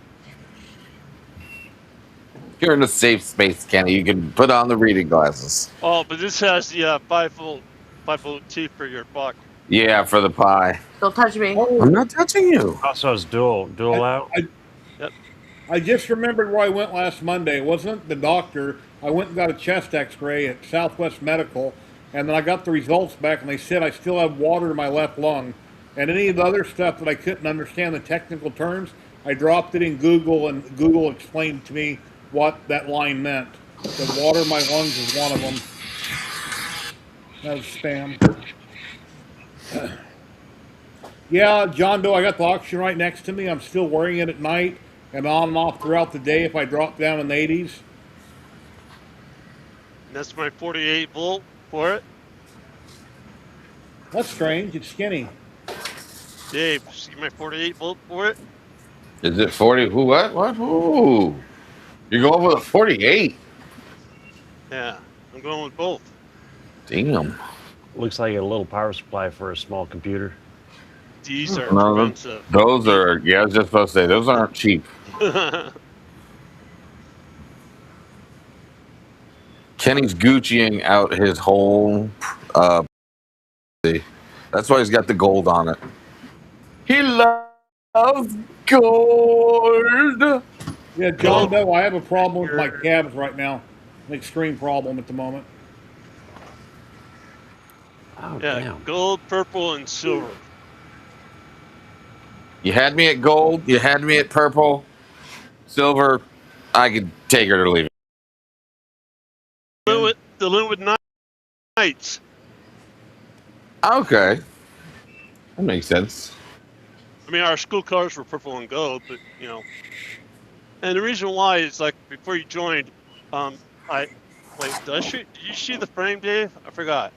Speaker 5: You're in a safe space, Kenny. You can put on the reading glasses.
Speaker 6: Oh, but this has the 5-volt teeth for your buck.
Speaker 5: Yeah, for the pie.
Speaker 7: Don't touch me.
Speaker 5: I'm not touching you.
Speaker 11: Also, it's dual out.
Speaker 3: I just remembered where I went last Monday. It wasn't the doctor. I went and got a chest x-ray at Southwest Medical, and then I got the results back, and they said I still have water in my left lung. And any of the other stuff that I couldn't understand the technical terms, I dropped it in Google, and Google explained to me what that line meant. The water in my lungs is one of them. That was spam. Yeah, John Doe, I got the oxygen right next to me. I'm still wearing it at night and on and off throughout the day if I drop down in the 80s.
Speaker 6: And that's my 48 volt for it.
Speaker 3: That's strange. It's skinny.
Speaker 6: Dave, see my 48 volt for it?
Speaker 5: Is it 40? Who? What? What? Ooh. You're going with a 48.
Speaker 6: Yeah, I'm going with both.
Speaker 5: Damn.
Speaker 11: Looks like a little power supply for a small computer.
Speaker 6: These are
Speaker 5: No,
Speaker 6: expensive.
Speaker 5: those are, yeah, I was just about to say, those aren't cheap. Kenny's Gucciing out his whole, that's why he's got the gold on it. He loves gold.
Speaker 3: Yeah, John Doe, I have a problem with my cabs right now. An extreme problem at the moment.
Speaker 11: Oh,
Speaker 6: Yeah,
Speaker 11: damn.
Speaker 6: gold, purple, and silver.
Speaker 5: You had me at gold, you had me at purple, silver, I could take her or leave it.
Speaker 6: The Linwood Knights.
Speaker 5: Okay. That makes sense.
Speaker 6: I mean, our school colors were purple and gold, but you know. And the reason why is like before you joined, did you see the frame, Dave? I forgot.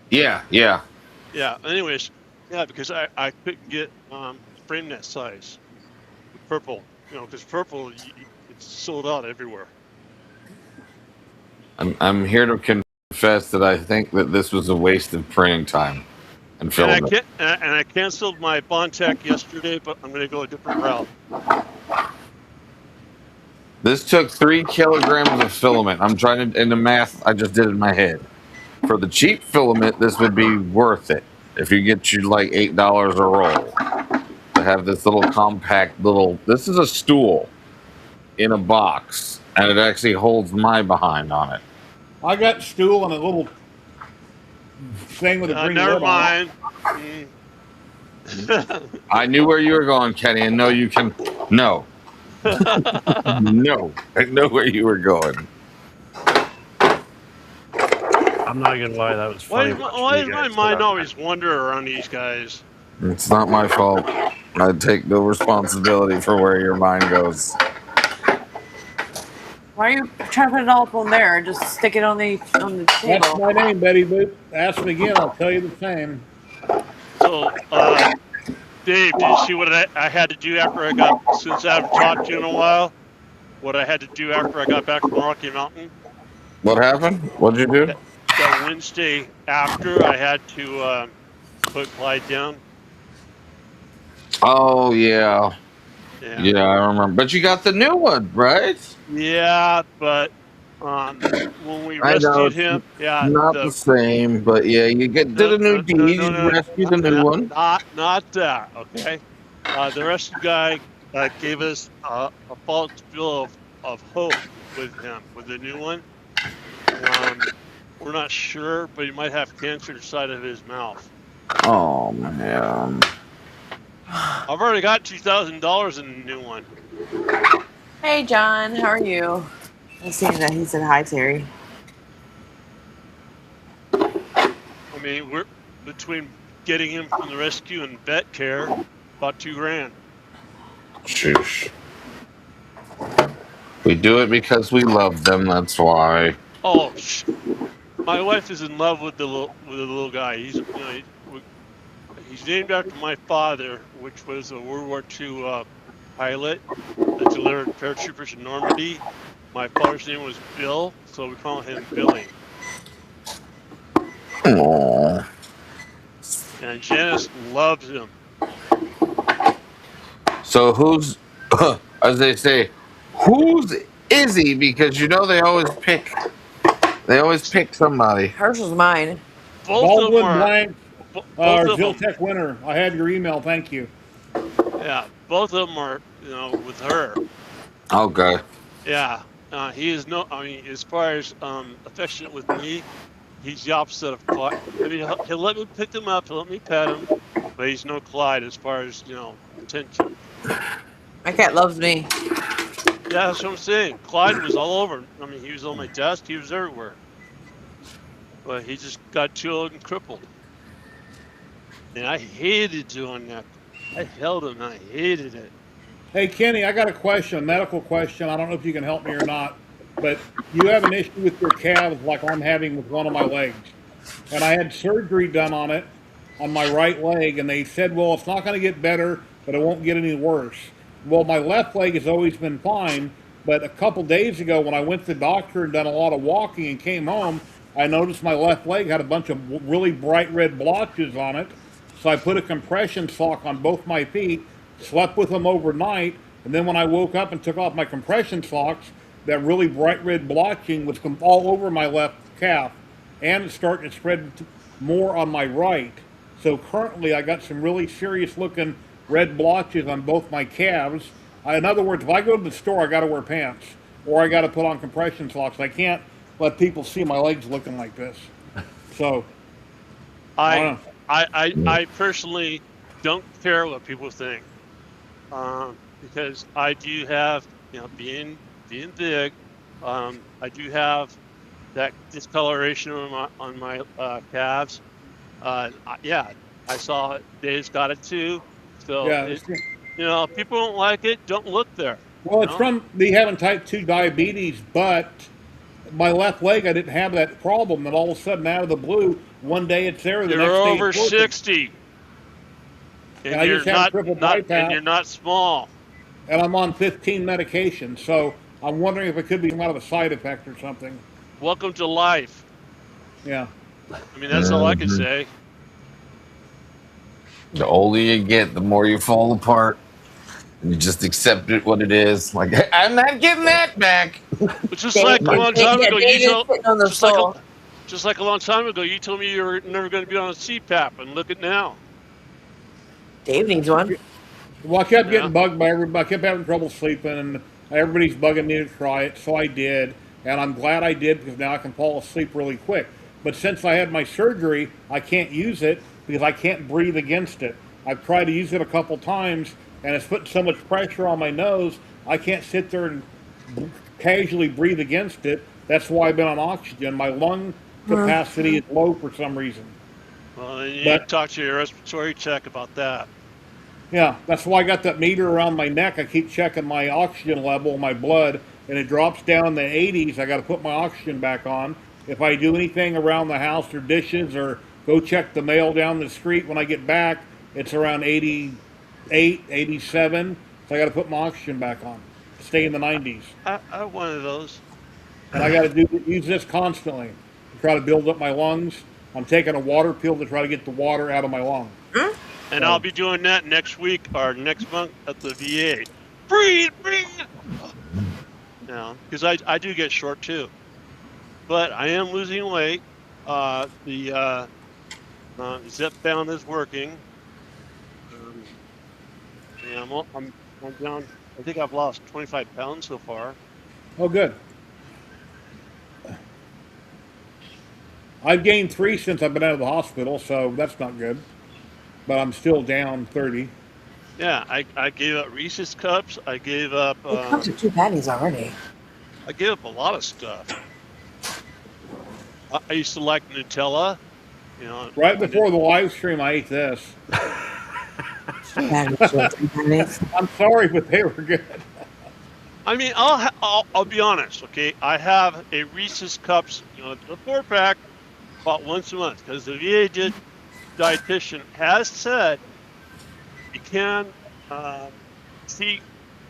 Speaker 5: Yeah.
Speaker 6: Yeah. Anyways, yeah, because I couldn't get frame that size. Purple, you know, because purple it's sold out everywhere.
Speaker 5: I'm here to confess that I think that this was a waste of printing time and filming.
Speaker 6: And I canceled my Bondtech yesterday, but I'm going to go a different route.
Speaker 5: This took 3 kilograms of filament. I'm trying to, in the math I just did in my head. For the cheap filament, this would be worth it. If you get you like $8 a roll. To have this little compact this is a stool in a box, and it actually holds my behind on it.
Speaker 3: I got stool and a little thing with a green
Speaker 6: Never
Speaker 3: lid on
Speaker 6: mind.
Speaker 5: I knew where you were going, Kenny, and no, you can. No. No. I know where you were going.
Speaker 11: I'm not gonna lie, that was funny.
Speaker 6: Why does my mind always wander around these guys?
Speaker 5: It's not my fault. I take no responsibility for where your mind goes.
Speaker 7: Why are you trying to put it all up on there? Just stick it on the
Speaker 3: That's
Speaker 7: table.
Speaker 3: my name, Betty Boop. Ask me again, I'll tell you the same.
Speaker 6: So, Dave, did you see what I had to do after since I haven't talked to you in a while? What I had to do after I got back from Rocky Mountain?
Speaker 5: What happened? What'd you do?
Speaker 6: That Wednesday after, I had to put Clyde down.
Speaker 5: Oh, yeah. Yeah, I remember. But you got the new one, right?
Speaker 6: Yeah, but when we rescued him,
Speaker 5: not the same, but yeah, you did a new deed. You rescued a new one.
Speaker 6: Not that, okay? The rescue guy gave us a false bill of hope with him, with the new one. We're not sure, but he might have cancer inside of his mouth.
Speaker 5: Oh, man.
Speaker 6: I've already got $2,000 in the new one.
Speaker 7: Hey, John, how are you? I see that he said hi, Terry.
Speaker 6: I mean, we're between getting him from the rescue and vet care, about $2,000.
Speaker 5: Sheesh. We do it because we love them. That's why.
Speaker 6: Oh, my wife is in love with the little guy. He's named after my father, which was a World War II pilot that delivered paratroopers in Normandy. My father's name was Bill, so we call him Billy.
Speaker 5: Aww.
Speaker 6: And Janice loves him.
Speaker 5: So who's, as they say, who's Izzy? Because you know they always pick somebody.
Speaker 7: Hers was mine.
Speaker 6: Both of them
Speaker 3: Baldwin
Speaker 6: are.
Speaker 3: Blank,
Speaker 6: Both
Speaker 3: our
Speaker 6: of them.
Speaker 3: Ziltech winner. I had your email. Thank you.
Speaker 6: Yeah, both of them are. With her.
Speaker 5: Okay.
Speaker 6: Yeah. He is no. I mean, as far as affectionate with me, he's the opposite of Clyde. I mean, he'll let me pick him up. He'll let me pet him, but he's no Clyde as far as attention.
Speaker 7: My cat loves me.
Speaker 6: Yeah, that's what I'm saying. Clyde was all over. I mean, he was on my desk. He was everywhere. But he just got too old and crippled. And I hated doing that. I held him and I hated it.
Speaker 3: Hey, Kenny, I got a question, a medical question. I don't know if you can help me or not, but you have an issue with your calves like I'm having with one of my legs. And I had surgery done on it, on my right leg, and they said, well, it's not going to get better, but it won't get any worse. Well, my left leg has always been fine, but a couple days ago when I went to the doctor and done a lot of walking and came home, I noticed my left leg had a bunch of really bright red blotches on it. So I put a compression sock on both my feet, slept with them overnight, and then when I woke up and took off my compression socks, that really bright red blotching was all over my left calf, and it's starting to spread more on my right. So currently I got some really serious looking red blotches on both my calves. In other words, if I go to the store, I got to wear pants, or I got to put on compression socks. I can't let people see my legs looking like this. So
Speaker 6: I personally don't care what people think, because I do have, being big, I do have that discoloration on my calves. Yeah, I saw it. Dave's got it too. So
Speaker 3: yeah,
Speaker 6: people don't like it. Don't look there.
Speaker 3: well, it's from me having type 2 diabetes, but my left leg, I didn't have that problem. And all of a sudden, out of the blue, one day it's there, the
Speaker 6: You're
Speaker 3: next day
Speaker 6: over
Speaker 3: it's working.
Speaker 6: 60,
Speaker 3: And I just had triple bypass.
Speaker 6: and you're not small.
Speaker 3: And I'm on 15 medications, so I'm wondering if it could be some kind of a side effect or something.
Speaker 6: Welcome to life.
Speaker 3: Yeah.
Speaker 6: I mean, that's all I can say.
Speaker 5: The older you get, the more you fall apart. And you just accept it what it is. Like, I'm not getting that back.
Speaker 6: But just like a long time ago, just like a long time ago, you told me you were never going to be on a CPAP, and look at now.
Speaker 7: Dave needs one.
Speaker 3: Well, I kept getting bugged by everybody. I kept having trouble sleeping, and everybody's bugging me to try it, so I did. And I'm glad I did, because now I can fall asleep really quick. But since I had my surgery, I can't use it because I can't breathe against it. I've tried to use it a couple times, and it's putting so much pressure on my nose, I can't sit there and casually breathe against it. That's why I've been on oxygen. My lung capacity is low for some reason.
Speaker 6: Well, then you need to talk to your respiratory check about that.
Speaker 3: Yeah, that's why I got that meter around my neck. I keep checking my oxygen level, my blood, and it drops down in the 80s. I got to put my oxygen back on. If I do anything around the house or dishes or go check the mail down the street when I get back, it's around 88, 87. So I got to put my oxygen back on. Stay in the 90s.
Speaker 6: I have one of those.
Speaker 3: And I got to use this constantly to try to build up my lungs. I'm taking a water pill to try to get the water out of my lung.
Speaker 6: And I'll be doing that next week or next month at the VA. Breathe. Because I do get short too. But I am losing weight. The Zepbound is working. I'm down. I think I've lost 25 pounds so far.
Speaker 3: Oh, good. I've gained 3 since I've been out of the hospital, so that's not good. But I'm still down 30.
Speaker 6: Yeah, I gave up Reese's Cups. I gave up.
Speaker 7: It comes with 2 patties already.
Speaker 6: I gave up a lot of stuff. I used to like Nutella.
Speaker 3: Right before the live stream, I ate this. I'm sorry, but they were good.
Speaker 6: I mean, I'll be honest, okay? I have a Reese's Cups, the 4-pack, about once a month, because the VA dietitian has said you can see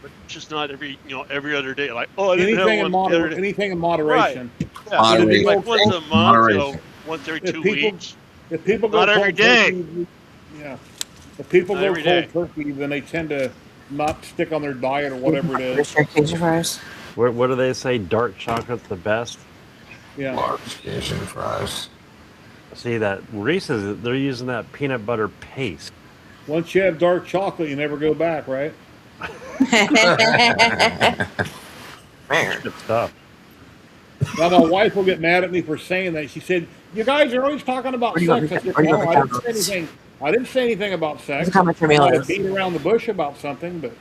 Speaker 6: but just not every other day. Like, oh, I didn't have one the other day.
Speaker 3: anything in
Speaker 6: Right.
Speaker 3: moderation.
Speaker 6: Yeah,
Speaker 5: Moderation.
Speaker 6: like once a month,
Speaker 5: Moderation.
Speaker 6: once every
Speaker 3: If
Speaker 6: 2
Speaker 3: people-
Speaker 6: weeks.
Speaker 3: If people go
Speaker 6: Not every
Speaker 3: cold
Speaker 6: day.
Speaker 3: turkey, yeah. If people
Speaker 6: Not
Speaker 3: go
Speaker 6: every
Speaker 3: cold
Speaker 6: day.
Speaker 3: turkey, then they tend to not stick on their diet or whatever it is.
Speaker 7: Cajun fries.
Speaker 11: What do they say? Dark chocolate's the best.
Speaker 3: Yeah.
Speaker 5: Large Cajun fries.
Speaker 11: See that Reese's? They're using that peanut butter paste.
Speaker 3: Once you have dark chocolate, you never go back, right?
Speaker 11: Good stuff.
Speaker 3: Now my wife will get mad at me for saying that. She said, "You guys are always talking about
Speaker 7: Where do you
Speaker 3: sex."
Speaker 7: go-
Speaker 3: I said,
Speaker 7: where do you go
Speaker 3: "No,
Speaker 7: for
Speaker 3: I didn't say
Speaker 7: McDonald's?
Speaker 3: anything. I didn't say anything about sex.
Speaker 7: How much your
Speaker 3: I
Speaker 7: meal
Speaker 3: might
Speaker 7: is?
Speaker 3: have beat around the bush about something, but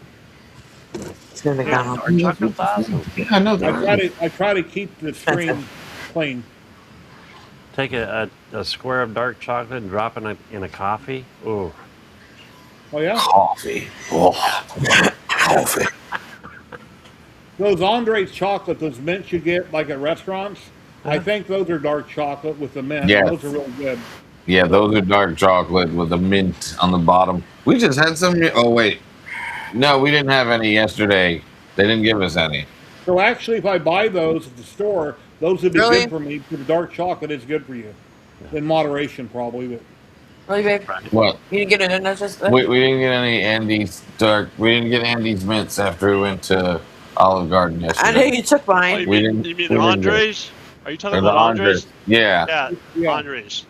Speaker 7: It's gonna McDonald's.
Speaker 11: Dark chocolate's awesome.
Speaker 5: Yeah, I know that.
Speaker 3: I try to keep the stream clean.
Speaker 11: Take a square of dark chocolate and drop it in a coffee. Ooh.
Speaker 3: Oh yeah,
Speaker 5: Coffee. Oh, coffee.
Speaker 3: those Andre's chocolate, those mints you get like at restaurants. I think those are dark chocolate with the mint.
Speaker 5: Yes.
Speaker 3: Those are real good.
Speaker 5: Yeah, those are dark chocolate with the mint on the bottom. We just had some. Oh wait, no, we didn't have any yesterday. They didn't give us any.
Speaker 3: So actually, if I buy those at the store, those would be
Speaker 7: Really?
Speaker 3: good for me. Because the dark chocolate is good for you, in moderation probably. But
Speaker 7: Really, babe?
Speaker 5: What?
Speaker 7: You didn't get it in just
Speaker 5: We didn't get any Andy's dark. We didn't get Andy's mints after we went to Olive Garden yesterday.
Speaker 7: I know you took
Speaker 6: Oh,
Speaker 7: mine.
Speaker 6: you
Speaker 5: We
Speaker 6: mean,
Speaker 5: didn't-
Speaker 6: you mean
Speaker 5: we
Speaker 6: the
Speaker 5: didn't get it.
Speaker 6: Andres? Are you talking
Speaker 5: Or the
Speaker 6: about Andres?
Speaker 5: Yeah,
Speaker 6: Yeah,
Speaker 3: Yeah.
Speaker 6: Andres.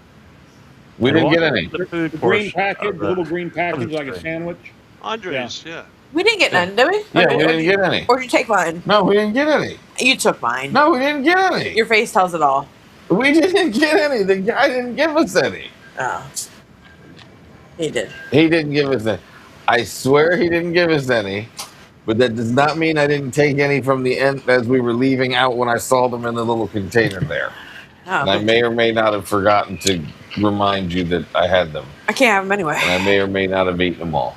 Speaker 5: we didn't get any.
Speaker 11: The food
Speaker 3: the green
Speaker 11: portion
Speaker 3: package,
Speaker 11: of
Speaker 3: the little green package
Speaker 11: the
Speaker 3: like a
Speaker 11: tray.
Speaker 3: sandwich.
Speaker 6: Andres, yeah.
Speaker 7: We didn't get none, did we?
Speaker 5: Yeah,
Speaker 7: Or
Speaker 5: we
Speaker 7: did
Speaker 5: didn't get any.
Speaker 7: Or did you take mine?
Speaker 5: No, we didn't get any.
Speaker 7: You took mine.
Speaker 5: No, we didn't get any.
Speaker 7: Your face tells it all.
Speaker 5: We didn't get any. The guy didn't give us any.
Speaker 7: Oh. He did.
Speaker 5: He didn't give us any. I swear he didn't give us any. But that does not mean I didn't take any from the end as we were leaving out when I saw them in the little container there. And I
Speaker 7: Oh,
Speaker 5: may or may not have forgotten to remind you that I had them.
Speaker 7: I can't have them anyway.
Speaker 5: And I may or may not have eaten them all.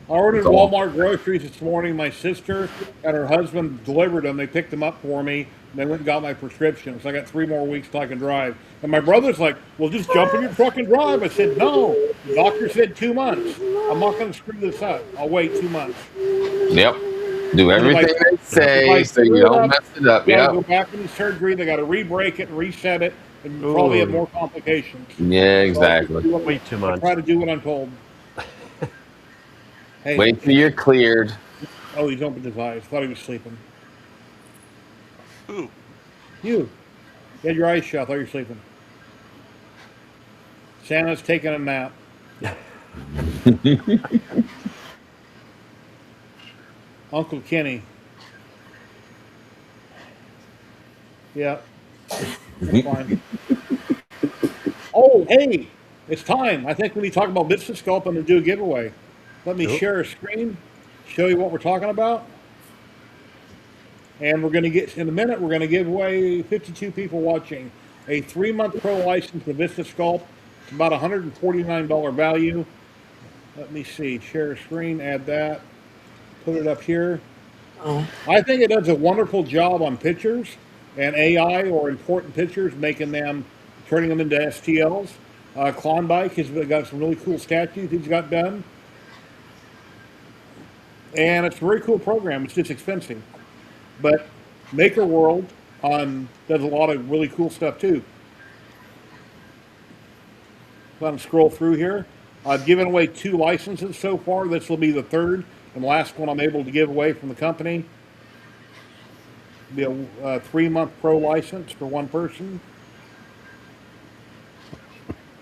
Speaker 3: I ordered
Speaker 5: Go on.
Speaker 3: Walmart groceries this morning. My sister and her husband delivered them. They picked them up for me. And they went and got my prescription. So I got 3 more weeks till I can drive. And my brother's like, "Well, just jump in your truck and drive." I said, "No. The doctor said 2 months. I'm not going to screw this up. I'll wait 2 months."
Speaker 5: Yep. Do everything they say so you don't mess it up.
Speaker 3: They gotta
Speaker 5: Yep.
Speaker 3: go back into surgery. They got to re-break it and reset it, and probably have
Speaker 11: Ooh.
Speaker 3: more complications.
Speaker 5: Yeah, exactly.
Speaker 3: So
Speaker 11: Wait 2
Speaker 3: I
Speaker 11: months.
Speaker 3: try to do what I'm told. Hey,
Speaker 5: Wait till you're cleared.
Speaker 3: oh, he's opened his eyes. Thought he was sleeping.
Speaker 6: Who?
Speaker 3: You had your eyes shut. Thought you were sleeping. Santa's taking a nap. Uncle Kenny. Yeah. That's fine. Oh, hey, it's time. I think we need to talk about vistasculpt and do a giveaway. Let me share a screen, show you what we're talking about. And we're going to get, in a minute, we're going to give away 52 people watching a 3-month pro license to vistasculpt. It's about $149 value. Let me see, share a screen, add that, put it up here.
Speaker 7: Oh.
Speaker 3: I think it does a wonderful job on pictures and AI or important pictures, making them, turning them into STLs. Klondike has got some really cool statues he's got done. And it's a very cool program. It's just expensive. But Maker World does a lot of really cool stuff too. Let me scroll through here. I've given away 2 licenses so far. This will be the 3rd and last one I'm able to give away from the company. It'll be a 3-month pro license for one person.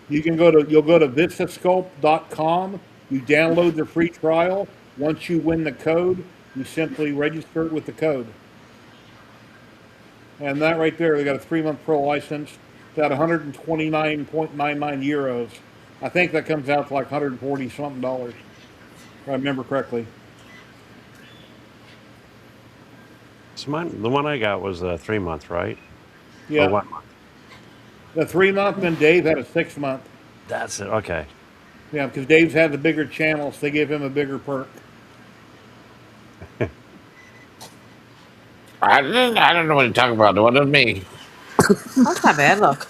Speaker 3: You'll go to vistasculpt.com. You download the free trial. Once you win the code, you simply register it with the code. And that right there, they got a 3-month pro license. It's at 129.99 euros. I think that comes out to like 140 something dollars, if I remember correctly.
Speaker 11: So the one I got was a 3-month, right? Or
Speaker 3: Yeah,
Speaker 11: 1 month.
Speaker 3: the 3-month, and Dave had a 6-month.
Speaker 11: That's it. Okay.
Speaker 3: Yeah, because Dave's had the bigger channel, so they give him a bigger perk.
Speaker 5: I don't know what you're talking about. What does it mean?
Speaker 7: That's not bad. Look.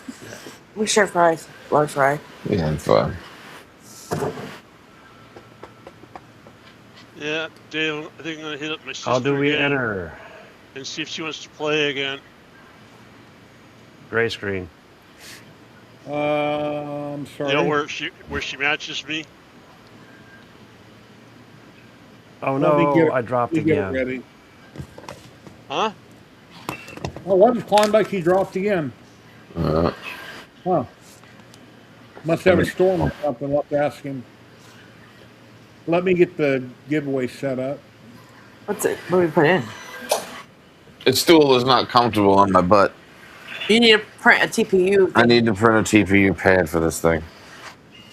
Speaker 7: We share fries. Large fry.
Speaker 5: Yeah, it's fun.
Speaker 6: Yeah, Dale, I think I'm gonna hit up my sister
Speaker 11: How do we
Speaker 6: again
Speaker 11: enter?
Speaker 6: and see if she wants to play again.
Speaker 11: Gray screen.
Speaker 3: I'm sorry.
Speaker 6: You know where she matches me?
Speaker 11: Oh
Speaker 3: Let me
Speaker 11: no,
Speaker 3: get it,
Speaker 11: I dropped
Speaker 3: let me get it
Speaker 11: again.
Speaker 3: ready.
Speaker 6: Huh?
Speaker 3: Oh, what is Klondike? He dropped again. Huh. Must have a storm or something. We'll have to ask him. Let me get the giveaway set up.
Speaker 7: What's it? What do we put in?
Speaker 5: Its stool is not comfortable on my butt.
Speaker 7: You need to print a TPU.
Speaker 5: I need to print a TPU pad for this thing.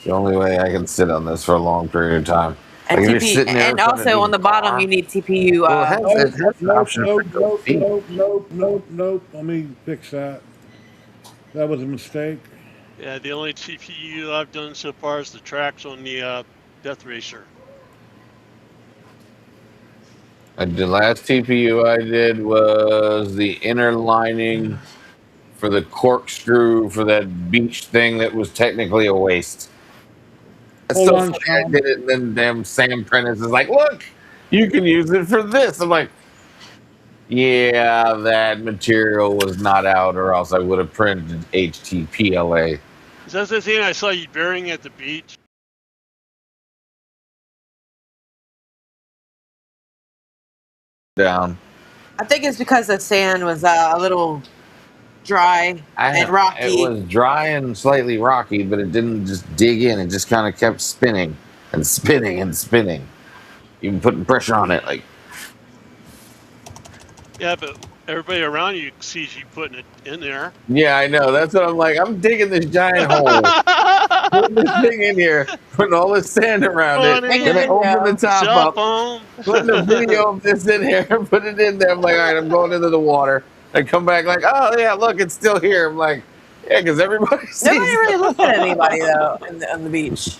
Speaker 5: The only way I can sit on this for a long period of time.
Speaker 7: And
Speaker 5: Like if you're
Speaker 7: TP,
Speaker 5: sitting there
Speaker 7: and
Speaker 5: in front of
Speaker 7: also on
Speaker 5: the
Speaker 7: the bottom
Speaker 5: car-
Speaker 7: you need TPU.
Speaker 5: Well, it has an
Speaker 3: Nope,
Speaker 5: option for
Speaker 3: nope,
Speaker 5: feet.
Speaker 3: nope. Let me fix that. That was a mistake.
Speaker 6: Yeah, the only TPU I've done so far is the tracks on the Death Racer.
Speaker 5: The last TPU I did was the inner lining for the corkscrew for that beach thing that was technically a waste. It's
Speaker 3: Hold
Speaker 5: so
Speaker 3: on,
Speaker 5: funny I
Speaker 3: Sean.
Speaker 5: did it, and then damn Sam Prentice is like, "Look, you can use it for this." I'm like, "Yeah, that material was not out, or else I would have printed HTPLA."
Speaker 6: Is that the thing I saw you burying at the beach?
Speaker 5: Down.
Speaker 7: I think it's because the sand was a little dry and rocky.
Speaker 5: It was dry and slightly rocky, but it didn't just dig in. It just kind of kept spinning and spinning and spinning. Even putting pressure on it, like.
Speaker 6: Yeah, but everybody around you sees you putting it in there.
Speaker 5: Yeah, I know. That's what I'm like. I'm digging this giant hole, putting this thing in here, putting all this sand around
Speaker 6: Funny.
Speaker 5: it. Then I open the top
Speaker 6: Cell
Speaker 5: up,
Speaker 6: phone.
Speaker 5: putting a video of this in here, put it in there. I'm like, all right, I'm going into the water. I come back like, oh yeah, look, it's still here. I'm like, yeah, because everybody sees.
Speaker 7: Nobody really looked at anybody though on the beach.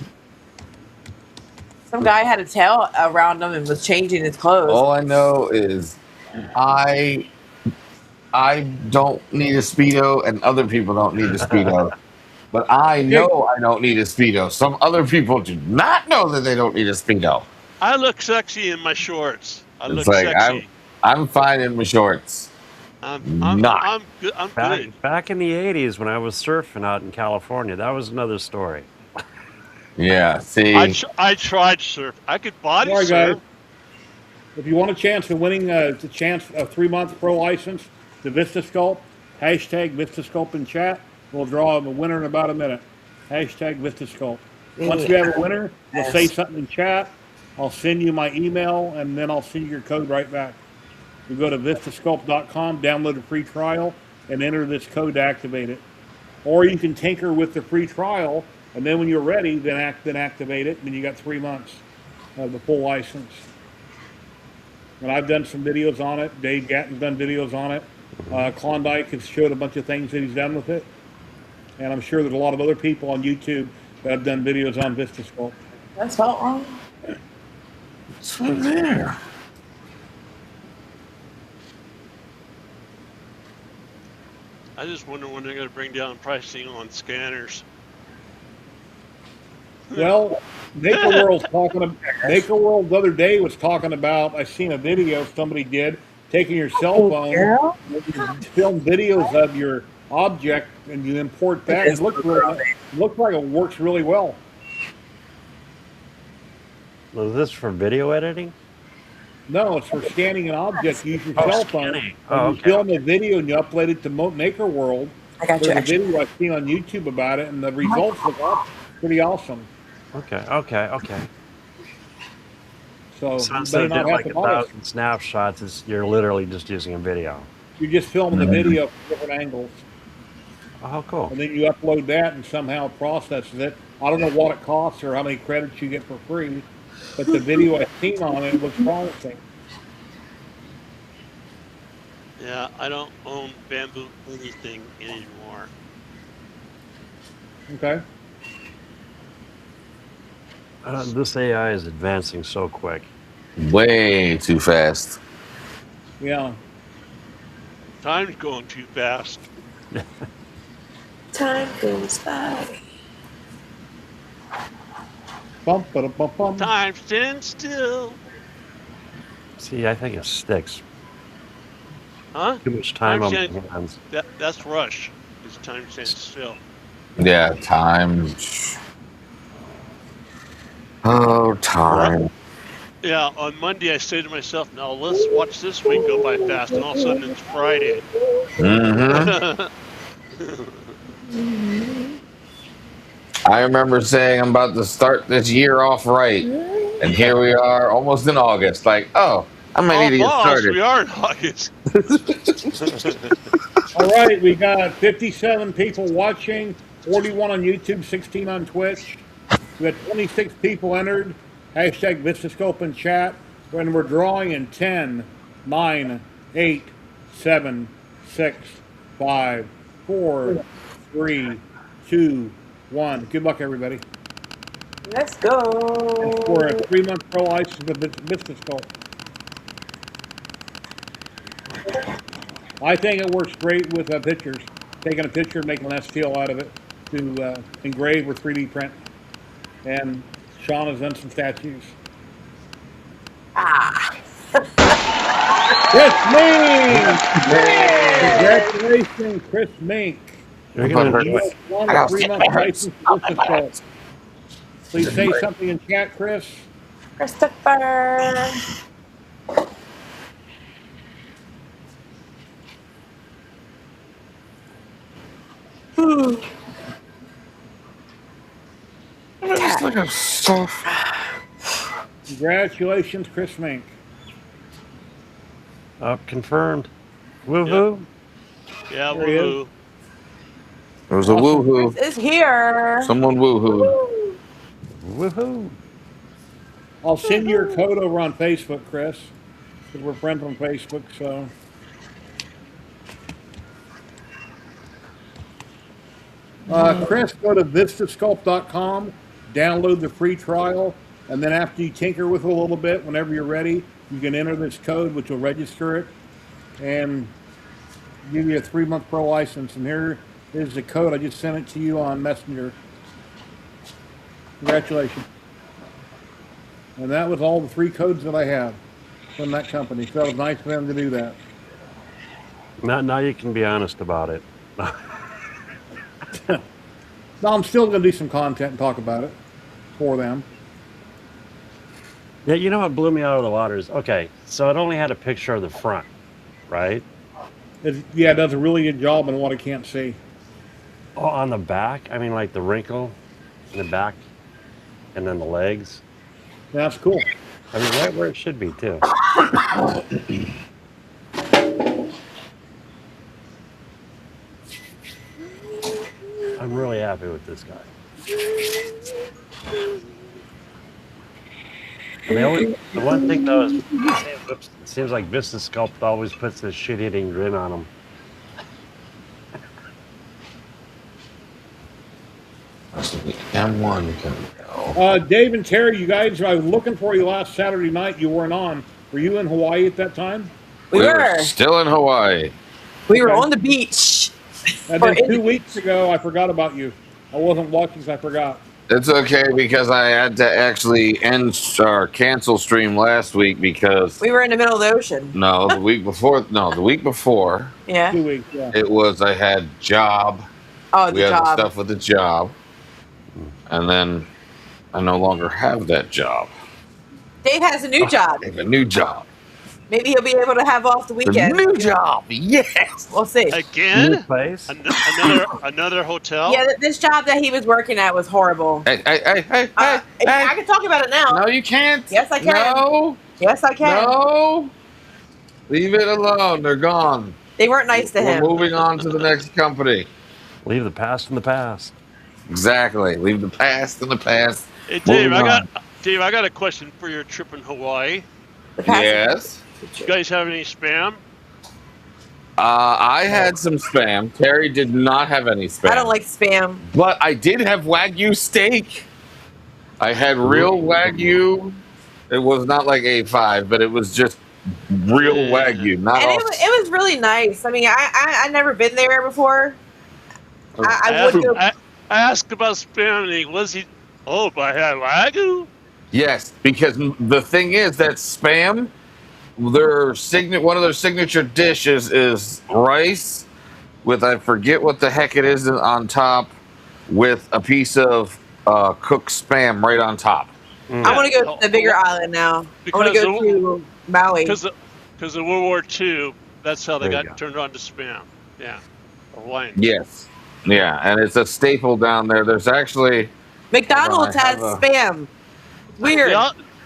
Speaker 7: Some guy had a tail around him and was changing his clothes.
Speaker 5: All I know is I don't need a Speedo, and other people don't need a Speedo. But I know I don't need a Speedo. Some other people do not know that they don't need a Speedo.
Speaker 6: I look sexy in my shorts. I
Speaker 5: It's
Speaker 6: look
Speaker 5: like
Speaker 6: sexy.
Speaker 5: I'm fine in my shorts.
Speaker 6: I'm good. I'm good.
Speaker 11: Back in the 80s when I was surfing out in California, that was another story.
Speaker 5: Yeah, see.
Speaker 6: I tried surf. I could body
Speaker 3: All right,
Speaker 6: surf.
Speaker 3: guys. If you want a chance of winning a 3-month pro license to vistasculpt, hashtag vistasculpt in chat. We'll draw a winner in about a minute. Hashtag vistasculpt. Once we have a winner, we'll say something in chat. I'll send you my email, and then I'll send you your code right back. You go to vistasculpt.com, download a free trial, and enter this code to activate it. Or you can tinker with the free trial, and then when you're ready, then activate it, and then you got 3 months of the full license. And I've done some videos on it. Dave Gatton's done videos on it. Klondike has showed a bunch of things that he's done with it. And I'm sure there's a lot of other people on YouTube that have done videos on vistasculpt.
Speaker 7: That's felt wrong.
Speaker 5: It's right there.
Speaker 6: I just wonder when they're going to bring down pricing on scanners.
Speaker 3: Well, Maker World's talking about, Maker World the other day was talking about, I seen a video somebody did, taking your cell phone, you film videos of your object, and you import that. It looks like it works really well.
Speaker 11: Was this for video editing?
Speaker 3: No, it's for scanning an object. Use your cell phone.
Speaker 11: Scanning.
Speaker 3: And you film a video and you upload it to Maker World.
Speaker 7: I got you.
Speaker 3: There's a video I've seen on YouTube about it, and the results look pretty awesome.
Speaker 11: Okay.
Speaker 3: So
Speaker 11: So
Speaker 3: you
Speaker 11: instead
Speaker 3: better
Speaker 11: of
Speaker 3: not
Speaker 11: doing
Speaker 3: have
Speaker 11: like
Speaker 3: to buy it.
Speaker 11: 1,000 snapshots, you're literally just using a video.
Speaker 3: You're just filming the video from different angles.
Speaker 11: Oh, cool.
Speaker 3: And then you upload that and somehow it processes it. I don't know what it costs or how many credits you get for free, but the video I've seen on it looks promising.
Speaker 6: Yeah, I don't own Bamboo anything anymore.
Speaker 3: Okay.
Speaker 11: This AI is advancing so quick.
Speaker 5: Way too fast.
Speaker 3: Yeah.
Speaker 6: Time's going too fast.
Speaker 7: Time goes by.
Speaker 3: Bump, ba-da-bum, bum.
Speaker 6: Time stands still.
Speaker 11: See, I think it sticks.
Speaker 6: Huh?
Speaker 11: Too much time on my
Speaker 6: Timestamp-
Speaker 11: hands.
Speaker 6: That's rush. It's time stands still.
Speaker 5: Yeah, time. Oh, time.
Speaker 6: Yeah, on Monday I say to myself, now let's watch this week go by fast, and all of a sudden it's Friday.
Speaker 5: Mm-hmm. I remember saying I'm about to start this year off right, and here we are, almost in August. Like, oh, I might need to get
Speaker 6: Almost, we
Speaker 5: started.
Speaker 6: are in August.
Speaker 3: All right, we got 57 people watching, 41 on YouTube, 16 on Twitch. We had 26 people entered. Hashtag vistasculpt in chat. When we're drawing in 10, 9, 8, 7, 6, 5, 4, 3, 2, 1. Good luck, everybody.
Speaker 7: Let's go.
Speaker 3: And for a 3-month pro license with vistasculpt. I think it works great with pictures. Taking a picture, making an STL out of it to engrave or 3D print. And Sean has done some statues. Chris Mink! Congratulations, Chris Mink.
Speaker 11: You're gonna enjoy it.
Speaker 3: Won a 3-month license with vistasculpt. Please say something in chat, Chris.
Speaker 7: Christopher.
Speaker 5: Just like a soft.
Speaker 3: Congratulations, Chris Mink.
Speaker 11: Confirmed. Woohoo!
Speaker 6: Yeah,
Speaker 3: There he is.
Speaker 6: woohoo.
Speaker 5: It was a woohoo.
Speaker 7: Is here.
Speaker 5: Someone woohoo.
Speaker 11: Woohoo!
Speaker 3: I'll send you your code over on Facebook, Chris, because we're friends on Facebook, so. Chris, go to vistasculpt.com, download the free trial, and then after you tinker with it a little bit, whenever you're ready, you can enter this code, which will register it, and give you a 3-month pro license. And here is the code. I just sent it to you on Messenger. Congratulations. And that was all the 3 codes that I have from that company. So it was nice for them to do that.
Speaker 11: Now you can be honest about it.
Speaker 3: No, I'm still going to do some content and talk about it for them.
Speaker 11: Yeah, you know what blew me out of the water is, okay, so it only had a picture of the front, right?
Speaker 3: Yeah, it does a really good job on what I can't see.
Speaker 11: Oh, on the back? I mean, like the wrinkle in the back and then the legs.
Speaker 3: That's cool.
Speaker 11: I mean, right where it should be, too. I'm really happy with this guy. And the one thing, though, is it seems like vistasculpt always puts this shit-eating grin on him.
Speaker 5: M1 can go.
Speaker 3: Dave and Terry, you guys, I was looking for you last Saturday night. You weren't on. Were you in Hawaii at that time?
Speaker 7: We were.
Speaker 5: Still in Hawaii.
Speaker 7: We were on the beach.
Speaker 3: And then 2 weeks ago, I forgot about you. I wasn't watching, so I forgot.
Speaker 5: It's okay because I had to actually end or cancel stream last week because
Speaker 7: We were in the middle of the ocean.
Speaker 5: no, the week before. No, the week before.
Speaker 7: Yeah.
Speaker 3: 2 weeks, yeah.
Speaker 5: It was I had job.
Speaker 7: Oh,
Speaker 5: We
Speaker 7: the
Speaker 5: had the
Speaker 7: job.
Speaker 5: stuff with the job, and then I no longer have that job.
Speaker 7: Dave has a new job.
Speaker 5: I have a new job.
Speaker 7: Maybe he'll be able to have off the
Speaker 5: The
Speaker 7: weekend.
Speaker 5: new job. Yes.
Speaker 7: We'll see.
Speaker 11: New
Speaker 6: Again?
Speaker 11: place.
Speaker 6: Another hotel?
Speaker 7: Yeah, this job that he was working at was horrible.
Speaker 5: Hey.
Speaker 7: I can talk about it now.
Speaker 5: No, you can't.
Speaker 7: Yes, I can.
Speaker 5: No.
Speaker 7: Yes, I can.
Speaker 5: No. Leave it alone. They're gone.
Speaker 7: They weren't nice to
Speaker 5: We're
Speaker 7: him.
Speaker 5: moving on to the next company.
Speaker 11: Leave the past in the past.
Speaker 5: Exactly. Leave the past in the past.
Speaker 6: Hey, Dave,
Speaker 5: Moving on.
Speaker 6: I got a question for your trip in Hawaii.
Speaker 7: The past-
Speaker 5: Yes.
Speaker 6: You guys have any spam?
Speaker 5: I had some spam. Terry did not have any spam.
Speaker 7: I don't like spam.
Speaker 5: But I did have Wagyu steak. I had real Wagyu. It was not like A5, but it was just real Wagyu. Not
Speaker 7: And
Speaker 5: all.
Speaker 7: it was really nice. I mean, I never been there before. I would go.
Speaker 6: I asked about spam, and but I had Wagyu?
Speaker 5: Yes, because the thing is that spam one of their signature dishes is rice with, I forget what the heck it is on top, with a piece of cooked spam right on top.
Speaker 7: I want to go to the bigger island now. I want to go to Maui.
Speaker 6: Because of World War II, that's how they
Speaker 11: There you
Speaker 6: got
Speaker 11: go.
Speaker 6: turned on to spam. Yeah. Hawaiian.
Speaker 5: Yes. Yeah, and it's a staple down there. There's actually
Speaker 7: McDonald's
Speaker 5: I
Speaker 7: has
Speaker 5: have a-
Speaker 7: spam. Weird.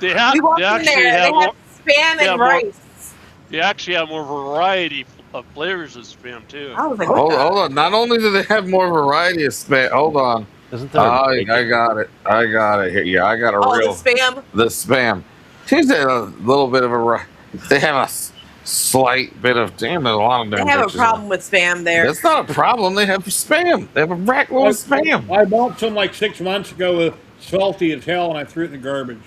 Speaker 6: They have.
Speaker 7: We walked
Speaker 6: They
Speaker 7: in
Speaker 6: actually
Speaker 7: there.
Speaker 6: have.
Speaker 7: They have spam
Speaker 6: they have
Speaker 7: and
Speaker 6: more-
Speaker 7: rice.
Speaker 6: They actually have more variety of flavors of spam too.
Speaker 7: I was like,
Speaker 5: hold on. Not only do they have more variety of spam, hold on.
Speaker 11: Isn't there?
Speaker 5: I got it. here. Yeah, I got a
Speaker 7: oh,
Speaker 5: real
Speaker 7: the spam.
Speaker 5: the spam. Here's a little bit of a. They have a slight bit of. Damn, there's a lot of
Speaker 7: They
Speaker 5: damn
Speaker 7: have a
Speaker 5: pictures.
Speaker 7: problem with spam there.
Speaker 5: That's not a problem. They have spam. They have a rack load of spam.
Speaker 3: I bought some like 6 months ago with salty as hell, and I threw it in the garbage.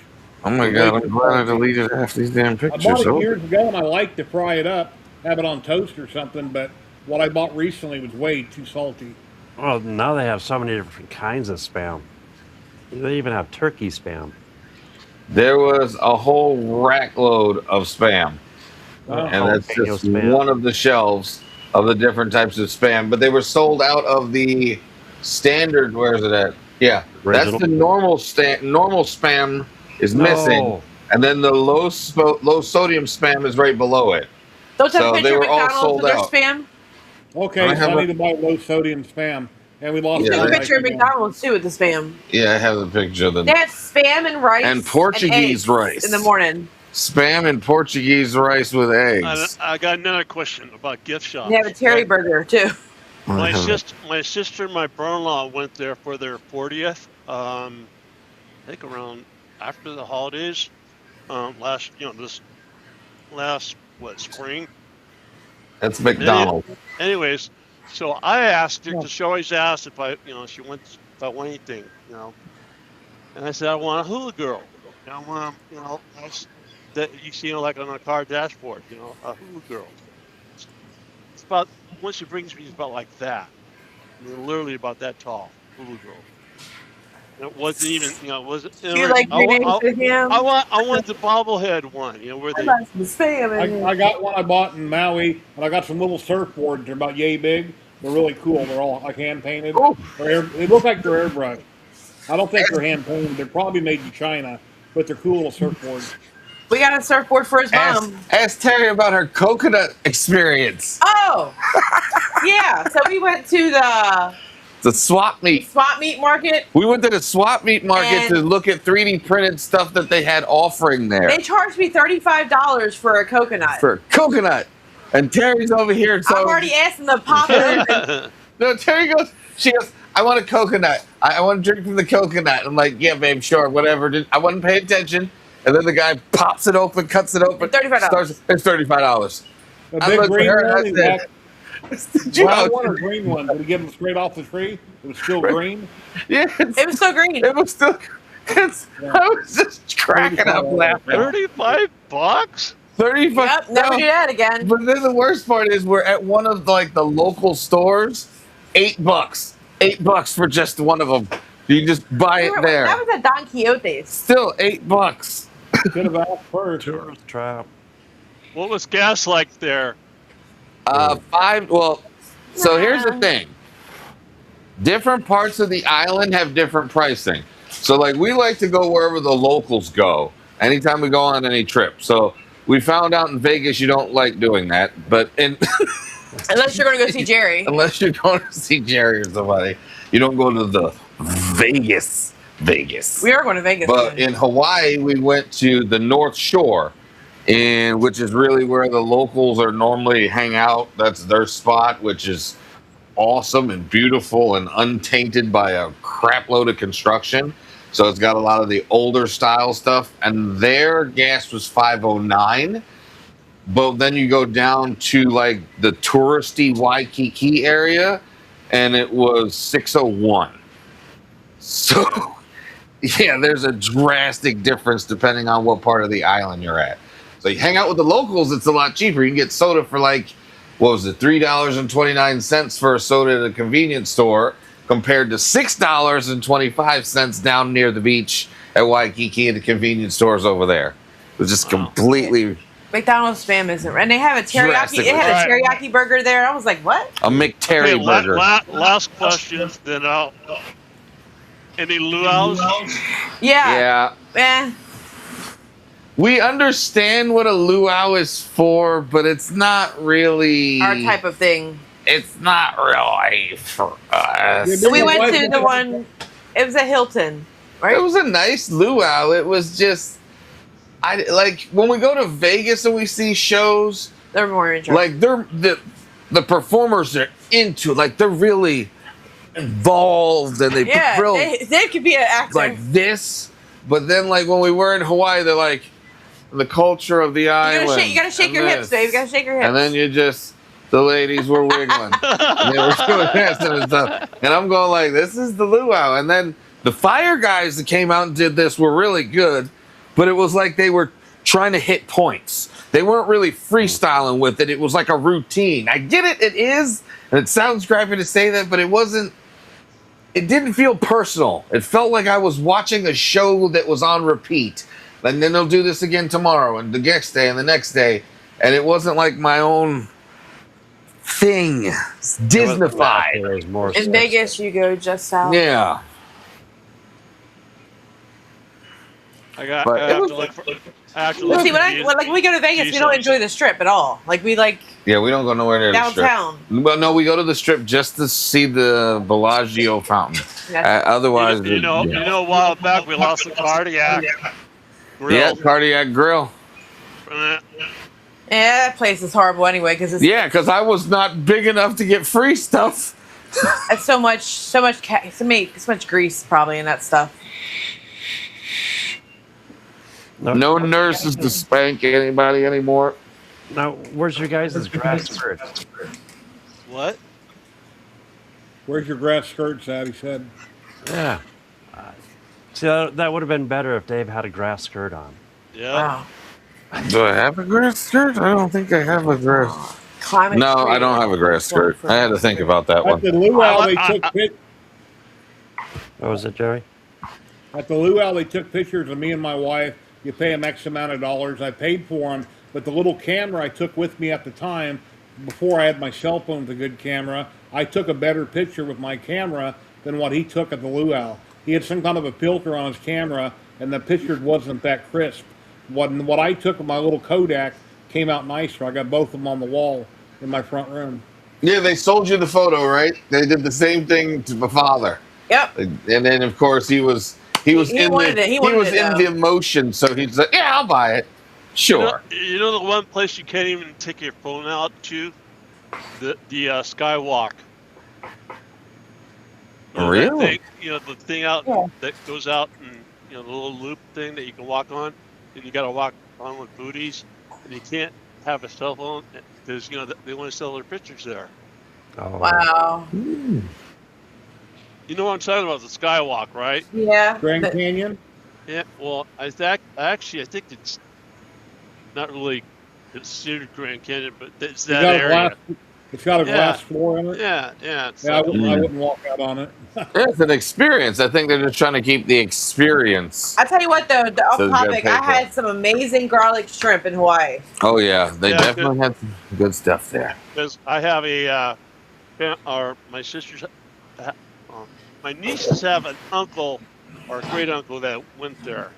Speaker 5: Oh my god! I'm glad I deleted half these damn
Speaker 3: I
Speaker 5: pictures.
Speaker 3: bought it
Speaker 5: Oh.
Speaker 3: years ago, and I like to fry it up, have it on toast or something. But what I bought recently was way too salty.
Speaker 11: Well, now they have so many different kinds of spam. They even have turkey spam.
Speaker 5: There was a whole rack load of spam, and that's
Speaker 11: jalapeno
Speaker 5: just
Speaker 11: spam.
Speaker 5: one of the shelves of the different types of spam. But they were sold out of the standard. Where is it at? Yeah,
Speaker 11: Original?
Speaker 5: that's the normal spam is missing,
Speaker 11: No.
Speaker 5: and then the low sodium spam is right below it.
Speaker 7: Don't take
Speaker 5: So
Speaker 7: a
Speaker 5: they
Speaker 7: picture of
Speaker 5: were all
Speaker 7: McDonald's
Speaker 5: sold
Speaker 7: with their
Speaker 5: out.
Speaker 7: spam.
Speaker 3: Okay,
Speaker 5: I
Speaker 3: so
Speaker 5: have
Speaker 3: I
Speaker 5: a-
Speaker 3: need to buy low sodium spam, and we lost.
Speaker 5: Yeah,
Speaker 7: Take a
Speaker 3: our
Speaker 7: picture of
Speaker 3: life again.
Speaker 7: McDonald's too with the spam.
Speaker 5: Yeah, I have the picture of the
Speaker 7: They had spam and rice
Speaker 5: And Portuguese
Speaker 7: eggs
Speaker 5: rice.
Speaker 7: in the morning.
Speaker 5: spam and Portuguese rice with eggs.
Speaker 6: I got another question about gift shops.
Speaker 7: They have a Terry burger too.
Speaker 6: My sister and my brother-in-law went there for their 40th. I think around after the holidays. This last spring.
Speaker 5: That's McDonald's.
Speaker 6: Anyways, so I asked her because she always asked if she wants if I want anything, and I said I want a hula girl. And I want that you see like on a car dashboard, a hula girl. It's about when she brings me, it's about like that. Literally about that tall, hula girl. And it wasn't even, was it?
Speaker 7: You like grenades with him?
Speaker 6: I want the bobblehead one, where
Speaker 7: I
Speaker 6: they.
Speaker 7: got some spam in
Speaker 3: I
Speaker 7: it.
Speaker 3: got one I bought in Maui, and I got some little surfboards. They're about yay big. They're really cool. They're all like hand painted. They look like they're airbrushed. I don't think they're hand painted. They're probably made in China, but they're cool little surfboards.
Speaker 7: We got a surfboard for his mom.
Speaker 5: Ask Terry about her coconut experience.
Speaker 7: Oh, yeah. So we went to
Speaker 5: The swap meet.
Speaker 7: swap meet market.
Speaker 5: We went to the swap meet market
Speaker 7: And-
Speaker 5: to look at 3D printed stuff that they had offering there
Speaker 7: They charged me $35 for a coconut.
Speaker 5: for coconut. And Terry's over here. So
Speaker 7: I'm already asking the pop it.
Speaker 5: no, Terry goes. She goes. I want a coconut. I want to drink from the coconut. I'm like, yeah, babe, sure, whatever. I wasn't paying attention. And then the guy pops it open, cuts it open.
Speaker 7: $35.
Speaker 5: It's $35.
Speaker 3: The
Speaker 5: I
Speaker 3: big
Speaker 5: looked at
Speaker 3: green
Speaker 5: her and
Speaker 3: one.
Speaker 5: I
Speaker 3: Is
Speaker 5: said,
Speaker 3: that,
Speaker 5: "Did you
Speaker 3: brown
Speaker 5: know?"
Speaker 3: one or green one? Did we get them straight off the tree? It was still green.
Speaker 5: Yeah,
Speaker 7: It was so green.
Speaker 5: it was still. I was just cracking up laughing.
Speaker 6: $35?
Speaker 5: 35.
Speaker 7: Yep, never
Speaker 5: no.
Speaker 7: do that again.
Speaker 5: But then the worst part is we're at one of like the local stores. $8. $8 for just one of them. You just buy it there.
Speaker 7: That was at Don Quixote's.
Speaker 5: Still $8.
Speaker 3: Could have asked first.
Speaker 11: Tourist trap.
Speaker 6: What was gas like there?
Speaker 5: 5. Well, so here's the thing. Different parts of the island have different pricing. So like we like to go wherever the locals go. Anytime we go on any trip. So we found out in Vegas you don't like doing that, but in
Speaker 7: Unless you're going to go see Jerry.
Speaker 5: unless you're going to see Jerry or somebody, you don't go to the Vegas.
Speaker 7: We are going to Vegas.
Speaker 5: But
Speaker 7: soon.
Speaker 5: in Hawaii, we went to the North Shore, which is really where the locals are normally hang out. That's their spot, which is awesome and beautiful and untainted by a crap load of construction. So it's got a lot of the older style stuff. And their gas was $5.09. But then you go down to like the touristy Waikiki area, and it was $6.01. So, yeah, there's a drastic difference depending on what part of the island you're at. So you hang out with the locals, it's a lot cheaper. You can get soda for like, what was it, $3.29 for a soda at a convenience store compared to $6.25 down near the beach at Waikiki at the convenience stores over there. It was just completely
Speaker 7: McDonald's spam isn't, and they have a teriyaki.
Speaker 5: Drastically.
Speaker 7: It had a
Speaker 4: Right.
Speaker 7: teriyaki burger there. I was like, what?
Speaker 5: A McTerry
Speaker 6: Okay,
Speaker 5: burger.
Speaker 6: last question, then I'll. Any luau's?
Speaker 7: Yeah.
Speaker 5: Yeah.
Speaker 7: Eh.
Speaker 5: We understand what a luau is for, but it's not really
Speaker 7: Our type of thing.
Speaker 5: It's not really for us.
Speaker 7: So we went to the one. It was at Hilton, right?
Speaker 5: It was a nice luau. It was just, I like when we go to Vegas and we see shows.
Speaker 7: They're more interesting.
Speaker 5: Like the performers are into it. Like they're really involved and they
Speaker 7: they could be an actor.
Speaker 5: like this. But then like when we were in Hawaii, they're like the culture of the island.
Speaker 7: You gotta shake your hips, babe. You gotta shake your hips.
Speaker 5: And then the ladies were wiggling. And they were doing this and stuff. And I'm going like, this is the luau. And then the fire guys that came out and did this were really good, but it was like they were trying to hit points. They weren't really freestyling with it. It was like a routine. I get it. It is. And it sounds crappy to say that, but it wasn't. It didn't feel personal. It felt like I was watching a show that was on repeat. And then they'll do this again tomorrow and the next day and the next day. And it wasn't like my own thing. It's Disneyfied.
Speaker 7: In Vegas, you go just south.
Speaker 5: Yeah.
Speaker 6: I have to look for. I have to look
Speaker 7: See,
Speaker 6: for
Speaker 7: when we go to Vegas, we don't enjoy the strip at all. Like we like
Speaker 5: Yeah, we don't go nowhere near
Speaker 7: downtown.
Speaker 5: the strip. Well, no, we go to the strip just to see the Bellagio fountain. Otherwise,
Speaker 6: you know, a while back we lost the cardiac grill.
Speaker 5: Yeah, cardiac grill.
Speaker 7: Yeah, that place is horrible anyway because it's
Speaker 5: because I was not big enough to get free stuff.
Speaker 7: it's so much grease probably in that stuff.
Speaker 5: No nurses to spank anybody anymore.
Speaker 11: Now, where's your guys' grass skirt?
Speaker 6: What?
Speaker 3: Where's your grass skirts at? He said.
Speaker 11: Yeah. See, that would have been better if Dave had a grass skirt on.
Speaker 6: Yeah.
Speaker 7: Wow.
Speaker 5: Do I have a grass skirt? I don't think I have a grass. No, I don't have a grass skirt. I had to think about that one.
Speaker 3: At the luau, they took
Speaker 11: What was it, Jerry?
Speaker 3: At the luau, they took pictures of me and my wife. You pay them X amount of dollars. I paid for them, but the little camera I took with me at the time, before I had my cell phone with a good camera, I took a better picture with my camera than what he took at the luau. He had some kind of a filter on his camera, and the picture wasn't that crisp. What I took with my little Kodak came out nicer. I got both of them on the wall in my front room.
Speaker 5: Yeah, they sold you the photo, right? They did the same thing to my father.
Speaker 7: Yep.
Speaker 5: And then, of course, he was in the emotion, so he's like, "Yeah, I'll buy it." Sure.
Speaker 6: You know the one place you can't even take your phone out to, the Skywalk.
Speaker 5: Really?
Speaker 6: The thing out that goes out and the little loop thing that you can walk on, and you got to walk on with booties, and you can't have a cell phone because they want to sell their pictures there.
Speaker 11: Oh.
Speaker 7: Wow.
Speaker 6: You know what I'm talking about, the Skywalk, right?
Speaker 7: Yeah.
Speaker 3: Grand Canyon?
Speaker 6: Yeah, well, I think it's not really considered Grand Canyon, but it's that area.
Speaker 3: It's got a glass floor in it?
Speaker 6: Yeah.
Speaker 3: I wouldn't walk out on it.
Speaker 5: It's an experience. I think they're just trying to keep the experience.
Speaker 7: I tell you what, though, off
Speaker 5: So you gotta
Speaker 7: topic,
Speaker 5: pay
Speaker 7: I
Speaker 5: for
Speaker 7: had some amazing garlic shrimp in Hawaii.
Speaker 5: Oh, yeah. They definitely had some good stuff there.
Speaker 6: Because I have my sisters, my nieces have an uncle or a great uncle that went there.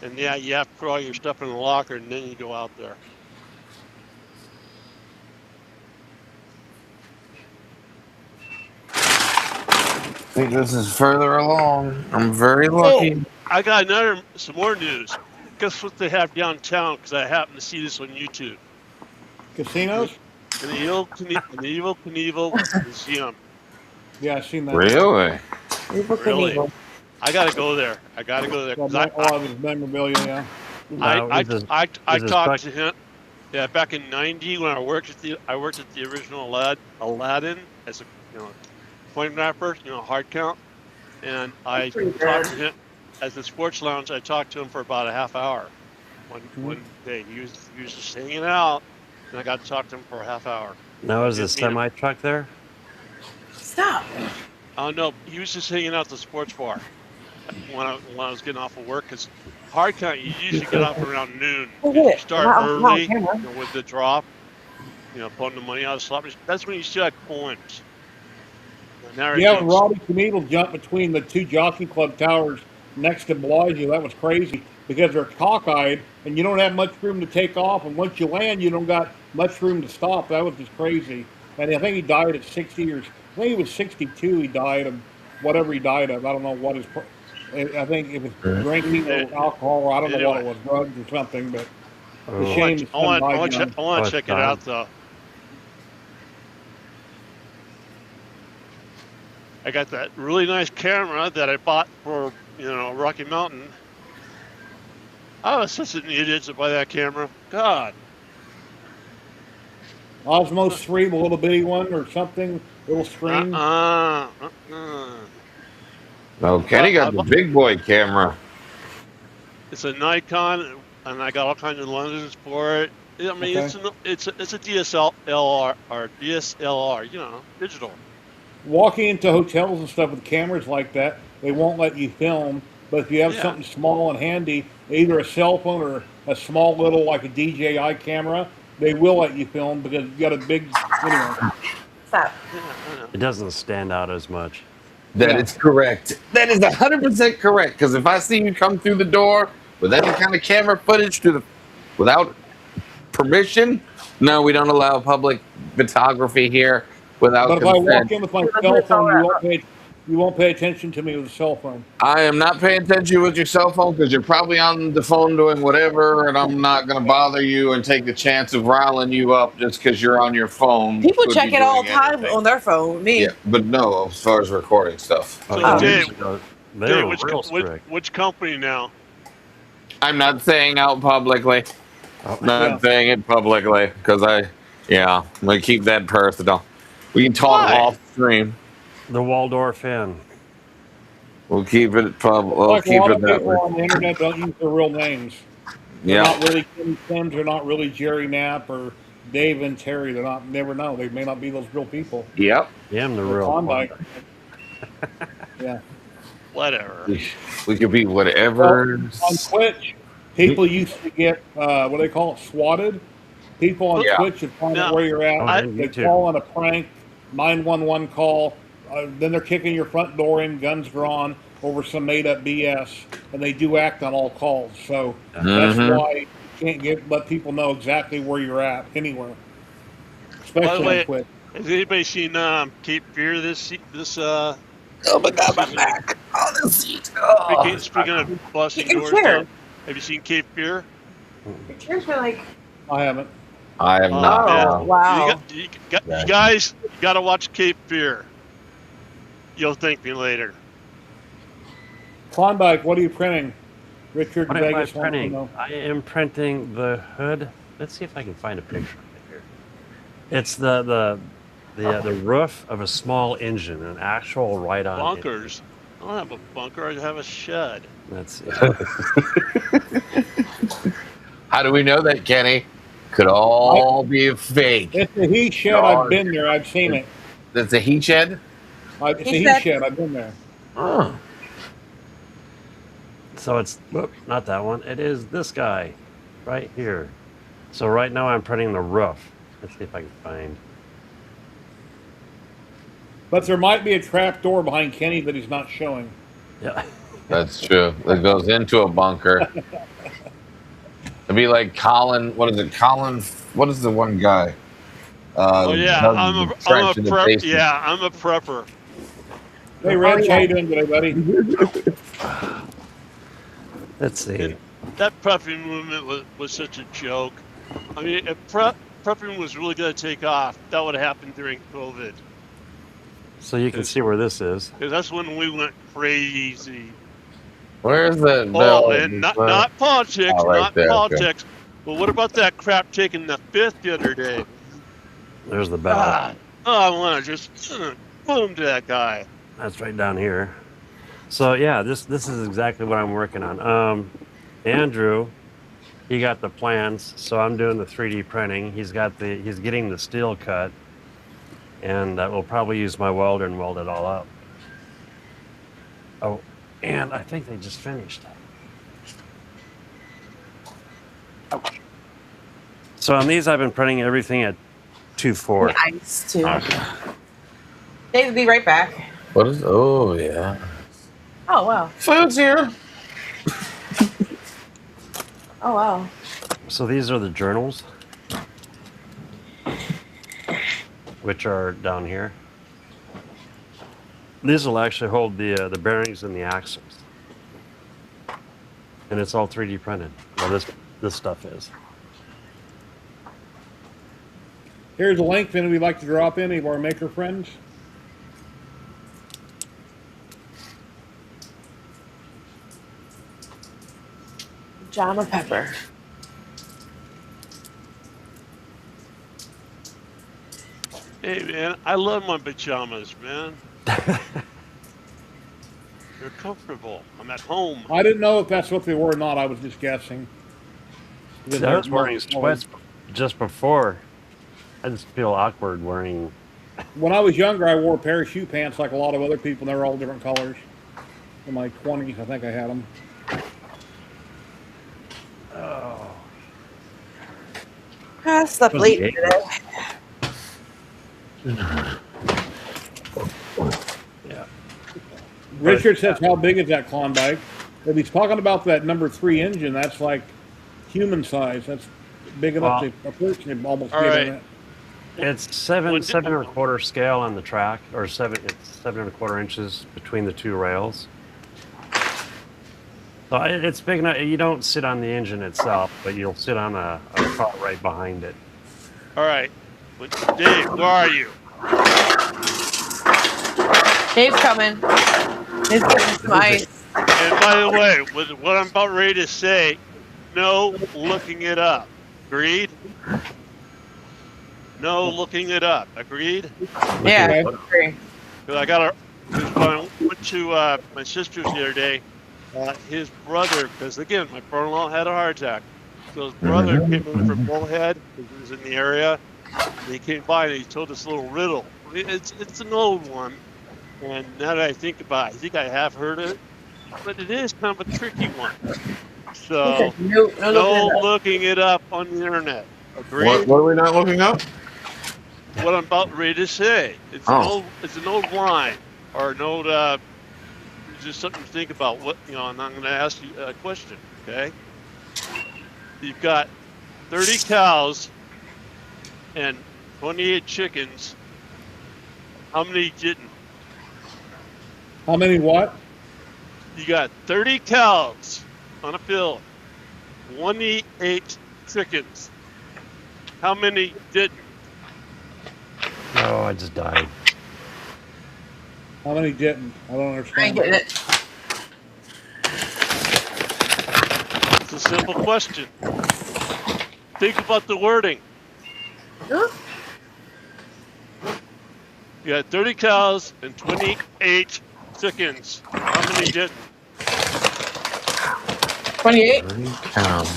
Speaker 6: And you have to put all your stuff in the locker and then you go out there.
Speaker 5: I think this is further along. I'm very lucky.
Speaker 6: Oh, I got some more news. Guess what they have downtown? Because I happened to see this on YouTube.
Speaker 3: Casinos?
Speaker 6: In the Evel Knievel Museum.
Speaker 3: Yeah, I've seen that.
Speaker 5: Really?
Speaker 6: Really? I gotta go there. I
Speaker 3: was memorabilia, yeah.
Speaker 6: I talked to him. Yeah, back in '90 when I worked at the original Aladdin as a photographer, hard count, and I talked to him at the sports lounge. I talked to him for about a half hour. One day he was just hanging out, and I got to talk to him for a half hour.
Speaker 11: Now is the semi truck there?
Speaker 7: Stop.
Speaker 6: Oh no, he was just hanging out at the sports bar when I was getting off of work because hard count, you usually get off around noon.
Speaker 7: Look
Speaker 6: If
Speaker 7: at
Speaker 6: you
Speaker 7: it.
Speaker 6: start
Speaker 7: Not on
Speaker 6: early,
Speaker 7: camera.
Speaker 6: with the drop, pulling the money out of slot machines, that's when you still have coins. Now
Speaker 3: Yeah, when
Speaker 6: everything's
Speaker 3: Robbie Knievel jumped between the two Jockey Club towers next to Bellagio, that was crazy because they're cockeyed and you don't have much room to take off. And once you land, you don't got much room to stop. That was just crazy. And I think he died at 60 years. I think he was 62. He died of whatever he died of. I don't know what his. I think it was drinking or alcohol, or I don't know what it was, drugs or something. But the
Speaker 11: Oh,
Speaker 3: shame his
Speaker 6: I
Speaker 3: son
Speaker 6: want
Speaker 3: died young.
Speaker 6: to
Speaker 11: it's
Speaker 6: check it
Speaker 11: time.
Speaker 6: out though. I got that really nice camera that I bought for Rocky Mountain. I was such an idiot to buy that camera. God.
Speaker 3: Osmos 3, the little bitty one or something, little screen.
Speaker 5: No, Kenny got the big boy camera.
Speaker 6: It's a Nikon, and I got all kinds of lenses for it. I mean,
Speaker 3: Okay.
Speaker 6: it's a DSLR or DSLR, digital.
Speaker 3: Walking into hotels and stuff with cameras like that, they won't let you film. But if you have
Speaker 6: Yeah.
Speaker 3: something small and handy, either a cell phone or a small little like a DJI camera, they will let you film because you got a big. Anyway,
Speaker 7: Stop.
Speaker 6: Yeah, I know.
Speaker 11: It doesn't stand out as much.
Speaker 5: That
Speaker 3: Yeah.
Speaker 5: is correct. That is 100% correct. Because if I see you come through the door with any kind of camera footage without permission, no, we don't allow public photography here without
Speaker 3: but if I walk
Speaker 5: consent.
Speaker 3: in with my cell phone, you won't pay attention to me with a cell phone.
Speaker 5: I am not paying attention with your cell phone because you're probably on the phone doing whatever, and I'm not going to bother you and take the chance of riling you up just because you're on your phone.
Speaker 7: People
Speaker 5: Could
Speaker 7: check
Speaker 5: be
Speaker 7: it all
Speaker 5: doing
Speaker 7: the time
Speaker 5: anything.
Speaker 7: on their phone. Me.
Speaker 5: Yeah, but no, as far as recording stuff.
Speaker 6: So,
Speaker 11: Oh,
Speaker 6: Dave,
Speaker 11: they
Speaker 6: Dave,
Speaker 11: were real strict.
Speaker 6: which company now?
Speaker 5: I'm not saying out publicly. Not
Speaker 3: Yeah.
Speaker 5: saying it publicly because I'm going to keep that personal. We can talk
Speaker 6: Why?
Speaker 5: off stream.
Speaker 11: The Waldorf Inn.
Speaker 5: We'll keep it public. We'll
Speaker 3: Like a
Speaker 5: keep
Speaker 3: lot
Speaker 5: it
Speaker 3: of
Speaker 5: that
Speaker 3: people
Speaker 5: way.
Speaker 3: on the internet don't use their real names. They're
Speaker 5: Yeah.
Speaker 3: not really Kenny Sims. They're not really Jerry Knapp or Dave and Terry. They're not. Never know. They may not be those real people.
Speaker 5: Yep.
Speaker 11: I am the
Speaker 3: Or
Speaker 11: real
Speaker 3: Klondike.
Speaker 11: Klondike.
Speaker 3: Yeah.
Speaker 6: Whatever.
Speaker 5: We could be
Speaker 3: Well,
Speaker 5: whatever.
Speaker 3: on Twitch, people used to get what do they call it, swatted. People on
Speaker 5: Yeah.
Speaker 3: Twitch would find out
Speaker 6: No,
Speaker 3: where you're at.
Speaker 11: Oh, and
Speaker 3: They
Speaker 11: YouTube.
Speaker 3: call on a prank, 911 call. Then they're kicking your front door in, guns drawn, over some made-up BS, and they do act on all calls. So that's
Speaker 5: Mhm.
Speaker 3: why you can't let people know exactly where you're at anywhere,
Speaker 6: By the
Speaker 3: especially
Speaker 6: way,
Speaker 3: on Twitch.
Speaker 6: has anybody seen Cape Fear this?
Speaker 5: Oh my God, my back. Oh, the seat. Oh.
Speaker 6: Speaking of busting
Speaker 7: Your
Speaker 6: doors
Speaker 7: chair.
Speaker 6: down, have you seen Cape Fear?
Speaker 7: Your chairs are like.
Speaker 3: I haven't.
Speaker 5: I am not.
Speaker 6: man.
Speaker 7: Oh, wow.
Speaker 6: You guys got to watch Cape Fear. You'll thank me later.
Speaker 3: Klondike, what are you printing? Richard
Speaker 11: What am I
Speaker 3: Vegas wants to
Speaker 11: printing?
Speaker 3: know.
Speaker 11: I am printing the hood. Let's see if I can find a picture of it here. It's the roof of a small engine, an actual right-on engine.
Speaker 6: Bunkers. I don't have a bunker. I have a shed.
Speaker 11: That's
Speaker 5: How do we know that, Kenny? Could all be fake.
Speaker 3: It's a he shed.
Speaker 5: No,
Speaker 3: I've been there. I've seen it.
Speaker 5: That's a heat shed?
Speaker 3: It's a
Speaker 7: He
Speaker 3: he
Speaker 7: said-
Speaker 3: shed. I've been there.
Speaker 5: Oh.
Speaker 11: So it's not that one. It is this guy right here. So right now I'm printing the roof. Let's see if I can find.
Speaker 3: But there might be a trap door behind Kenny that he's not showing.
Speaker 11: Yeah.
Speaker 5: That's true. It goes into a bunker. It'd be like Colin. What is it? Colin. What is the one guy?
Speaker 6: Oh yeah,
Speaker 5: dug
Speaker 6: I'm
Speaker 5: the
Speaker 6: a
Speaker 5: trench in the
Speaker 6: prep.
Speaker 5: basement.
Speaker 6: Yeah, I'm a prepper.
Speaker 3: Hey, Rich, how you doing today, buddy?
Speaker 11: Let's see.
Speaker 6: That prepping movement was such a joke. I mean, if prepping was really going to take off, that would have happened during COVID.
Speaker 11: So you can see where this is.
Speaker 6: Because that's when we went crazy.
Speaker 5: Where's the?
Speaker 6: Oh, and not politics,
Speaker 5: Oh, right
Speaker 6: not
Speaker 5: there, okay.
Speaker 6: politics. But what about that crap taking the fifth the other day?
Speaker 11: There's the bell.
Speaker 6: God. Oh, I want to just boom to that guy.
Speaker 11: That's right down here. So yeah, this is exactly what I'm working on. Andrew, he got the plans, so I'm doing the 3D printing. He's getting the steel cut, and we'll probably use my welder and weld it all up. Oh, and I think they just finished. So on these, I've been printing everything at 2.4.
Speaker 7: Nice too. Dave, be right back.
Speaker 5: What is? Oh yeah.
Speaker 7: Oh wow.
Speaker 5: Food's here.
Speaker 7: Oh wow.
Speaker 11: So these are the journals, which are down here. These will actually hold the bearings and the axles, and it's all 3D printed. Well, this stuff is.
Speaker 3: Here's a link. If anybody would like to drop in, any of our maker friends.
Speaker 7: Jama Pepper.
Speaker 6: Hey man, I love my pajamas, man. They're comfortable. I'm at home.
Speaker 3: I didn't know if that's what they were or not. I was just guessing.
Speaker 11: I was wearing sweats just before. I just feel awkward wearing.
Speaker 3: When I was younger, I wore parachute pants like a lot of other people, and they were all different colors. In my 20s, I think I had them.
Speaker 11: Oh.
Speaker 7: I slept late today.
Speaker 11: Yeah.
Speaker 3: Richard says, how big is that Klondike? If he's talking about that number 3 engine, that's like human size. That's big enough to a person can almost get in it.
Speaker 11: It's seven and a quarter scale on the track, or it's 7.25 inches between the 2 rails. So it's big enough. You don't sit on the engine itself, but you'll sit on a car right behind it.
Speaker 6: All right. But Dave, where are you?
Speaker 7: Dave's coming. Dave's getting some ice.
Speaker 6: And by the way, with what I'm about ready to say, no looking it up. Agreed? No looking it up. Agreed?
Speaker 7: Yeah, I agree.
Speaker 6: Because I got when I went to my sister's the other day, his brother, because again, my brother-in-law had a heart attack. So his brother came in from Bullhead, because he was in the area. And he came by and he told this little riddle. It's an old one. And now that I think about it, I think I have heard it. But it is kind of a tricky one. So, no looking it up on the internet. Agreed?
Speaker 5: What are we not looking up?
Speaker 6: What I'm about ready to say. It's an old line, or an old just something to think about. What and I'm going to ask you a question. Okay, you've got 30 cows and 28 chickens. How many didn't?
Speaker 3: How many what?
Speaker 6: You got 30 cows on a field, 28 chickens. How many didn't?
Speaker 11: Oh, I just died.
Speaker 3: How many didn't? I don't understand.
Speaker 7: I get it.
Speaker 6: It's a simple question. Think about the wording.
Speaker 7: Huh?
Speaker 6: You got 30 cows and 28 chickens. How many didn't?
Speaker 7: 28.
Speaker 5: 30 cows.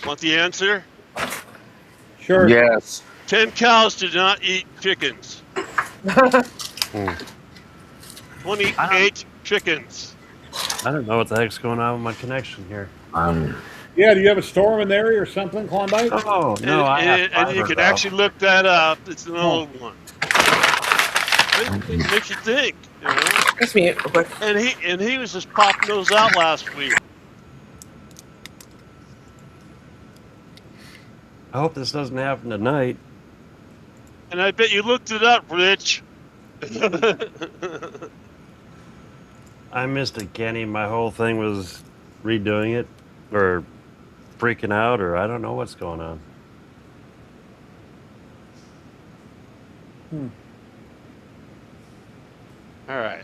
Speaker 6: Want the answer?
Speaker 3: Sure.
Speaker 5: Yes.
Speaker 6: 10 cows did not eat chickens. 28 chickens.
Speaker 11: I don't know what the heck's going on with my connection here.
Speaker 3: Yeah, do you have a storm in the area or something, Klondike?
Speaker 11: Oh, no,
Speaker 6: and you can actually look that up. It's an old one. It makes you think, you know?
Speaker 7: Excuse me, real quick.
Speaker 6: And he was just popping those out last week.
Speaker 11: I hope this doesn't happen tonight.
Speaker 6: And I bet you looked it up, Rich.
Speaker 11: I missed it, Kenny. My whole thing was redoing it, or freaking out, or I don't know what's going on.
Speaker 6: All right.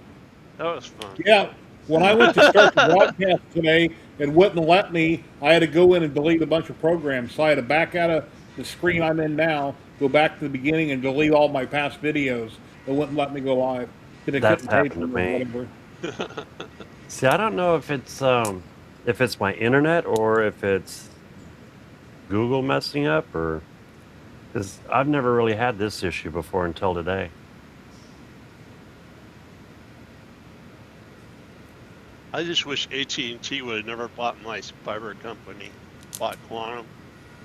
Speaker 6: That was fun.
Speaker 3: Yeah. When I went to start the broadcast today, it wouldn't let me. I had to go in and delete a bunch of programs. So I had to back out of the screen I'm in now, go back to the beginning and delete all my past videos. It wouldn't let me go live.
Speaker 11: That's happened to me. See, I don't know if it's my internet or if it's Google messing up, or Because I've never really had this issue before until today.
Speaker 6: I just wish AT&T would have never bought my fiber company. Bought Quantum,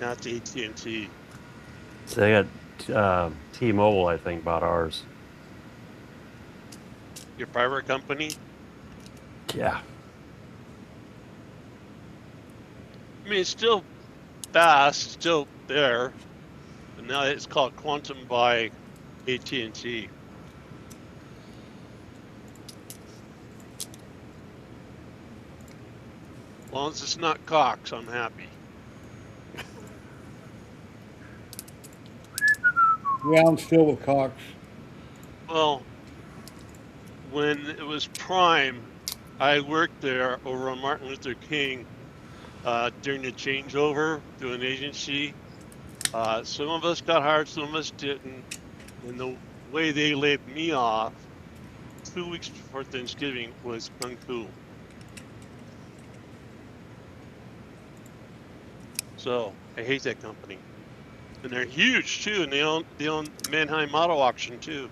Speaker 6: not AT&T.
Speaker 11: So they got T-Mobile, I think, bought ours.
Speaker 6: Your fiber company?
Speaker 11: Yeah.
Speaker 6: I mean, it's still fast, still there, but now it's called Quantum by AT&T. As long as it's not Cox, I'm happy.
Speaker 3: Yeah, I'm still with Cox.
Speaker 6: Well, when it was Prime, I worked there over on Martin Luther King during the changeover to an agency. Some of us got hired, some of us didn't. And the way they laid me off 2 weeks before Thanksgiving was uncool. So I hate that company. And they're huge too, and they own Mannheim Auto Auction too.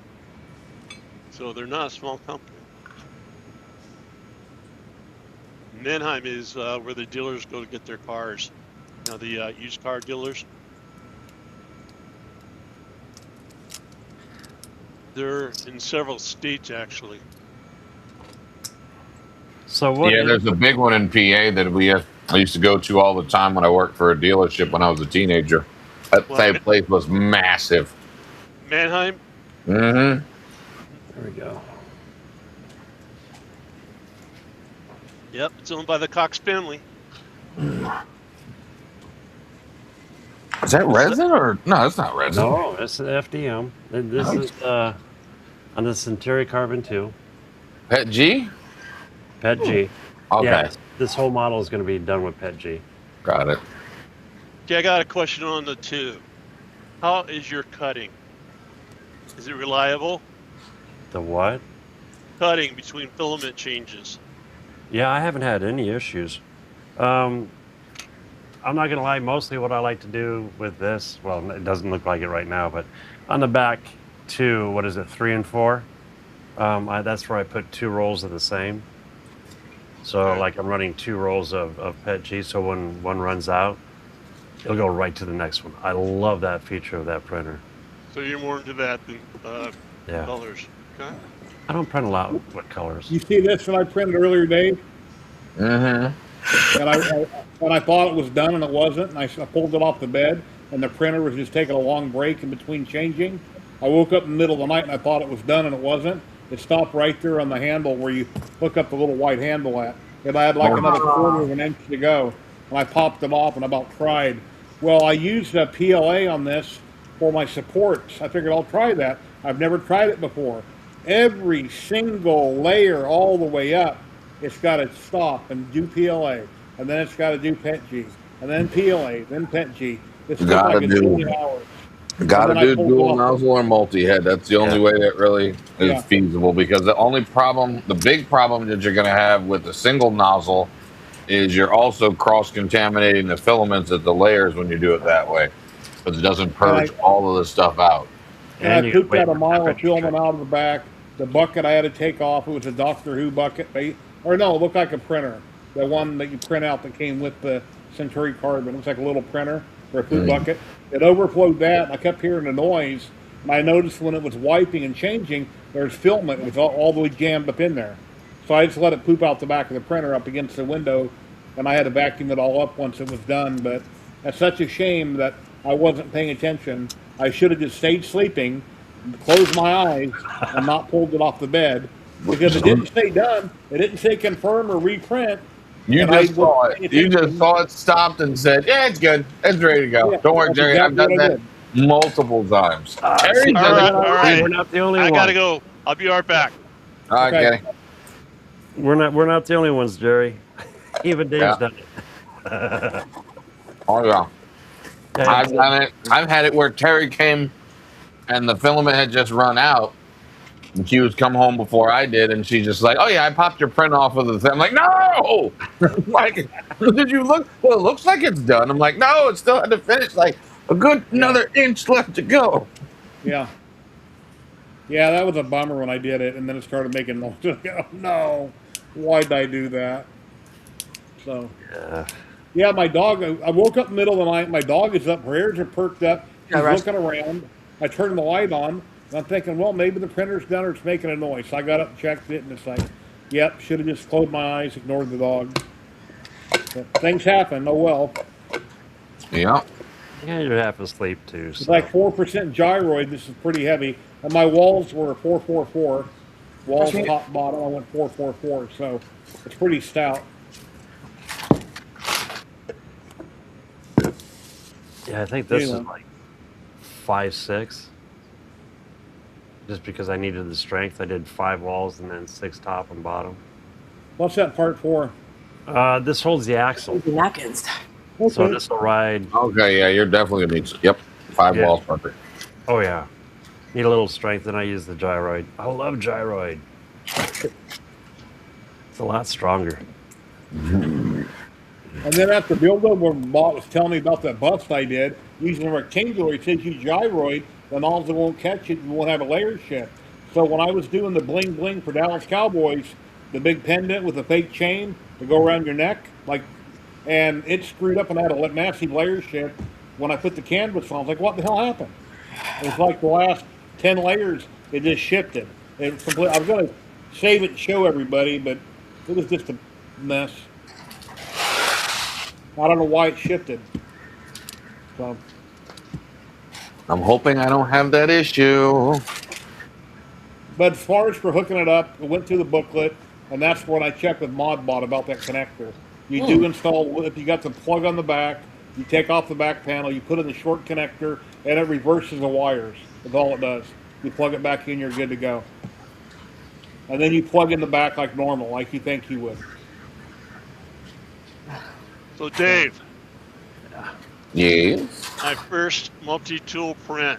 Speaker 6: So they're not a small company. Mannheim is where the dealers go to get their cars. You know, the used car dealers. They're in several states actually.
Speaker 11: So what?
Speaker 5: Yeah, there's a big one in PA that I used to go to all the time when I worked for a dealership when I was a teenager. That same place was massive.
Speaker 6: Mannheim?
Speaker 5: Mm-hmm.
Speaker 11: There we go.
Speaker 6: Yep, it's owned by the Cox family.
Speaker 5: Is that resin or no? It's not resin.
Speaker 11: No, it's an FDM. This is on the Centauri Carbon 2.
Speaker 5: Pet G?
Speaker 11: Pet G.
Speaker 5: Okay.
Speaker 11: Yeah, this whole model is going to be done with Pet G.
Speaker 5: Got it.
Speaker 6: Okay, I got a question on the 2. How is your cutting? Is it reliable?
Speaker 11: The what?
Speaker 6: Cutting between filament changes.
Speaker 11: Yeah, I haven't had any issues. I'm not going to lie, mostly what I like to do with this, well, it doesn't look like it right now, but on the back 2, what is it, 3 and 4? That's where I put 2 rolls of the same. So like I'm running 2 rolls of Pet G, so when one runs out, it'll go right to the next one. I love that feature of that printer.
Speaker 6: So you're more into that than
Speaker 11: Yeah.
Speaker 6: colors. Okay.
Speaker 11: I don't print a lot with colors.
Speaker 3: You see this that I printed earlier, Dave?
Speaker 5: Mm-hmm.
Speaker 3: And I thought it was done and it wasn't, and I pulled it off the bed, and the printer was just taking a long break in between changing. I woke up in the middle of the night and I thought it was done and it wasn't. It stopped right there on the handle where you hook up the little white handle at. And I had like another quarter of an inch to go, and I popped it off and about cried. Well, I used a PLA on this for my supports. I figured I'll try that. I've never tried it before. Every single layer all the way up, it's got to stop and do PLA, and then it's got to do PET G, and then PLA, then PET G. It's took
Speaker 5: Gotta
Speaker 3: like a
Speaker 5: do.
Speaker 3: million hours.
Speaker 5: Got to do
Speaker 3: pulled
Speaker 5: dual
Speaker 3: off.
Speaker 5: nozzle or multi-head. That's the only way that really is feasible, because the big problem that you're going to have with the single nozzle is you're also cross-contaminating the filaments at the layers when you do it that way, because it doesn't purge all of the stuff out.
Speaker 3: And I pooped out a mile of filament out of the back. The bucket I had to take off. It was a Doctor Who bucket. Or no, it looked like a printer. The one that you print out that came with the Centauri Carbon. It looks like a little printer for a food bucket. It overflowed that, and I kept hearing the noise. And I noticed when it was wiping and changing, there's filament. It was all the way jammed up in there. So I just let it poop out the back of the printer up against the window, and I had to vacuum it all up once it was done. But that's such a shame that I wasn't paying attention. I should have just stayed sleeping, closed my eyes, and not pulled it off the bed, because it didn't say done. It didn't say confirm or reprint.
Speaker 5: You just saw it. You just saw it stopped and said, "Yeah, it's good. It's ready to go."
Speaker 3: Yeah,
Speaker 5: Don't worry,
Speaker 3: that's
Speaker 5: Jerry. I've
Speaker 3: exactly
Speaker 5: done
Speaker 3: what I
Speaker 5: that multiple times. Jerry
Speaker 6: All
Speaker 5: does
Speaker 6: right,
Speaker 5: it.
Speaker 6: all right.
Speaker 11: We're not the only
Speaker 6: I
Speaker 11: ones.
Speaker 6: gotta go. I'll be right back.
Speaker 5: All right,
Speaker 3: Okay.
Speaker 5: Kenny.
Speaker 11: We're not the only ones, Jerry. Even Dave's done it.
Speaker 5: Oh yeah.
Speaker 11: Yeah,
Speaker 5: I've done it. I've had it where Terry came and the filament had just run out. And she was come home before I did, and she's just like, "Oh yeah, I popped your print off of the thing." I'm like, "No!" Like, did you look? Well, it looks like it's done. I'm like, "No, it still had to finish." Like, A good another inch left to go.
Speaker 3: Yeah. Yeah, that was a bummer when I did it, and then it started making noise. Oh, no, why did I do that? So,
Speaker 11: Yeah.
Speaker 3: yeah, my dog, I woke up in the middle of the night. My dog is up, her ears are perked up.
Speaker 7: Yeah,
Speaker 3: She's
Speaker 7: Russ.
Speaker 3: looking around. I turned the light on, and I'm thinking, well, maybe the printer's done or it's making a noise. So I got up and checked it, and it's like, yep, should have just closed my eyes, ignored the dog. But things happen, oh well.
Speaker 5: Yeah.
Speaker 11: Yeah, you're half asleep too.
Speaker 3: It's
Speaker 11: So.
Speaker 3: like 4% gyroid. This is pretty heavy. And my walls were 444. Walls top bottom. I went 444. So it's pretty stout.
Speaker 11: Yeah, I think this
Speaker 3: Anyway.
Speaker 11: is like 5'6". Just because I needed the strength, I did 5 walls and then 6 top and bottom.
Speaker 3: What's that part for?
Speaker 11: This holds the axle,
Speaker 7: Napkins.
Speaker 11: so
Speaker 3: Okay.
Speaker 11: this will ride.
Speaker 5: Okay, yeah, you're definitely gonna need. Yep, 5
Speaker 11: Yeah.
Speaker 5: walls perfect.
Speaker 11: Oh yeah, need a little strength, and I use the gyroid. I love gyroid. It's a lot stronger.
Speaker 3: And then after build-up, when Bob was telling me about that bust I did, using a rectangular, he says you gyroid, the nozzle won't catch it, you won't have a layer shift. So when I was doing the bling bling for Dallas Cowboys, the big pendant with the fake chain to go around your neck, like, and it screwed up and I had a massive layer shift. When I put the canvas on, I was like, what the hell happened? It was like the last 10 layers, it just shifted. It was complete, I was going to save it and show everybody, but it was just a mess. I don't know why it shifted. So,
Speaker 5: I'm hoping I don't have that issue.
Speaker 3: but as far as for hooking it up, it went through the booklet, and that's when I checked with ModBot about that connector. You do install, if you got the plug on the back, you take off the back panel, you put in the short connector, and it reverses the wires. That's all it does. You plug it back in, you're good to go. And then you plug in the back like normal, like you think you would.
Speaker 6: So Dave,
Speaker 5: Yes.
Speaker 6: my first multi-tool print,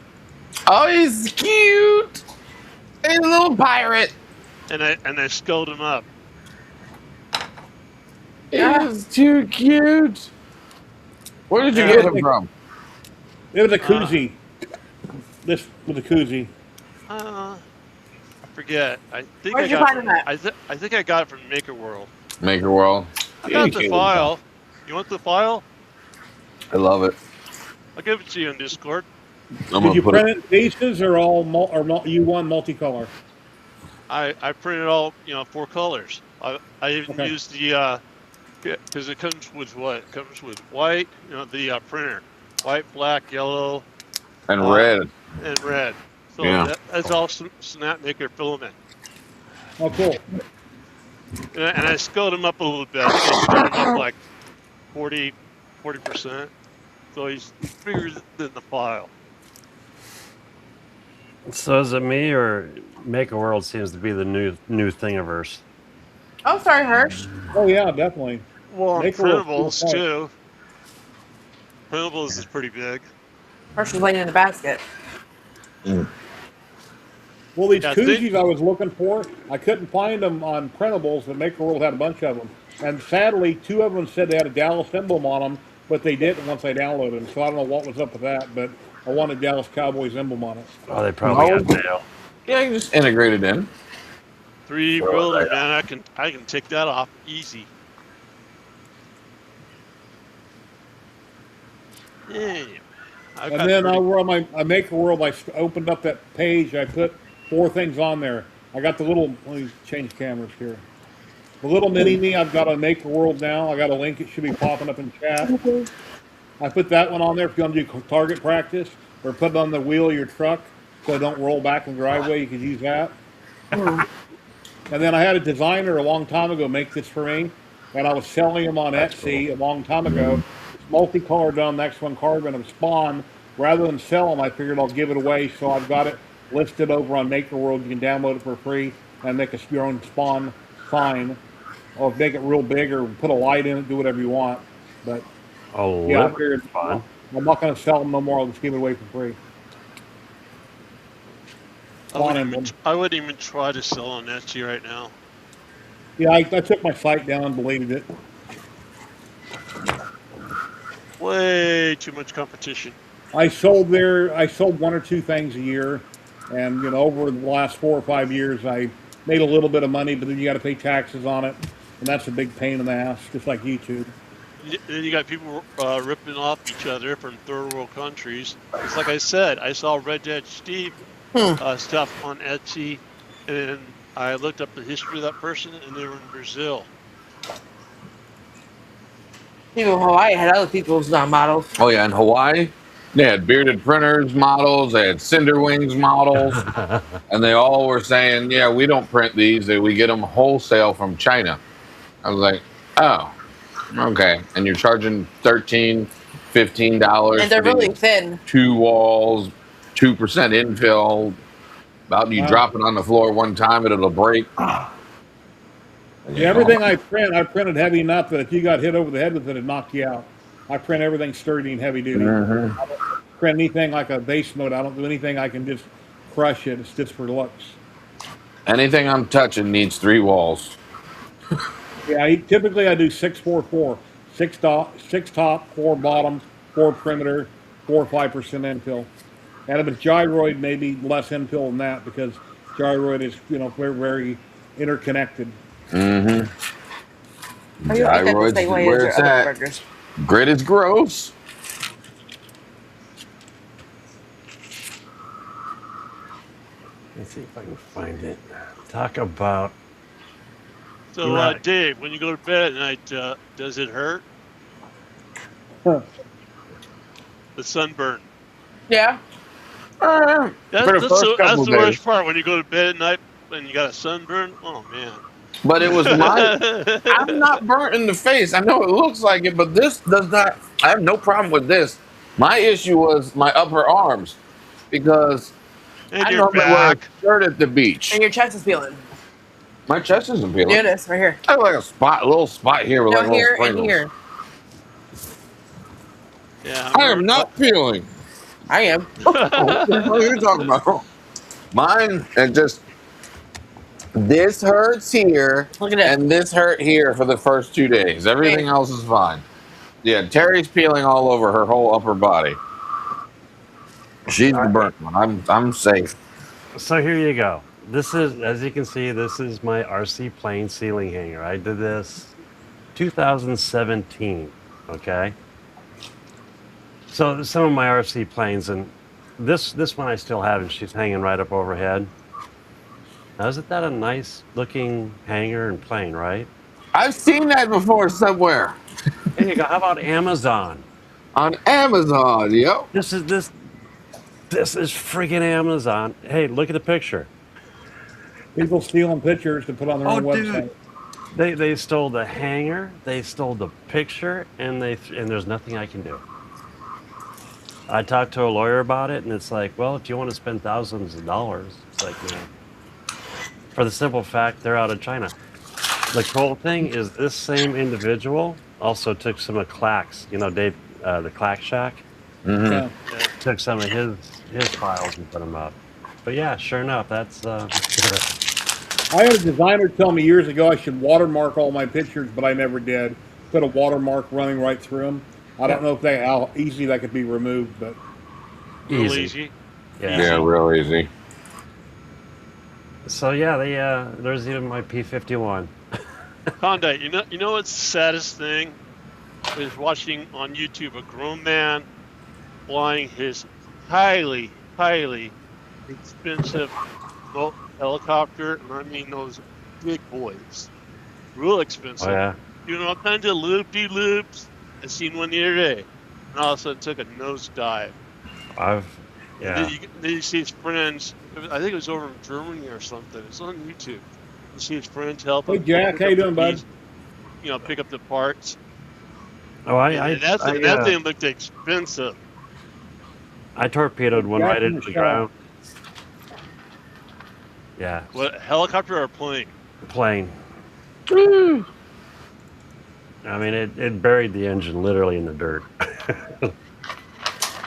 Speaker 5: Oh, he's cute. He's a little pirate.
Speaker 6: and I scaled him up.
Speaker 5: He's too cute. Where did you
Speaker 3: Yeah,
Speaker 5: get him from?
Speaker 3: It was a koozie. This was a koozie.
Speaker 6: I forget. I think
Speaker 7: Where'd
Speaker 6: I
Speaker 7: you
Speaker 6: got.
Speaker 7: find him at?
Speaker 6: I think I got it from Maker World.
Speaker 5: Maker World.
Speaker 6: I got the file. You want the file?
Speaker 5: I love it.
Speaker 6: I'll give it to you in Discord.
Speaker 3: Did you print it in pieces or all you one multicolor?
Speaker 6: I printed all 4 colors. I even
Speaker 3: Okay.
Speaker 6: used the because it comes with what? It comes with white. The printer, white, black, yellow,
Speaker 5: And red.
Speaker 6: and red. So
Speaker 5: Yeah.
Speaker 6: that's all Snapmaker filament.
Speaker 3: Oh, cool.
Speaker 6: And I scaled him up a little bit. I scaled him up like 40%. So he's bigger than the file.
Speaker 11: So is it me or Make a World seems to be the new thingiverse?
Speaker 7: Oh, sorry, Hirsch.
Speaker 3: Oh yeah, definitely.
Speaker 6: Well, on
Speaker 3: Maker World's
Speaker 6: printables
Speaker 3: cool.
Speaker 6: too. Printables is pretty big.
Speaker 7: Hirsch was laying in the basket.
Speaker 3: Well, these
Speaker 6: Yeah, I
Speaker 3: koozies
Speaker 6: think-
Speaker 3: I was looking for, I couldn't find them on printables, but Maker World had a bunch of them. And sadly, 2 of them said they had a Dallas emblem on them, but they didn't once I downloaded them. So I don't know what was up with that, but I wanted Dallas Cowboys emblem on it.
Speaker 11: Oh, they probably
Speaker 5: No.
Speaker 11: got mail.
Speaker 5: Yeah, you just integrate it in.
Speaker 6: 3D ruler, man. I can take that off easy. Yeah.
Speaker 3: And then over on my Maker World, I opened up that page. I put 4 things on there. I got the little, let me change cameras here. The little mini-me I've got on Maker World now. I got a link. It should be popping up in chat. I put that one on there if you want to do target practice or put it on the wheel of your truck so it don't roll back in the driveway. You could use that. And then I had a designer a long time ago make this for me, and I was selling them on Etsy a long time ago. It's multicolored on next one carbon of Spawn. Rather than sell them, I figured I'll give it away. So I've got it listed over on Maker World. You can download it for free and make your own Spawn sign, or make it real big, or put a light in it. Do whatever you want. But
Speaker 11: Oh,
Speaker 3: yeah, I
Speaker 11: liver
Speaker 3: figured
Speaker 11: fun.
Speaker 3: I'm not going to sell them no more. I'll just give it away for free.
Speaker 6: I wouldn't even try to sell on Etsy right now.
Speaker 3: Yeah, I took my site down and deleted it.
Speaker 6: Way too much competition.
Speaker 3: I sold there. I sold one or two things a year, and over the last 4 or 5 years, I made a little bit of money, but then you got to pay taxes on it, and that's a big pain in the ass, just like YouTube.
Speaker 6: Then you got people ripping off each other from third world countries. It's like I said, I saw Red Dead Steve stuff on Etsy, and I looked up the history of that person, and they were in Brazil.
Speaker 7: People in Hawaii had other people's models.
Speaker 5: Oh yeah, in Hawaii, they had bearded printers models, they had cinder wings models, and they all were saying, "Yeah, we don't print these; we get them wholesale from China." I was like, "Oh, okay." And you're charging $13, $15,
Speaker 7: And they're really thin.
Speaker 5: 2 walls, 2% infill. About you drop it on the floor one time, it'll break.
Speaker 3: Yeah, everything I printed heavy enough that if you got hit over the head with it, it'd knock you out. I print everything sturdy and heavy duty.
Speaker 5: Mhm.
Speaker 3: I don't print anything like a base mode. I don't do anything I can just crush it. It's just for looks.
Speaker 5: Anything I'm touching needs 3 walls.
Speaker 3: Yeah, typically I do 6-4-4, 6 top, 4 bottom, 4 perimeter, 4 or 5% infill. And if it's gyroid, maybe less infill than that because gyroid is very, very interconnected.
Speaker 5: Mm-hmm.
Speaker 7: Are you like that the
Speaker 5: Gyroid's
Speaker 7: same way as
Speaker 5: where
Speaker 7: your
Speaker 5: it's
Speaker 7: other
Speaker 5: at.
Speaker 7: burgers?
Speaker 5: Grit is gross.
Speaker 11: Let's see if I can find it. Talk about.
Speaker 6: So, Dave, when you go to bed at night, does it hurt?
Speaker 3: Huh.
Speaker 6: The sunburn.
Speaker 7: Yeah.
Speaker 6: That's the
Speaker 5: days.
Speaker 6: worst part when you go to bed at night and you got a sunburn. Oh man.
Speaker 5: But it was I'm not burnt in the face. I know it looks like it, but this does not. I have no problem with this. My issue was my upper arms because
Speaker 6: And
Speaker 5: I
Speaker 6: your
Speaker 5: normally wear a
Speaker 6: back.
Speaker 5: shirt at the beach.
Speaker 7: And your chest is peeling.
Speaker 5: My chest isn't peeling.
Speaker 7: Here it is, right here.
Speaker 5: I have like a little spot here with
Speaker 7: No,
Speaker 5: like little
Speaker 7: here and
Speaker 5: sprinkles.
Speaker 7: here.
Speaker 6: Yeah.
Speaker 5: I am not peeling.
Speaker 7: I am.
Speaker 5: What the hell are you talking about? Mine, it just, this hurts here,
Speaker 7: Look at that.
Speaker 5: and this hurt here for the first 2 days. Everything else is fine. Yeah, Terry's peeling all over her whole upper body. She's the burnt one. I'm safe.
Speaker 11: So here you go. This is, as you can see, this is my RC plane ceiling hanger. I did this 2017. Okay. So some of my RC planes, and this one I still have, and she's hanging right up overhead. Now, isn't that a nice looking hanger and plane, right?
Speaker 5: I've seen that before somewhere.
Speaker 11: There you go. How about Amazon?
Speaker 5: On Amazon, yep.
Speaker 11: This is friggin' Amazon. Hey, look at the picture.
Speaker 3: People stealing pictures to put on their own website.
Speaker 11: They stole the hanger, they stole the picture, and there's nothing I can do. I talked to a lawyer about it, and it's like, well, if you want to spend thousands of dollars, it's like, for the simple fact they're out of China. The cool thing is this same individual also took some of Clack's, Dave, the Clack Shack.
Speaker 5: Mm-hmm.
Speaker 3: Yeah.
Speaker 11: Took some of his files and put them up. But yeah, sure enough, that's.
Speaker 3: I had a designer tell me years ago I should watermark all my pictures, but I never did. Put a watermark running right through them. I don't know how easy that could be removed, but
Speaker 6: Real easy.
Speaker 5: Yeah, real easy.
Speaker 11: So yeah, there's even my P51.
Speaker 6: Condite, you know what's the saddest thing is watching on YouTube a grown man flying his highly, highly expensive helicopter, and I mean those big boys, real expensive.
Speaker 11: Oh yeah.
Speaker 6: Doing all kinds of loop-de-loops. I seen one the other day, and all of a sudden took a nosedive.
Speaker 11: Yeah.
Speaker 6: Then you see his friends. I think it was over in Germany or something. It's on YouTube. You see his friends help him.
Speaker 3: Hey Jack, how you doing, bud?
Speaker 6: Pick up the parts.
Speaker 11: Oh,
Speaker 6: that thing looked expensive.
Speaker 11: I torpedoed one right into the ground. Yeah.
Speaker 6: What, helicopter or plane?
Speaker 11: Plane. I mean, it buried the engine literally in the dirt.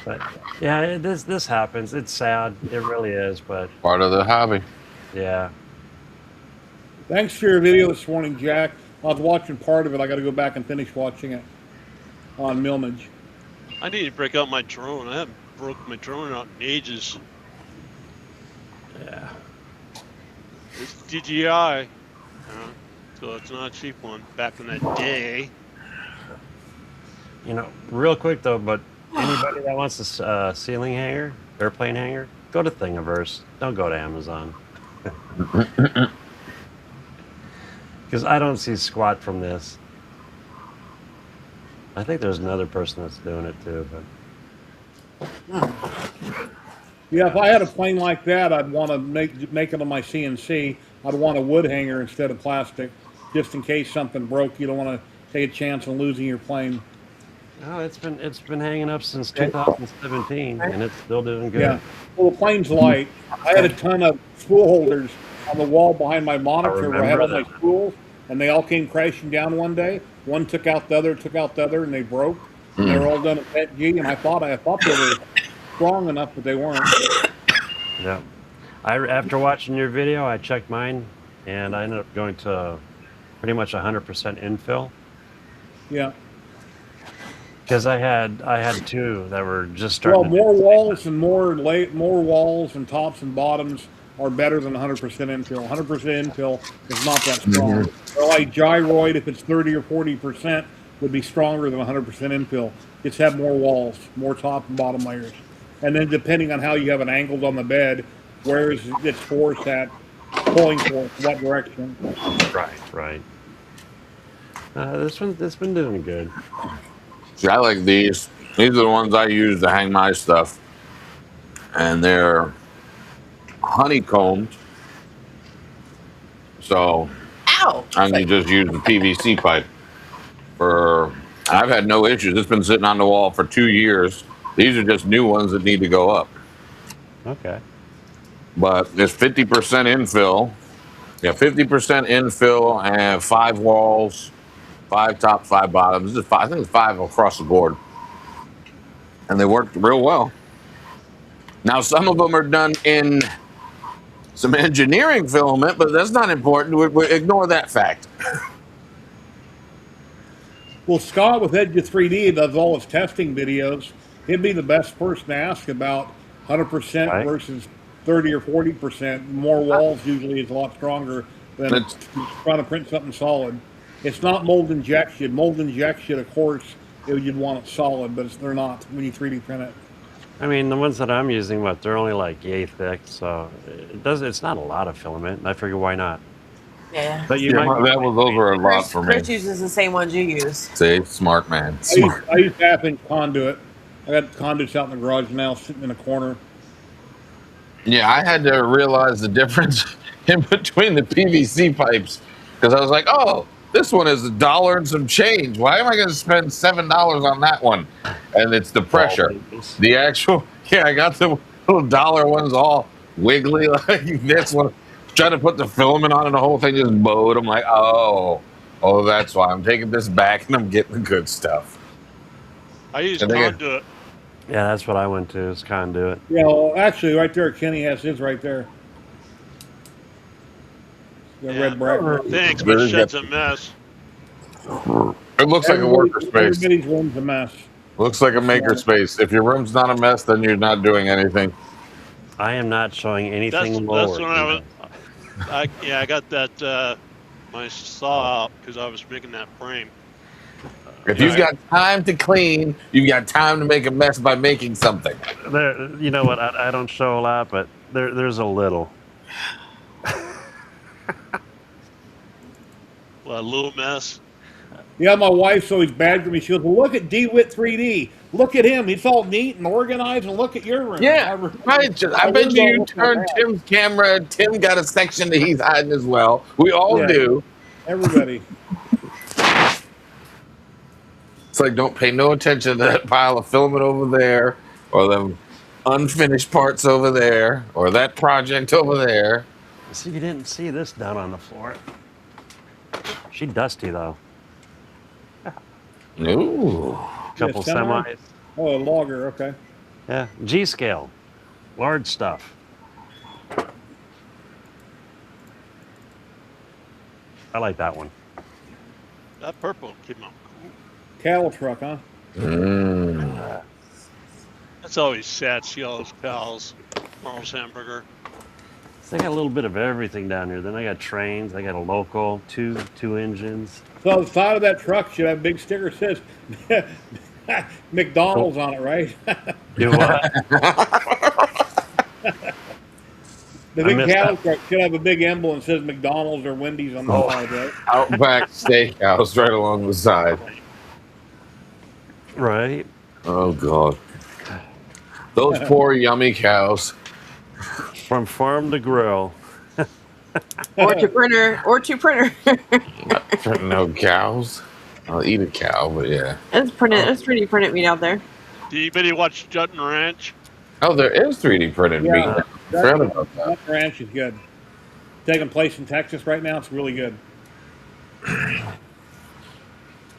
Speaker 11: But yeah, this happens. It's sad. It really is. But
Speaker 5: Part of the hobby.
Speaker 11: yeah.
Speaker 3: thanks for your video this morning, Jack. I was watching part of it. I got to go back and finish watching it on Milmage.
Speaker 6: I need to break out my drone. I haven't broke my drone out in ages.
Speaker 11: Yeah.
Speaker 6: It's DJI, so it's not a cheap one. Back in that day.
Speaker 11: You know, real quick though, but anybody that wants a ceiling hanger, airplane hanger, go to Thingiverse. Don't go to Amazon. Because I don't see squat from this. I think there's another person that's doing it too, but
Speaker 3: Yeah, if I had a plane like that, I'd want to make it on my CNC. I'd want a wood hanger instead of plastic, just in case something broke. You don't want to take a chance on losing your plane.
Speaker 11: no, it's been hanging up since 2017, and it's still doing good.
Speaker 3: Yeah. Well, the plane's light. I had a ton of spool holders on the wall behind my monitor where I had all my spools, and they all came crashing down one day. One took out the other, and they broke. And they were all done at Pet G, and I thought they were strong enough, but they weren't.
Speaker 11: Yeah. After watching your video, I checked mine, and I ended up going to pretty much 100% infill.
Speaker 3: Yeah.
Speaker 11: Because I had two that were just starting.
Speaker 3: Well, more walls and more walls and tops and bottoms are better than 100% infill. 100% infill is not that strong. Or like gyroid, if it's 30 or 40%, would be stronger than 100% infill. It's have more walls, more top and bottom layers. And then depending on how you have it angled on the bed, where is its force at, pulling force, what direction.
Speaker 11: Right. This one's been doing good.
Speaker 5: See, I like these. These are the ones I use to hang my stuff. And they're honeycombed. So
Speaker 7: Ow!
Speaker 5: I can just use the PVC pipe. I've had no issues. It's been sitting on the wall for 2 years. These are just new ones that need to go up.
Speaker 11: Okay.
Speaker 5: But it's 50% infill. Yeah, 50% infill and 5 walls, 5 top, 5 bottoms. I think it's 5 across the board. And they worked real well. Now, some of them are done in some engineering filament, but that's not important. We ignore that fact.
Speaker 3: Well, Scott with Edge of 3D does all his testing videos. He'd be the best person to ask about 100% versus 30 or 40%. More walls usually is a lot stronger than trying to print something solid. It's not mold injection. Mold injection, of course, you'd want it solid, but they're not when you 3D print it.
Speaker 11: I mean, the ones that I'm using, they're only like yay thick, so it's not a lot of filament. I figure why not.
Speaker 7: Yeah.
Speaker 11: But
Speaker 5: Those are a lot for me.
Speaker 7: Chris uses the same ones you use.
Speaker 5: See, smart man.
Speaker 3: I use half-inch conduit. I got conduits out in the garage now, sitting in a corner.
Speaker 5: Yeah, I had to realize the difference in between the PVC pipes because I was like, oh, this one is $1 and some change. Why am I going to spend $7 on that one? And it's the pressure. The actual, I got the little dollar ones all wiggly like this one. Trying to put the filament on and the whole thing just bowed. I'm like, oh, that's why I'm taking this back and I'm getting the good stuff.
Speaker 6: I use conduit.
Speaker 11: Yeah, that's what I went to, is conduit.
Speaker 3: Yeah, well, actually, right there, Kenny has his right there. The red bracket.
Speaker 6: Thanks, but shed's a mess.
Speaker 5: It looks like a worker space.
Speaker 3: Everybody's room's a mess.
Speaker 5: Looks like a maker space. If your room's not a mess, then you're not doing anything.
Speaker 11: I am not showing anything
Speaker 6: That's
Speaker 11: lower.
Speaker 6: when I was. I got that my saw out because I was making that frame.
Speaker 5: If you've got time to clean, you've got time to make a mess by making something.
Speaker 11: You know what? I don't show a lot, but there's a little.
Speaker 6: Well, a little mess.
Speaker 3: Yeah, my wife's always badgering me. She goes, well, look at DeWitt 3D. Look at him. He's all neat and organized, and look at your room.
Speaker 5: Yeah, right. I bet you turned Tim's camera. Tim got a section that he's hiding as well. We all do.
Speaker 3: Everybody.
Speaker 5: It's like, don't pay no attention to that pile of filament over there, or them unfinished parts over there, or that project over there.
Speaker 11: See, you didn't see this down on the floor. She dusty, though.
Speaker 5: Ooh.
Speaker 11: Couple semis.
Speaker 3: Oh, a logger, okay.
Speaker 11: Yeah, G-scale. Large stuff. I like that one.
Speaker 6: That purple came out.
Speaker 3: Cattle truck, huh?
Speaker 6: It's always sad to see all those cows. Marl's hamburger.
Speaker 11: So I got a little bit of everything down here. Then I got trains. I got a local, two engines.
Speaker 3: So the side of that truck should have a big sticker that says McDonald's on it, right?
Speaker 11: Do what?
Speaker 3: The
Speaker 11: I
Speaker 3: big
Speaker 11: missed
Speaker 3: cattle
Speaker 11: that.
Speaker 3: truck should have a big emblem that says McDonald's or Wendy's on the
Speaker 5: Oh.
Speaker 3: side, right?
Speaker 5: Outback Steakhouse right along the side.
Speaker 11: Right.
Speaker 5: Oh god. Those poor yummy cows.
Speaker 11: From farm to grill.
Speaker 7: Or to printer. Or to printer.
Speaker 5: No cows. I'll eat a cow, but yeah.
Speaker 7: It's printed. It's 3D printed meat out there.
Speaker 6: Did anybody watch Jutton Ranch?
Speaker 5: Oh, there is 3D printed meat.
Speaker 3: Yeah.
Speaker 5: I forgot about that.
Speaker 3: That ranch is good. Taking place in Texas right now. It's really good.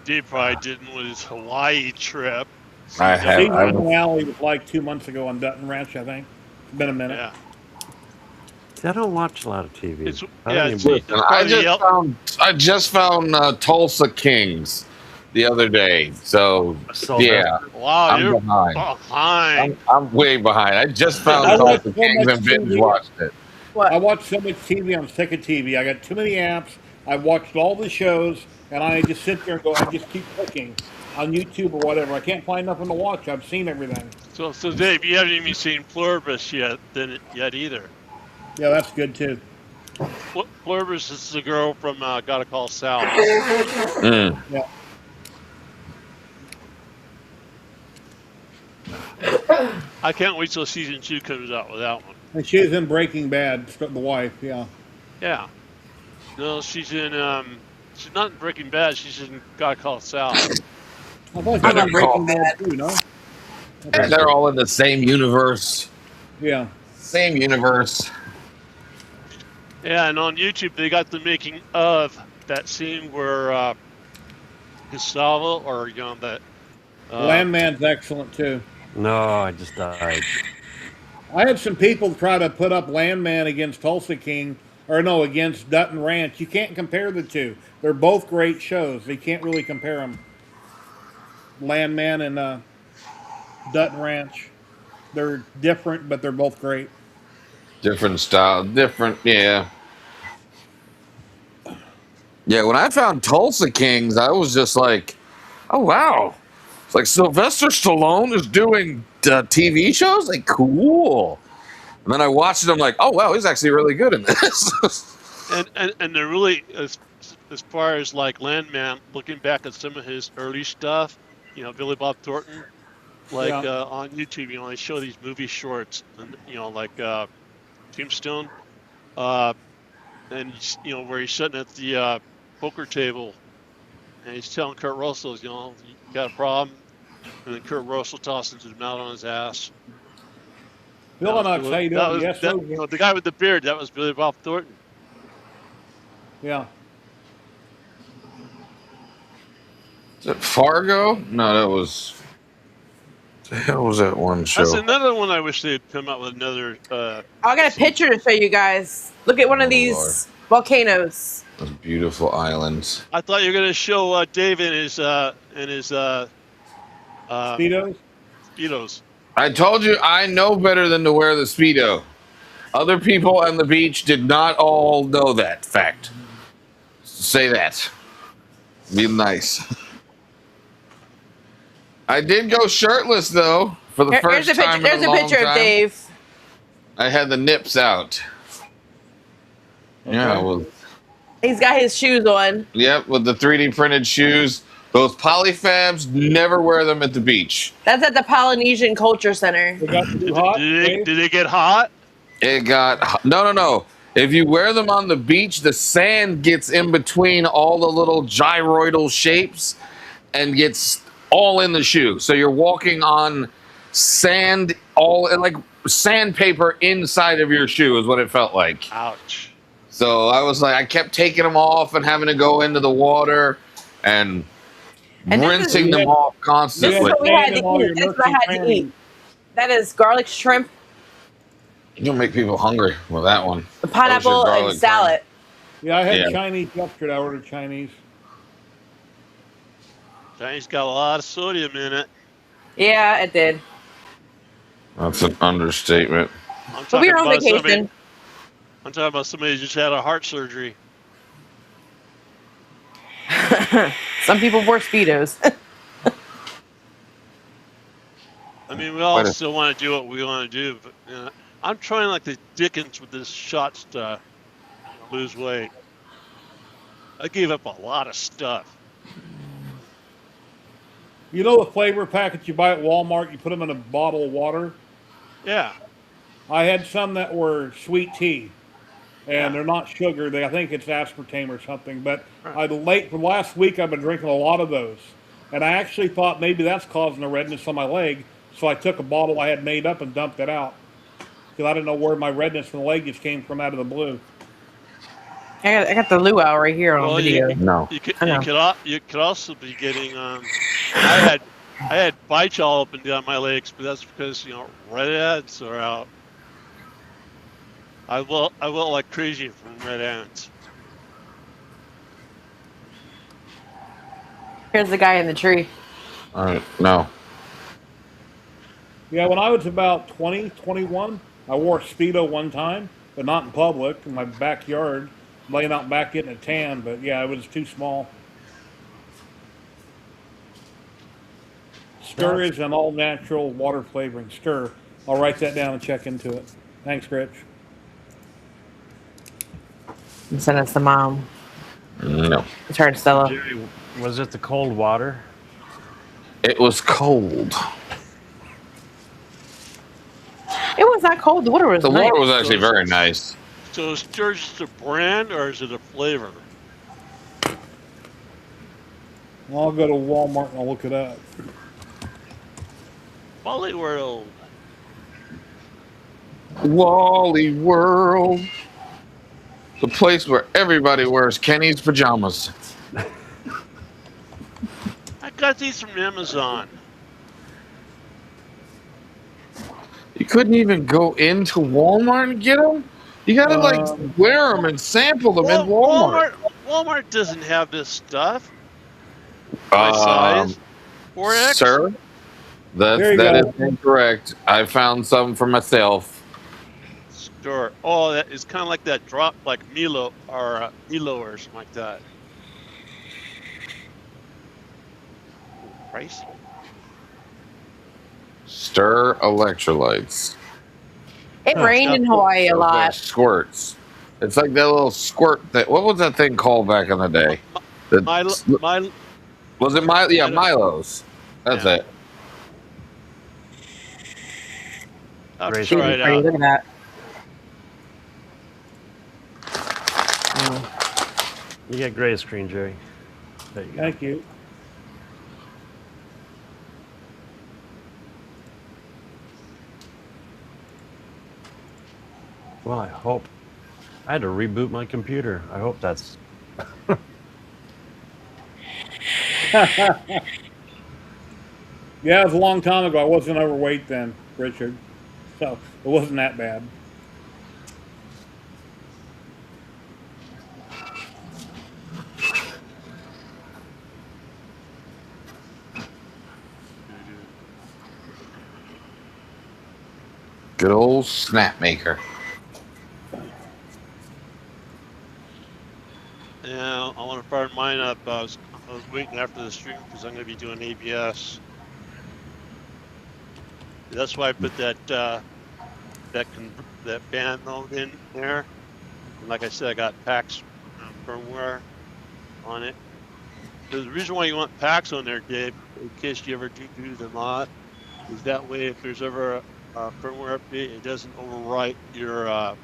Speaker 6: Dave probably didn't with his Hawaii trip.
Speaker 5: I have.
Speaker 3: Season finale was like 2 months ago on Dutton Ranch, I think. It's been a minute.
Speaker 6: Yeah.
Speaker 11: See, I don't watch a lot of TV.
Speaker 6: It's,
Speaker 11: I
Speaker 6: yeah,
Speaker 11: don't
Speaker 6: it's,
Speaker 11: even-
Speaker 6: it's
Speaker 5: I
Speaker 6: probably
Speaker 5: just found Tulsa Kings the other day. So
Speaker 11: So
Speaker 5: yeah,
Speaker 6: wow,
Speaker 5: I'm
Speaker 6: you're
Speaker 5: behind.
Speaker 6: behind.
Speaker 5: I'm way behind. I just found
Speaker 3: I watched
Speaker 5: Tulsa
Speaker 3: so
Speaker 5: Kings
Speaker 3: much
Speaker 5: and binge
Speaker 3: TV.
Speaker 5: watched it.
Speaker 7: What?
Speaker 3: I watch so much TV, I'm sick of TV. I got too many apps. I watched all the shows, and I just sit there and go, I just keep clicking on YouTube or whatever. I can't find nothing to watch. I've seen everything.
Speaker 6: So Dave, you haven't even seen Pluribus yet either.
Speaker 3: Yeah, that's good too.
Speaker 6: Pluribus is the girl from Gotta Call Sal.
Speaker 5: Mm.
Speaker 3: Yeah.
Speaker 6: I can't wait till season 2 comes out with that one.
Speaker 3: And she was in Breaking Bad, the wife, yeah.
Speaker 6: Yeah. No, she's in. She's not in Breaking Bad. She's in Gotta Call Sal.
Speaker 3: I thought she
Speaker 7: I'm
Speaker 3: was
Speaker 7: not
Speaker 3: in Breaking
Speaker 7: Breaking
Speaker 3: Bad too, no?
Speaker 5: And they're all in the same universe.
Speaker 3: Yeah.
Speaker 5: Same universe.
Speaker 6: Yeah, and on YouTube they got the making of that scene where Gustavo or that.
Speaker 3: Landman's excellent too.
Speaker 11: No, I just died.
Speaker 3: I had some people try to put up Landman against Tulsa King, or no, against Dutton Ranch. You can't compare the two. They're both great shows. They can't really compare them. Landman and Dutton Ranch. They're different, but they're both great.
Speaker 5: Different style. Different, yeah. Yeah, when I found Tulsa Kings, I was just like, oh, wow. It's like Sylvester Stallone is doing TV shows? Like, cool. And then I watched it, I'm like, oh, wow, he's actually really good in this.
Speaker 6: and they're really as far as like Landman, looking back at some of his early stuff, Billy Bob Thornton, like on YouTube, they show these movie shorts, and like Tombstone, and where he's sitting at the poker table, and he's telling Kurt Russell, you got a problem, and then Kurt Russell tosses him out on his ass.
Speaker 3: Bill and I say, yes, sir.
Speaker 6: The guy with the beard, that was Billy Bob Thornton.
Speaker 3: Yeah.
Speaker 5: Is it Fargo? No, that was. What the hell was that one show?
Speaker 6: That's another one I wish they'd come out with another.
Speaker 7: I got a picture to show you guys. Look at one of these volcanoes.
Speaker 5: Those beautiful islands.
Speaker 6: I thought you were gonna show Dave in his
Speaker 3: Speedos?
Speaker 6: Speedos.
Speaker 5: I told you I know better than to wear the Speedo. Other people on the beach did not all know that fact. Say that. Be nice. I did go shirtless though for the first time.
Speaker 7: There's a picture of Dave.
Speaker 5: I had the nips out. Yeah, well.
Speaker 7: He's got his shoes on.
Speaker 5: Yep, with the 3D printed shoes. Those polyfabs, never wear them at the beach.
Speaker 7: That's at the Polynesian Culture Center.
Speaker 6: Did they get hot?
Speaker 5: It got no. If you wear them on the beach, the sand gets in between all the little gyroidal shapes and gets all in the shoe. So you're walking on sand, all like sandpaper inside of your shoe is what it felt like.
Speaker 6: Ouch.
Speaker 5: So I was like, I kept taking them off and having to go into the water and rinsing them off constantly.
Speaker 7: This is what we had to eat. This is what I had to eat. That is garlic shrimp,
Speaker 5: You'll make people hungry with that one.
Speaker 7: the pineapple,
Speaker 5: Ocean
Speaker 7: and
Speaker 5: garlic
Speaker 7: salad.
Speaker 3: Yeah, I had
Speaker 5: Yeah.
Speaker 3: Chinese yesterday. I ordered Chinese.
Speaker 6: Chinese got a lot of sodium in it.
Speaker 7: Yeah, it did.
Speaker 5: That's an understatement.
Speaker 6: I'm
Speaker 7: But we
Speaker 6: talking
Speaker 7: were on
Speaker 6: about somebody.
Speaker 7: vacation.
Speaker 6: I'm talking about somebody who just had a heart surgery.
Speaker 7: Some people wore Speedos.
Speaker 6: I mean, we all
Speaker 5: Quite a-
Speaker 6: still want to do what we want to do, but I'm trying like the Dickens with this shot stuff. Lose weight. I gave up a lot of stuff.
Speaker 3: You know the flavor packets you buy at Walmart? You put them in a bottle of water.
Speaker 6: Yeah.
Speaker 3: I had some that were sweet tea, and
Speaker 6: Yeah.
Speaker 3: they're not sugar. I think it's aspartame or something. But
Speaker 6: Right.
Speaker 3: for the last week, I've been drinking a lot of those, and I actually thought maybe that's causing the redness on my leg. So I took a bottle I had made up and dumped it out because I didn't know where my redness in the leg just came from out of the blue.
Speaker 7: I got the luau right here on
Speaker 6: Well,
Speaker 7: video.
Speaker 5: No.
Speaker 6: You
Speaker 7: I know.
Speaker 6: could also be getting I had bites all up and down my legs, but that's because red ants are out. I will like crazy from red ants.
Speaker 7: Here's the guy in the tree.
Speaker 5: All right. No.
Speaker 3: Yeah, when I was about 20, 21, I wore a Speedo one time, but not in public, in my backyard, laying out back getting a tan, but yeah, it was too small. Stir is an all-natural water flavoring. Stir. I'll write that down and check into it. Thanks, Rich.
Speaker 7: And send us the mom.
Speaker 5: No.
Speaker 7: It's her and Stella.
Speaker 11: Jerry, was it the cold water?
Speaker 5: It was cold.
Speaker 7: It was not cold. The water was
Speaker 5: The
Speaker 7: nice.
Speaker 5: water was actually very nice.
Speaker 6: So is Sturge just a brand or is it a flavor?
Speaker 3: I'll go to Walmart and I'll look it up.
Speaker 6: Wally World.
Speaker 5: Wally World. The place where everybody wears Kenny's pajamas.
Speaker 6: I got these from Amazon.
Speaker 5: You couldn't even go into Walmart and get them? You gotta wear them and sample them in Walmart.
Speaker 6: Walmart doesn't have this stuff. My size. 4X.
Speaker 5: Sir, that is incorrect. I found some for myself.
Speaker 6: Sure. Oh, that is kind of like that drop, like Milo or something like that. Price?
Speaker 5: Stir electrolytes.
Speaker 7: It rained in Hawaii a
Speaker 5: Those
Speaker 7: lot.
Speaker 5: squirts. It's like that little squirt thing. What was that thing called back in the day?
Speaker 6: Milo.
Speaker 5: Was it Milo? Yeah, Milo's. That's it.
Speaker 6: I'll
Speaker 11: Great.
Speaker 6: try it
Speaker 7: Pretty.
Speaker 6: out.
Speaker 7: Look at that.
Speaker 11: You get gray screen, Jerry. There you go.
Speaker 3: Thank you.
Speaker 11: Well, I hope. I had to reboot my computer. I hope that's.
Speaker 3: Yeah, it was a long time ago. I wasn't overweight then, Richard. So it wasn't that bad.
Speaker 5: Good old snap maker.
Speaker 6: Yeah, I want to fire mine up. I was waiting after the stream because I'm going to be doing ABS. That's why I put that band mode in there. And like I said, I got PAX firmware on it. The reason why you want PAX on there, Dave, in case you ever do the mod, is that way if there's ever a firmware update, it doesn't overwrite your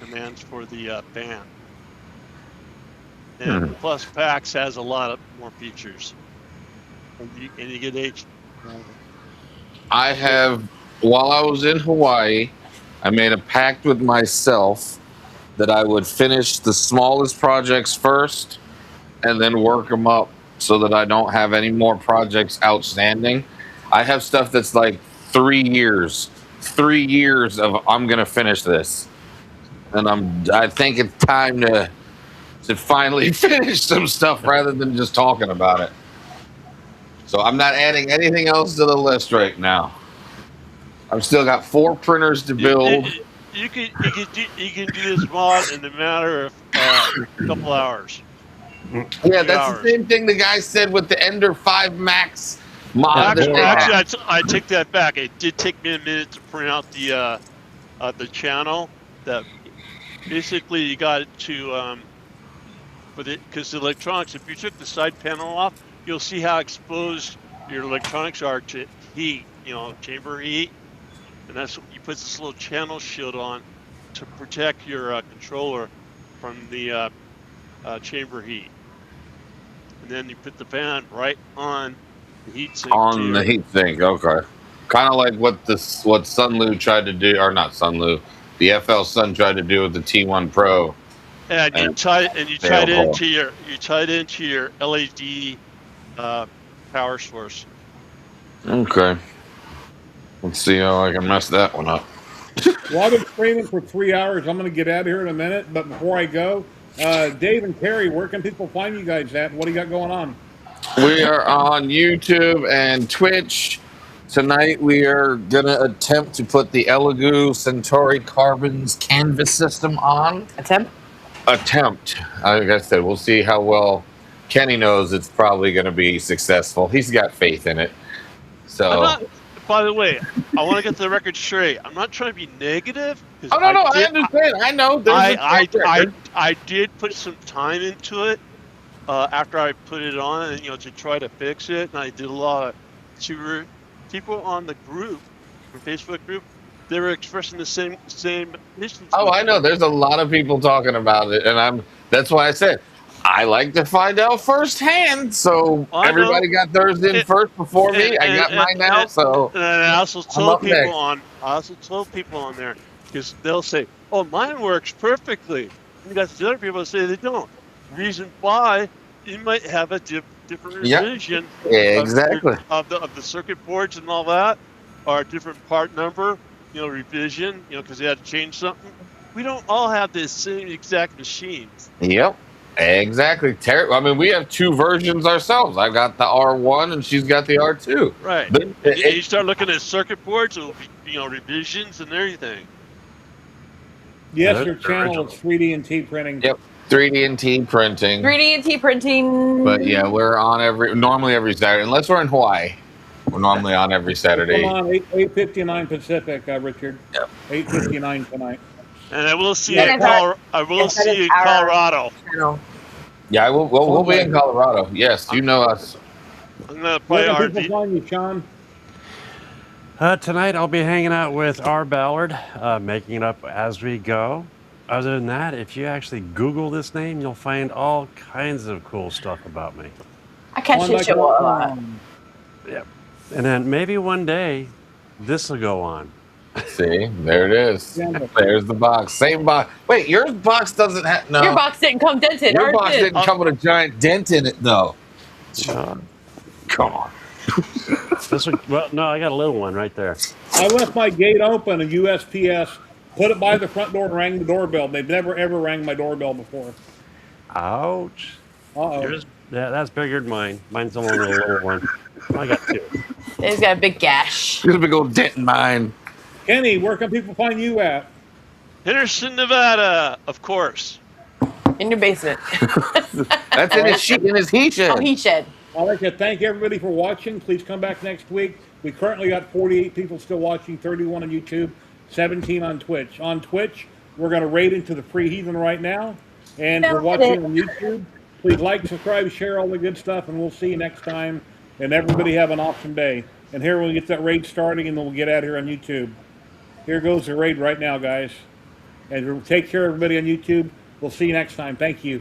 Speaker 6: commands for the band. And plus, PAX has a lot of more features, and you get H.
Speaker 5: I have, while I was in Hawaii, I made a pact with myself that I would finish the smallest projects first and then work them up so that I don't have any more projects outstanding. I have stuff that's like 3 years of I'm going to finish this. And I think it's time to finally finish some stuff rather than just talking about it. So I'm not adding anything else to the list right now. I've still got 4 printers to build.
Speaker 6: You can do this mod in a matter of a couple hours.
Speaker 5: Yeah, that's the same thing the guy said with the Ender 5 Max mod.
Speaker 6: Actually, I take that back. It did take me a minute to print out the channel. That basically you got to because the electronics. If you took the side panel off, you'll see how exposed your electronics are to heat. Chamber heat, and that's what you put this little channel shield on to protect your controller from the chamber heat. And then you put the fan right on the heat sink.
Speaker 5: On the heat sink, okay. Kind of like what Sunlu tried to do, or not Sunlu, the FL Sun tried to do with the T1 Pro.
Speaker 6: And you tied into your LED power source.
Speaker 5: Okay. Let's see how I can mess that one up.
Speaker 3: Well, I've been streaming for 3 hours. I'm going to get out of here in a minute, but before I go, Dave and Terry, where can people find you guys at? What do you got going on?
Speaker 5: We are on YouTube and Twitch. Tonight we are going to attempt to put the Elegoo Centauri Carbon's canvas system on.
Speaker 7: Attempt.
Speaker 5: Like I said, we'll see how well Kenny knows it's probably going to be successful. He's got faith in it. So,
Speaker 6: by the way, I want to get the record straight. I'm not trying to be negative.
Speaker 5: Oh, no, I understand. I know.
Speaker 6: I did put some time into it after I put it on, and to try to fix it. And I did a lot of people on the group, the Facebook group. They were expressing the same issues.
Speaker 5: Oh, I know. There's a lot of people talking about it, and that's why I said I like to find out firsthand. So everybody got theirs in first before me. I got mine now. So
Speaker 6: and I also told people on there, because they'll say, "Oh, mine works perfectly." And you got the other people that say they don't. Reason why you might have a different revision.
Speaker 5: Yeah, exactly.
Speaker 6: Of the circuit boards and all that, or a different part number. Revision. Because they had to change something. We don't all have the same exact machines.
Speaker 5: Yep. Exactly. I mean, we have 2 versions ourselves. I got the R1 and she's got the R2.
Speaker 6: Right. And you start looking at circuit boards, it'll be, revisions and everything.
Speaker 3: Yes, your channel is 3D&T printing.
Speaker 5: Yep. 3D&T printing.
Speaker 7: 3D&T printing.
Speaker 5: But yeah, we're on normally every Saturday, unless we're in Hawaii. We're normally on every Saturday.
Speaker 3: Come on, 8:59 Pacific, Richard. Yep. 8:59 tonight.
Speaker 6: And I will see you in Colorado.
Speaker 5: Yeah, we'll be in Colorado. Yes, you know us.
Speaker 6: I'm gonna play
Speaker 3: RV. Find you, Sean?
Speaker 11: Tonight I'll be hanging out with R. Ballard, making it up as we go. Other than that, if you actually Google this name, you'll find all kinds of cool stuff about me.
Speaker 7: I catch this show a lot.
Speaker 11: Yep. And then maybe one day, this will go on.
Speaker 5: See, there it is. There's the box. Same box. Wait, your box doesn't have no.
Speaker 7: Your box didn't come dented.
Speaker 5: Your box didn't come with a giant dent in it, though. Come on.
Speaker 11: This one, well, no, I got a little one right there.
Speaker 3: I left my gate open, a USPS, put it by the front door and rang the doorbell. They've never, ever rang my doorbell before.
Speaker 11: Ouch.
Speaker 3: Uh-oh.
Speaker 11: Yeah, that's bigger than mine. Mine's only a little one. I got 2.
Speaker 7: He's got a big gash.
Speaker 5: There's a big old dent in mine.
Speaker 3: Kenny, where can people find you at?
Speaker 6: Henderson, Nevada, of course.
Speaker 7: In your basement.
Speaker 5: That's in his heat shed.
Speaker 7: Oh, heat shed.
Speaker 3: I'd like to thank everybody for watching. Please come back next week. We currently got 48 people still watching, 31 on YouTube, 17 on Twitch. On Twitch, we're going to raid into the free heathen right now. And we're watching on YouTube. Please like, subscribe, share all the good stuff, and we'll see you next time. And everybody have an awesome day. And here we'll get that raid starting, and then we'll get out here on YouTube. Here goes the raid right now, guys. And take care, everybody on YouTube. We'll see you next time. Thank you.